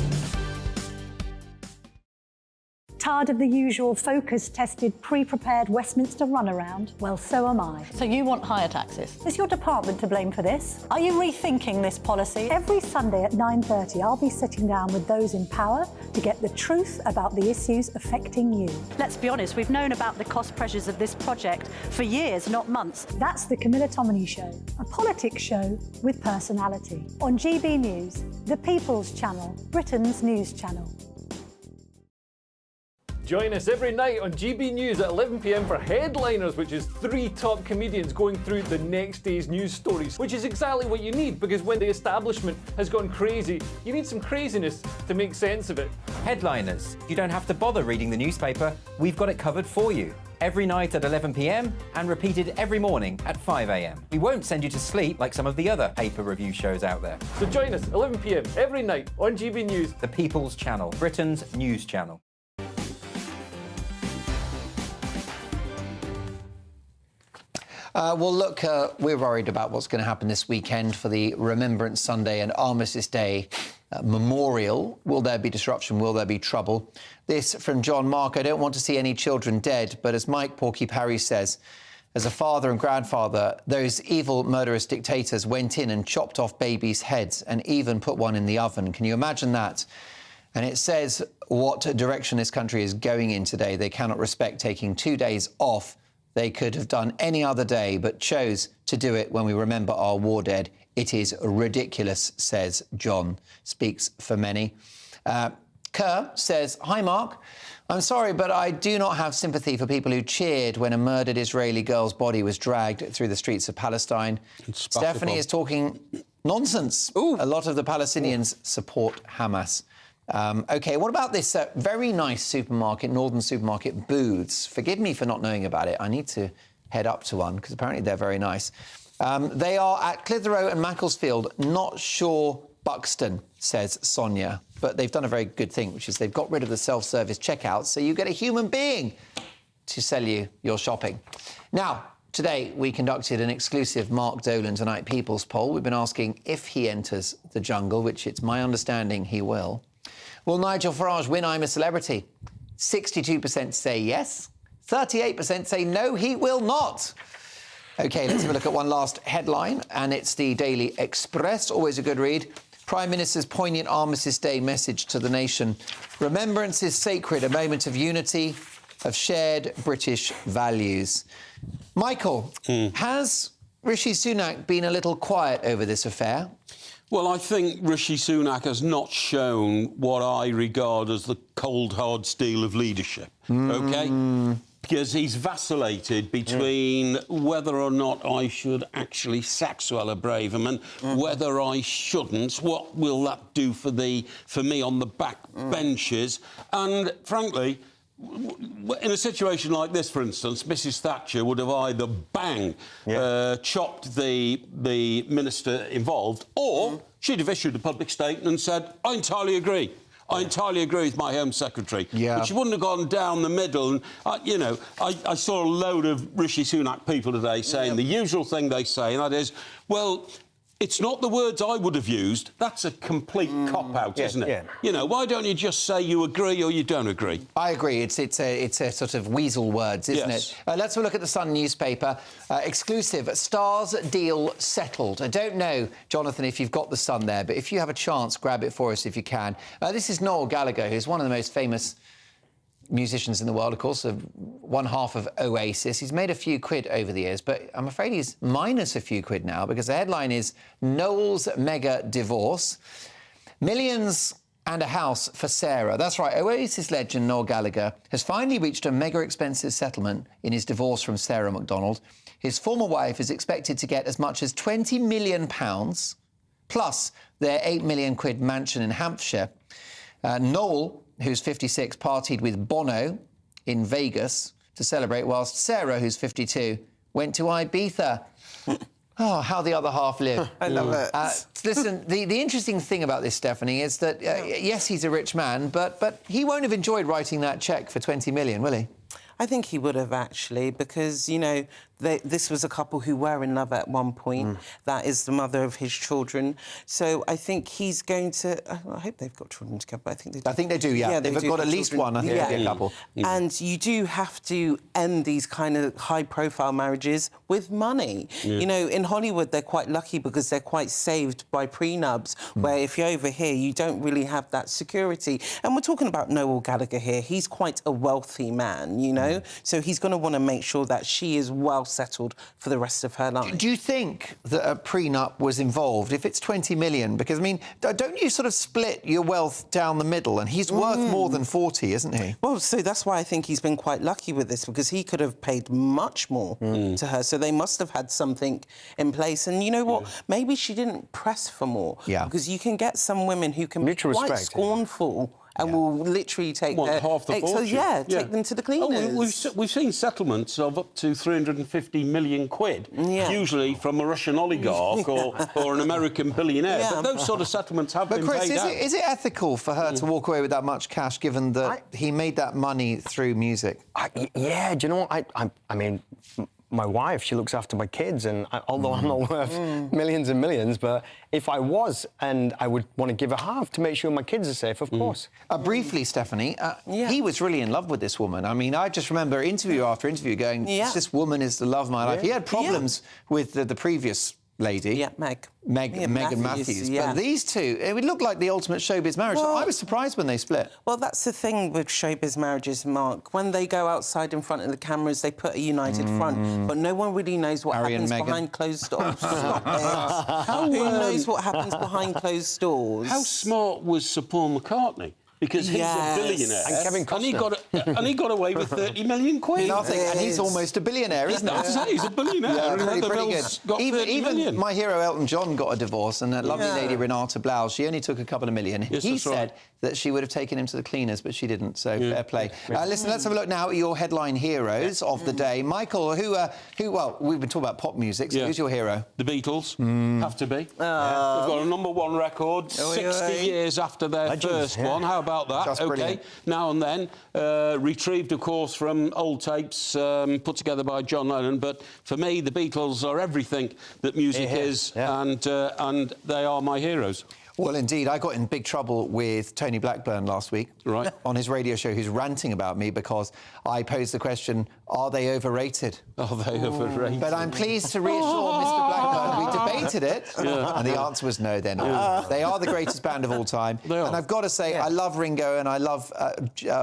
Tired of the usual focus-tested, pre-prepared Westminster runaround? Well, so am I. So you want higher taxes? Is your department to blame for this? Are you rethinking this policy? Every Sunday at 9:30, I'll be sitting down with those in power to get the truth about the issues affecting you. Let's be honest, we've known about the cost pressures of this project for years, not months. That's the Camilla Tominey Show, a politics show with personality. On GB News, the People's Channel, Britain's news channel. Join us every night on GB News at 11 p.m. for Headliners, which is 3 top comedians going through the next day's news stories, which is exactly what you need, because when the establishment has gone crazy, you need some craziness to make sense of it. Headliners. You don't have to bother reading the newspaper. We've got it covered for you. Every night at 11 p.m. and repeated every morning at 5 a.m. We won't send you to sleep like some of the other paper review shows out there. So join us 11 p.m. every night on GB News. The People's Channel, Britain's news channel. Well, look, we're worried about what's going to happen this weekend for the Remembrance Sunday and Armistice Day memorial. Will there be disruption? Will there be trouble? This from John Mark. I don't want to see any children dead, but as Mike Porky Parry says, as a father and grandfather, those evil, murderous dictators went in and chopped off babies' heads and even put one in the oven. Can you imagine that? And it says what direction this country is going in today. They cannot respect taking 2 days off. They could have done any other day, but chose to do it when we remember our war dead. It is ridiculous, says John. Speaks for many. Kerr says, hi, Mark. I'm sorry, but I do not have sympathy for people who cheered when a murdered Israeli girl's body was dragged through the streets of Palestine. Stephanie is talking nonsense. A lot of the Palestinians support Hamas. OK, what about this very nice supermarket, northern supermarket, Booths? Forgive me for not knowing about it. I need to head up to one, because apparently they're very nice. They are at Clitheroe and Macclesfield, not sure Buxton, says Sonia. But they've done a very good thing, which is they've got rid of the self-service checkouts, so you get a human being to sell you your shopping. Now, today we conducted an exclusive Mark Dolan Tonight People's Poll. We've been asking if he enters the jungle, which it's my understanding he will. Will Nigel Farage win I'm a Celebrity? 62% say yes. 38% say no, he will not. OK, let's have a look at one last headline, and it's the Daily Express. Always a good read. Prime Minister's poignant Armistice Day message to the nation. Remembrance is sacred, a moment of unity, of shared British values. Michael, has Rishi Sunak been a little quiet over this affair? Well, I think Rishi Sunak has not shown what I regard as the cold, hard steel of leadership, OK? Because he's vacillated between whether or not I should actually sack Suella Braverman, whether I shouldn't, what will that do for me on the back benches, and, frankly, in a situation like this, for instance, Mrs Thatcher would have either chopped the minister involved, or she'd have issued a public statement and said, I entirely agree. I entirely agree with my Home Secretary. But she wouldn't have gone down the middle. And, I saw a load of Rishi Sunak people today saying the usual thing they say, and that is, well, it's not the words I would have used. That's a complete cop-out, isn't it? You know, why don't you just say you agree or you don't agree? I agree. It's a sort of weasel words, isn't it? Let's have a look at the Sun newspaper. Exclusive, Stars deal settled. I don't know, Jonathan, if you've got the Sun there, but if you have a chance, grab it for us if you can. This is Noel Gallagher, who's one of the most famous musicians in the world, of course, one half of Oasis. He's made a few quid over the years, but I'm afraid he's minus a few quid now, because the headline is Noel's mega divorce. Millions and a house for Sarah. That's right, Oasis legend Noel Gallagher has finally reached a mega expensive settlement in his divorce from Sarah McDonald. His former wife is expected to get as much as £20 million, plus their £8 million mansion in Hampshire. Noel, who's 56, partied with Bono in Vegas to celebrate, whilst Sarah, who's 52, went to Ibiza. Oh, how the other half live. I love it. Listen, the interesting thing about this, Stephanie, is that, yes, he's a rich man, but he won't have enjoyed writing that cheque for 20 million, will he? I think he would have, actually, because, you know, this was a couple who were in love at one point. That is the mother of his children. So I think he's going to... I hope they've got children together, but I think they do. I think they do, yeah. They've got at least one, I think, a couple. And you do have to end these kind of high-profile marriages with money. You know, in Hollywood, they're quite lucky because they're quite saved by prenups, where if you're over here, you don't really have that security. And we're talking about Noel Gallagher here. He's quite a wealthy man, you know? know? So he's going to want to make sure that she is well settled for the rest of her life. Do you think that a prenup was involved? If it's 20 million, because, I mean, don't you sort of split your wealth down the middle? And he's worth more than 40, isn't he? Well, so that's why I think he's been quite lucky with this, because he could have paid much more to her. So they must have had something in place. And you know what? Maybe she didn't press for more. Yeah. Because you can get some women who can Mutual be quite respect, scornful and will literally take their... half the fortune. Take them to the cleaners. We've seen settlements of up to 350 million quid, usually from a Russian oligarch or an American billionaire. But those sort of settlements have been Chris, paid out. is it ethical for her to walk away with that much cash, given that he made that money through music? Yeah, do you know what? I mean, my wife, she looks after my kids, and although I'm not worth millions and millions, but if I was, and I would want to give a half to make sure my kids are safe, of course. Briefly, Stephanie, he was really in love with this woman. I mean, I just remember interview after interview going, this woman is the love of my life. He had problems with the previous lady. Yeah, Meghan Matthews. But these two, it would look like the ultimate showbiz marriage. Well, I was surprised when they split. Well, that's the thing with showbiz marriages, Mark. When they go outside in front of the cameras, they put a united front, but no one really knows what happens behind closed doors. Who knows what happens behind closed doors? How smart was Sir Paul McCartney? Because he's a billionaire. And Kevin Costner. And he got away with 30 million quid. Nothing, and he's almost a billionaire, isn't he? He's a billionaire. Pretty good. Even my hero Elton John got a divorce, and that lovely lady Renata Blau, she only took a couple of million. He said that she would have taken him to the cleaners, but she didn't, so fair play. Listen, let's have a look now at your headline heroes of the day. Michael, who well, we've been talking about pop music, so who's your hero? The Beatles, have to be. They've got a #1 record, 60 years after their first one. How about that? That's brilliant. Now and then, retrieved, of course, from old tapes put together by John Lennon. But for me, the Beatles are everything that music is, and they are my heroes. Well, indeed. I got in big trouble with Tony Blackburn last week on his radio show, who's ranting about me because I posed the question, are they overrated? Are they overrated? But I'm pleased to reassure Mr Blackburn, we debated it, and the answer was no, they're not. They are the greatest band of all time. And I've got to say, I love Ringo and I love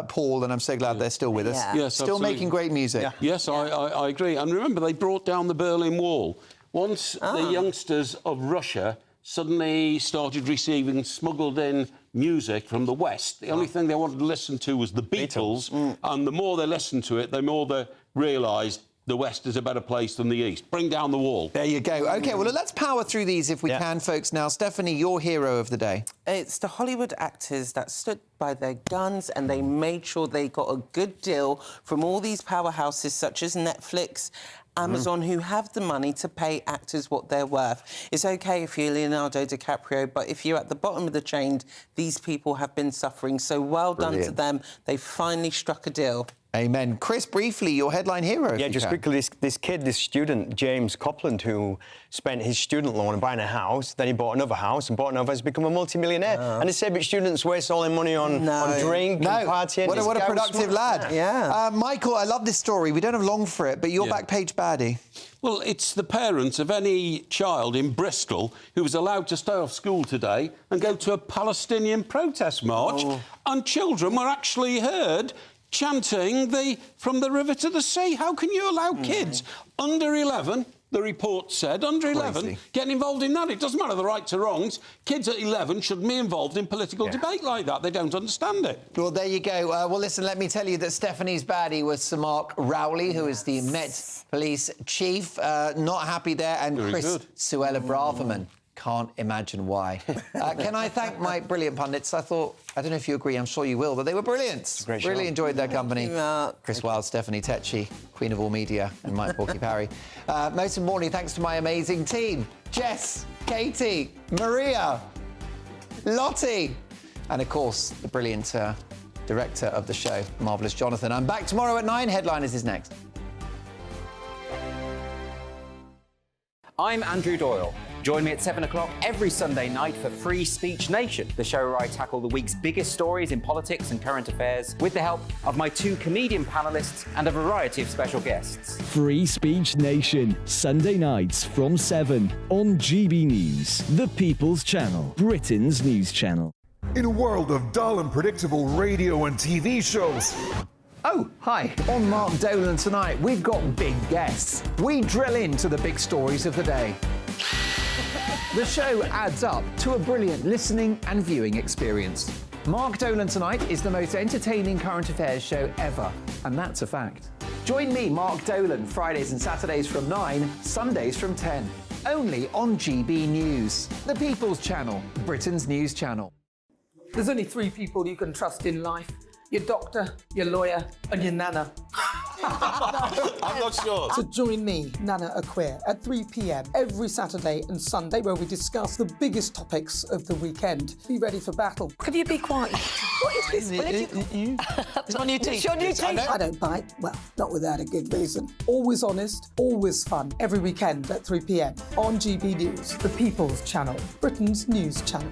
Paul, and I'm so glad they're still with us. Yes, still making great music. Yes, I agree. And remember, they brought down the Berlin Wall. Once the youngsters of Russia suddenly started receiving smuggled-in music from the West, the only thing they wanted to listen to was the Beatles, and the more they listened to it, the more they realised the West is a better place than the East. Bring down the wall. There you go. OK, well, let's power through these if we can, folks. Now, Stephanie, your hero of the day. It's the Hollywood actors that stood by their guns and they made sure they got a good deal from all these powerhouses such as Netflix, Amazon, who have the money to pay actors what they're worth. It's OK if you're Leonardo DiCaprio, but if you're at the bottom of the chain, these people have been suffering. So well done to them. They finally struck a deal. Amen. Chris, briefly, your headline hero. Yeah, just quickly, this student, James Copland, who spent his student loan on buying a house, then he bought another house and bought another, has become a multi-millionaire. And they say, but students waste all their money on drink and partying. What a productive lad. Yeah. Michael, I love this story. We don't have long for it, but your back page baddie. Well, it's the parents of any child in Bristol who was allowed to stay off school today and go to a Palestinian protest march, and children were actually heard chanting from the river to the sea. How can you allow kids under 11, the report said, under 11, getting involved in that? It doesn't matter the rights or wrongs. Kids at 11 shouldn't be involved in political debate like that. They don't understand it. Well, there you go. Well, listen, let me tell you that Stephanie's baddie was Sir Mark Rowley, who is the Met Police Chief. Not happy there. And Chris Suella Braverman. Can't imagine why. Can I thank my brilliant pundits? I don't know if you agree, I'm sure you will, but they were brilliant. Really enjoyed their company. Chris Wilde, Stephanie Tecci, Queen of all media, and Mike Porky Parry. Most importantly, thanks to my amazing team, Jess, Katie, Maria, Lottie, and of course, the brilliant director of the show, Marvellous Jonathan. I'm back tomorrow at 9. Headliners is next. I'm Andrew Doyle. Join me at 7 o'clock every Sunday night for Free Speech Nation, the show where I tackle the week's biggest stories in politics and current affairs with the help of my 2 comedian panellists and a variety of special guests. Free Speech Nation, Sunday nights from 7 on GB News, the People's Channel, Britain's news channel. In a world of dull and predictable radio and TV shows, Oh, hi. On Mark Dolan tonight, we've got big guests. We drill into the big stories of the day. The show adds up to a brilliant listening and viewing experience. Mark Dolan Tonight is the most entertaining current affairs show ever, and that's a fact. Join me, Mark Dolan, Fridays and Saturdays from 9, Sundays from 10. Only on GB News, the People's Channel, Britain's news channel. There's only 3 people you can trust in life. Your doctor, your lawyer, and your nana. I'm not sure. So join me, Nana Aquare, at 3 p.m. every Saturday and Sunday, where we discuss the biggest topics of the weekend. Be ready for battle. Could you be quiet? What is this? It's my new It's teeth. your new I teeth. know. I don't bite. Well, not without a good reason. Always honest, always fun. Every weekend at 3 p.m. on GB News, the People's Channel, Britain's news channel.